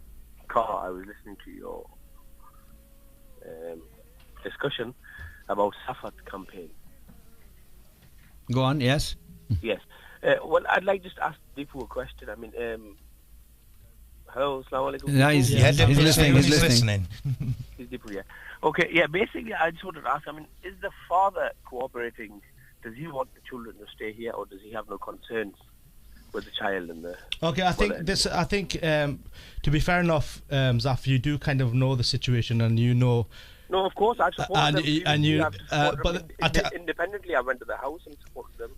car. I was listening to your discussion about Safat campaign. Go on, yes. Yes. Well, I'd like just to ask Dipu a question. I mean, hello, assalamu alaikum. Yeah, he's listening. He's listening. He's Dipu, yeah. Okay, yeah, basically, I just wanted to ask, I mean, is the father cooperating? Does he want the children to stay here, or does he have no concerns with the child and the... Okay, I think to be fair enough, Zaf, you do kind of know the situation, and you know... No, of course, I support them. But independently, I went to the house and supported them.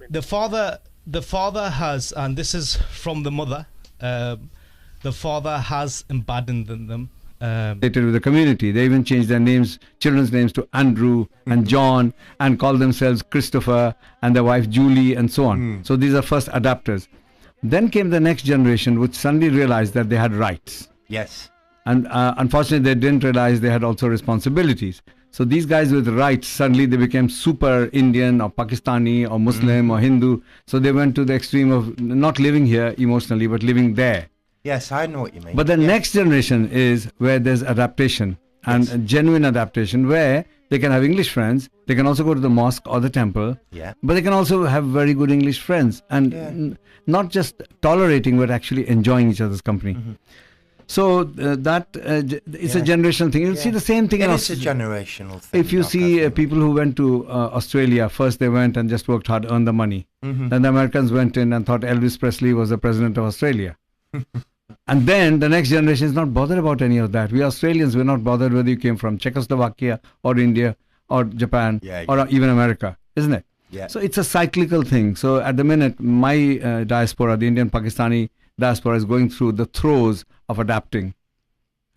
The father has, and this is from the mother, the father has emboldened them. Related with the community. They even changed their names, children's names, to Andrew and John, and called themselves Christopher and their wife Julie and so on. So these are first adapters. Then came the next generation, which suddenly realized that they had rights. Yes. And unfortunately, they didn't realize they had also responsibilities. So these guys with rights, suddenly they became super Indian or Pakistani or Muslim or Hindu. So they went to the extreme of not living here emotionally, but living there. Yes, I know what you mean. But the next generation is where there's adaptation and genuine adaptation, where they can have English friends. They can also go to the mosque or the temple. Yeah. But they can also have very good English friends, and not just tolerating, but actually enjoying each other's company. So it's a generational thing. You'll see the same thing. It's a generational thing. If you see people who went to Australia, first they went and just worked hard, earned the money. Then the Americans went in and thought Elvis Presley was the president of Australia. And then the next generation is not bothered about any of that. We Australians, we're not bothered whether you came from Czechoslovakia or India or Japan or even America, isn't it? Yeah. So it's a cyclical thing. So at the minute, my diaspora, the Indian Pakistani diaspora, is going through the throes of adapting.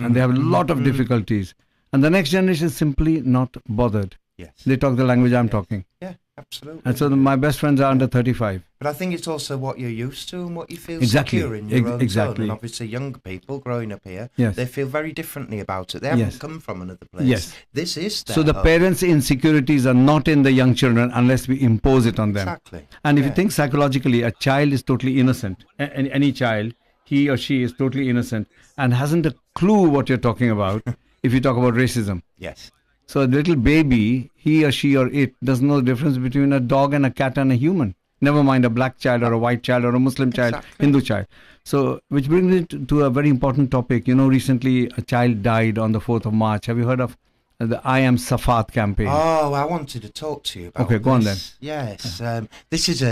And they have a lot of difficulties. And the next generation is simply not bothered. Yes. They talk the language I'm talking. Yeah, absolutely. And so my best friends are under 35. But I think it's also what you're used to and what you feel Exactly. secure in your own zone. Exactly. And obviously young people growing up here, Yes. they feel very differently about it. They haven't come from another place. Yes. This is their So the home. parents' insecurities are not in the young children unless we impose it on them. Exactly. And if you think psychologically, a child is totally innocent. Any child, he or she is totally innocent and hasn't a clue what you're talking about if you talk about racism. Yes. So a little baby, he or she or it doesn't know the difference between a dog and a cat and a human. Never mind a black child or a white child or a Muslim child, Hindu child. So, which brings it to a very important topic. You know, recently a child died on the 4th of March. Have you heard of the I Am Safat campaign? Oh, I wanted to talk to you about Okay, go on then. Yes, this is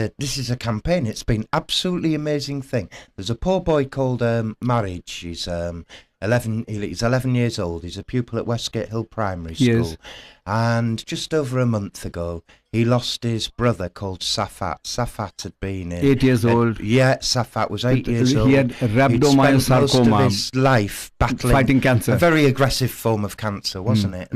a campaign. It's been absolutely amazing thing. There's a poor boy called Marriage. He's 11. He's 11 years old. He's a pupil at Westgate Hill Primary School. And just over a month ago, he lost his brother called Safat. Safat had been 8 years old. Yeah, Safat was 8 years old. He had rhabdomyosarcoma. Most of his life battling fighting cancer. A very aggressive form of cancer, wasn't it?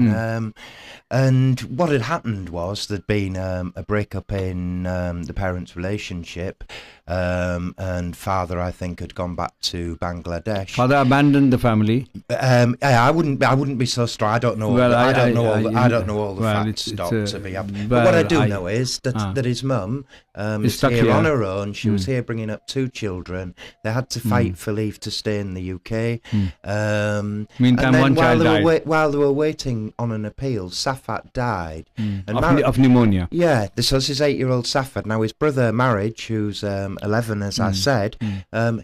And what had happened was there'd been a breakup in the parents' relationship, and father, I think, had gone back to Bangladesh. Father abandoned the family. I wouldn't be so strong. I don't know. Well, I don't know all the facts, Doc, to be honest. But what I do know is that his mum is here on her own. She was here bringing up 2 children. They had to fight for leave to stay in the UK. Meantime, one child died. While they were waiting on an appeal, Safat died. Of pneumonia. Yeah, this was his 8-year-old Safat. Now his brother, Marriage, who's 11, as I said,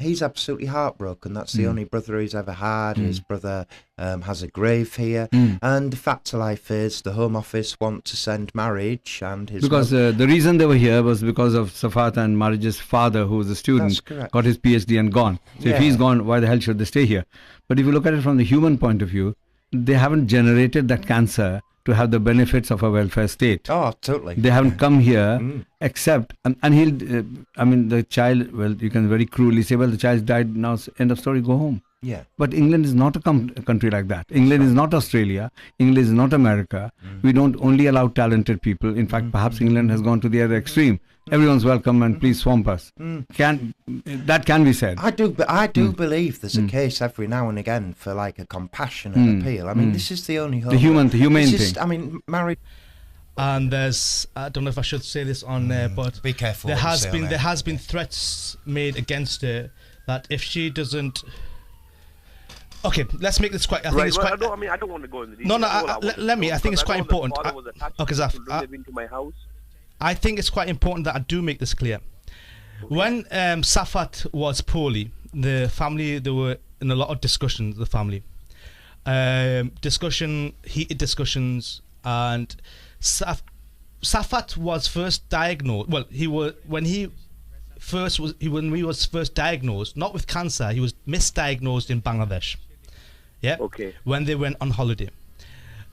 he's absolutely heartbroken. That's the only brother he's ever had. His brother has a grave here. And the fact of life is the Home Office want to send Marriage and his... Because the reason they were here was because of Safat and Marriage's father, who was a student, got his PhD and gone. So if he's gone, why the hell should they stay here? But if you look at it from the human point of view, they haven't generated that cancer to have the benefits of a welfare state. Oh, totally. They haven't come here except, and he'll, the child, well, you can very cruelly say, well, the child died, now end of story, go home. Yeah. But England is not a country like that. England is not Australia. England is not America. We don't only allow talented people. In fact, perhaps England has gone to the other extreme. Everyone's welcome and please swamp us. That can be said. I do believe there's a case every now and again for like a compassionate appeal. I mean, this is the only hope. The humane thing. I mean, Married. And there's, I don't know if I should say this on there, but be careful. There has been threats made against her that if she doesn't Okay, let's make this quite. I think it's quite. I don't want to go into the details. No. Let me. I think it's quite important. Okay, Zaf. Into my house. I think it's quite important that I do make this clear. Okay. When Safat was poorly, the family, there were in a lot of discussions. The family, heated discussions, and Safat was first diagnosed. Well, when he was first diagnosed, not with cancer, he was misdiagnosed in Bangladesh. Yeah. Okay. When they went on holiday,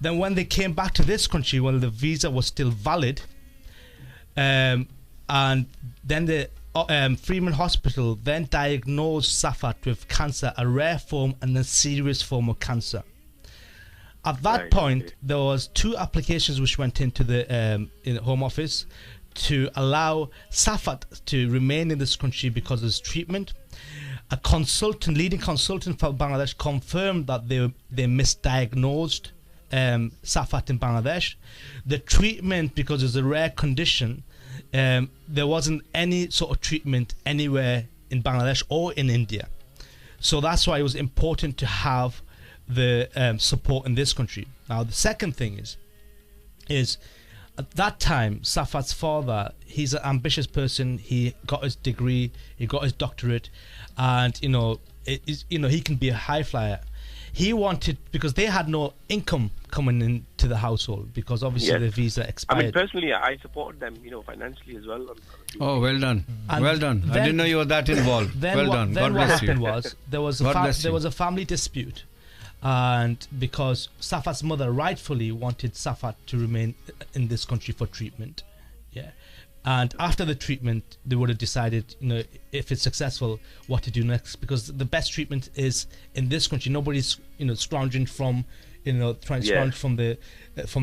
then when they came back to this country, when the visa was still valid, and then the Freeman Hospital then diagnosed Safat with cancer, a rare form and a serious form of cancer. At that point, there was 2 applications which went into the Home Office to allow Safat to remain in this country because of his treatment. A leading consultant for Bangladesh, confirmed that they misdiagnosed Safat in Bangladesh. The treatment, because it's a rare condition, there wasn't any sort of treatment anywhere in Bangladesh or in India. So that's why it was important to have the support in this country. Now, the second thing is at that time, Safat's father, he's an ambitious person. He got his degree, he got his doctorate, and he can be a high flyer. He wanted, because they had no income coming into the household, because obviously the visa expired. I mean, personally, I supported them, financially as well. Oh, well done. Well done. I didn't know you were that involved. Well done. Then what happened was, there was a family dispute. And because Safat's mother rightfully wanted Safat to remain in this country for treatment. Yeah. And after the treatment, they would have decided, if it's successful, what to do next. Because the best treatment is in this country. Nobody's, scrounging from, trying to scrounge from the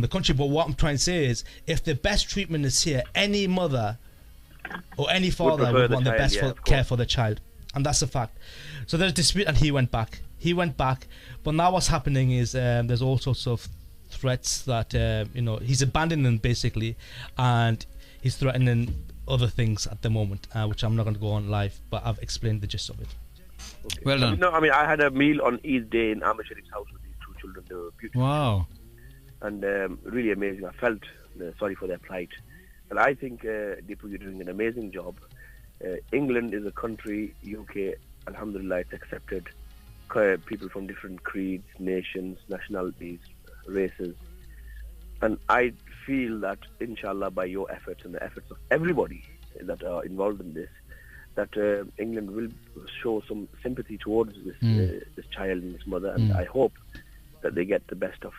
country. But what I'm trying to say is, if the best treatment is here, any mother or any father would want the best care for the child. And that's a fact. So there's a dispute, and he went back. But now what's happening is there's all sorts of threats that, he's abandoning them basically, and he's threatening other things at the moment, which I'm not going to go on live, but I've explained the gist of it. Okay. Well done. I had a meal on Eid Day in Ahmed Sharif's house with these 2 children. They were beautiful. Wow. And really amazing. I felt sorry for their plight. And I think, Dipu, you're doing an amazing job. England is a country, UK, alhamdulillah, it's accepted. People from different creeds, nations, nationalities, races. And I feel that, inshallah, by your efforts and the efforts of everybody that are involved in this, that England will show some sympathy towards this child and this mother. And I hope that they get the best of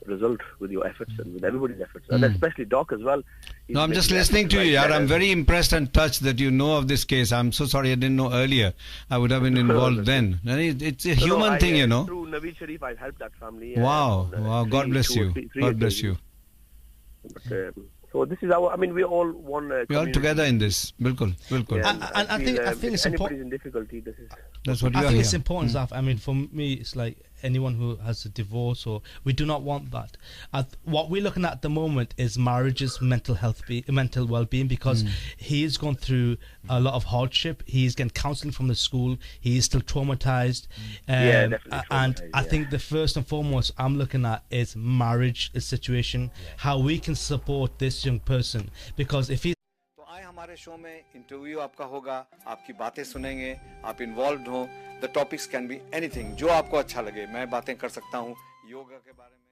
result with your efforts and with everybody's efforts, and especially Doc as well. No, I'm just listening to you, I'm very impressed and touched that you know of this case. I'm so sorry I didn't know earlier. I would have been involved then. It's a human thing, Through Naveed Sharif, I've helped that family. Wow. God bless you. God bless you. But, so this is we're all one. We're all together in this. Bilkul. And I think it's important. In difficulty, this is. That's what you I are think here. it's important, Zaf. For me, it's like anyone who has a divorce, or we do not want that. What we're looking at the moment is marriage's mental well-being, because he is going through a lot of hardship. He's getting counselling from the school. He is still traumatized. Definitely. And I think the first and foremost I'm looking at is marriage situation, how we can support this young person, because if he हमारे show में interview आपका होगा, आपकी बातें सुनेंगे, आप involve हो. The topics can be anything, जो आपको अच्छा लगे. मैं बातें कर सकता हूँ योगा के बारे में.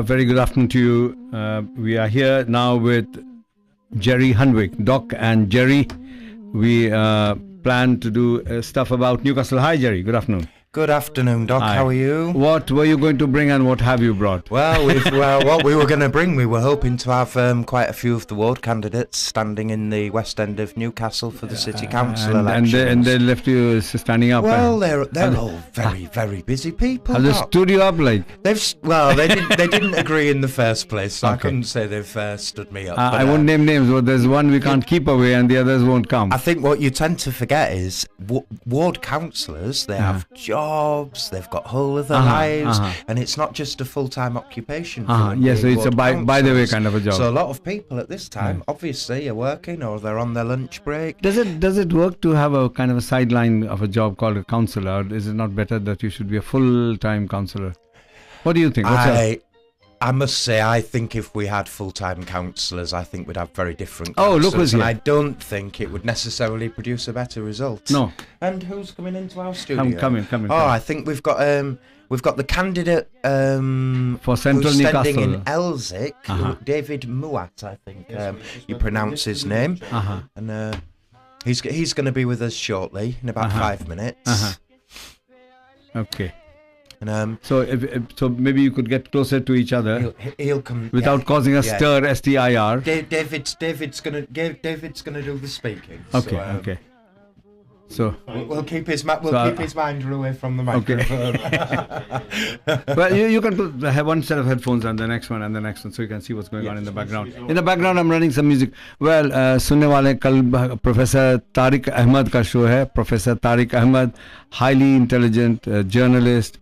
Very good afternoon to you. We are here now with Gerry Hunwick, Doc and Gerry. We plan to do stuff about Newcastle. Hi, Gerry. Good afternoon. Good afternoon, Doc. Hi. How are you? What were you going to bring and what have you brought? Well, what we were going to bring, we were hoping to have quite a few of the ward candidates standing in the West End of Newcastle for the City Council elections. And they left you standing up. Well, they're all very, very busy people. Have they stood you up like? They didn't agree in the first place, so I couldn't say they've stood me up. I won't name names, but there's one we can't keep away and the others won't come. I think what you tend to forget is ward councillors, they have jobs, they've got whole of their lives, and it's not just a full-time occupation. for them Yes, so being it's a ward by the way councillors. kind of a job. So a lot of people at this time, obviously, are working or they're on their lunch break. Does it work to have a kind of a sideline of a job called a counsellor? Or is it not better that you should be a full-time counsellor? What do you think? I must say, I think if we had full-time counsellors, I think we'd have very different Oh, look counsellors, who's and here. I don't think it would necessarily produce a better result. No. And who's coming into our studio? Come in. I think we've got the candidate For Central who's standing Newcastle. in Elsick, David Muat, I think you pronounce his name, and he's going to be with us shortly in about 5 minutes. Okay. And So so maybe you could get closer to each other he'll come without causing a stir, STIR. David's gonna do the speaking. Okay. So We'll keep his mind away from the microphone. well, you can have one set of headphones and the next one, so you can see what's going on in the background. In the background, I'm running some music. Well, सुनने वाले कल professor Tariq Ahmad का show है. Professor Tariq Ahmed, highly intelligent journalist.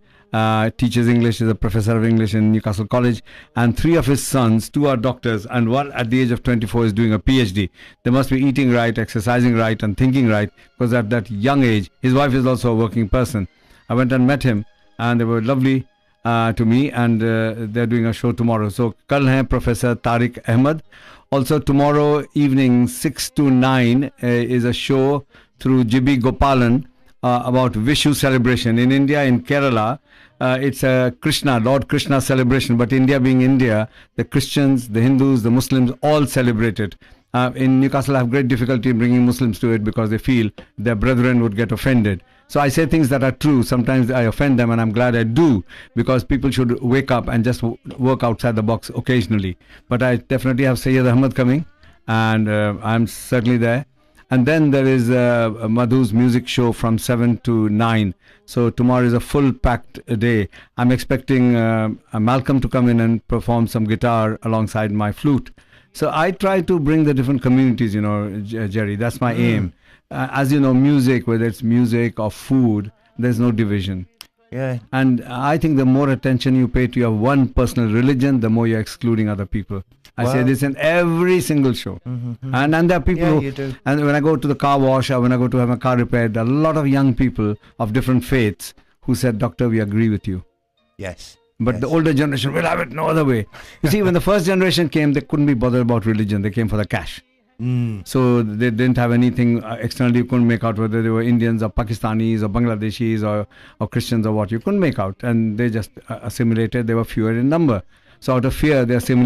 Teaches English, is a professor of English in Newcastle College, and 3 of his sons, 2 are doctors, and 1 at the age of 24 is doing a PhD. They must be eating right, exercising right, and thinking right, because at that young age, his wife is also a working person. I went and met him, and they were lovely to me, and they're doing a show tomorrow. So, kal hai Professor Tariq Ahmed. Also, tomorrow evening, 6 to 9, is a show through Jibbi Gopalan about Vishu celebration. In India, in Kerala, it's a Lord Krishna celebration, but India being India, the Christians, the Hindus, the Muslims all celebrate it. In Newcastle, I have great difficulty in bringing Muslims to it because they feel their brethren would get offended. So I say things that are true. Sometimes I offend them, and I'm glad I do, because people should wake up and just work outside the box occasionally. But I definitely have Sayyid Ahmed coming, and I'm certainly there. And then there is Madhu's music show from 7 to 9. So tomorrow is a full packed day. I'm expecting Malcolm to come in and perform some guitar alongside my flute. So I try to bring the different communities, Gerry. That's my aim. As you know, music, whether it's music or food, there's no division. Yeah. And I think the more attention you pay to your one personal religion, the more you're excluding other people. I say this in every single show. And there are people you do. And when I go to the car wash or when I go to have my car repaired, there are a lot of young people of different faiths who said, Doctor, we agree with you. Yes. But the older generation will have it no other way. You see, when the first generation came, they couldn't be bothered about religion. They came for the cash. So they didn't have anything externally. You couldn't make out whether they were Indians or Pakistanis or Bangladeshis or Christians or what. You couldn't make out. And they just assimilated. They were fewer in number. So out of fear, they assimilated.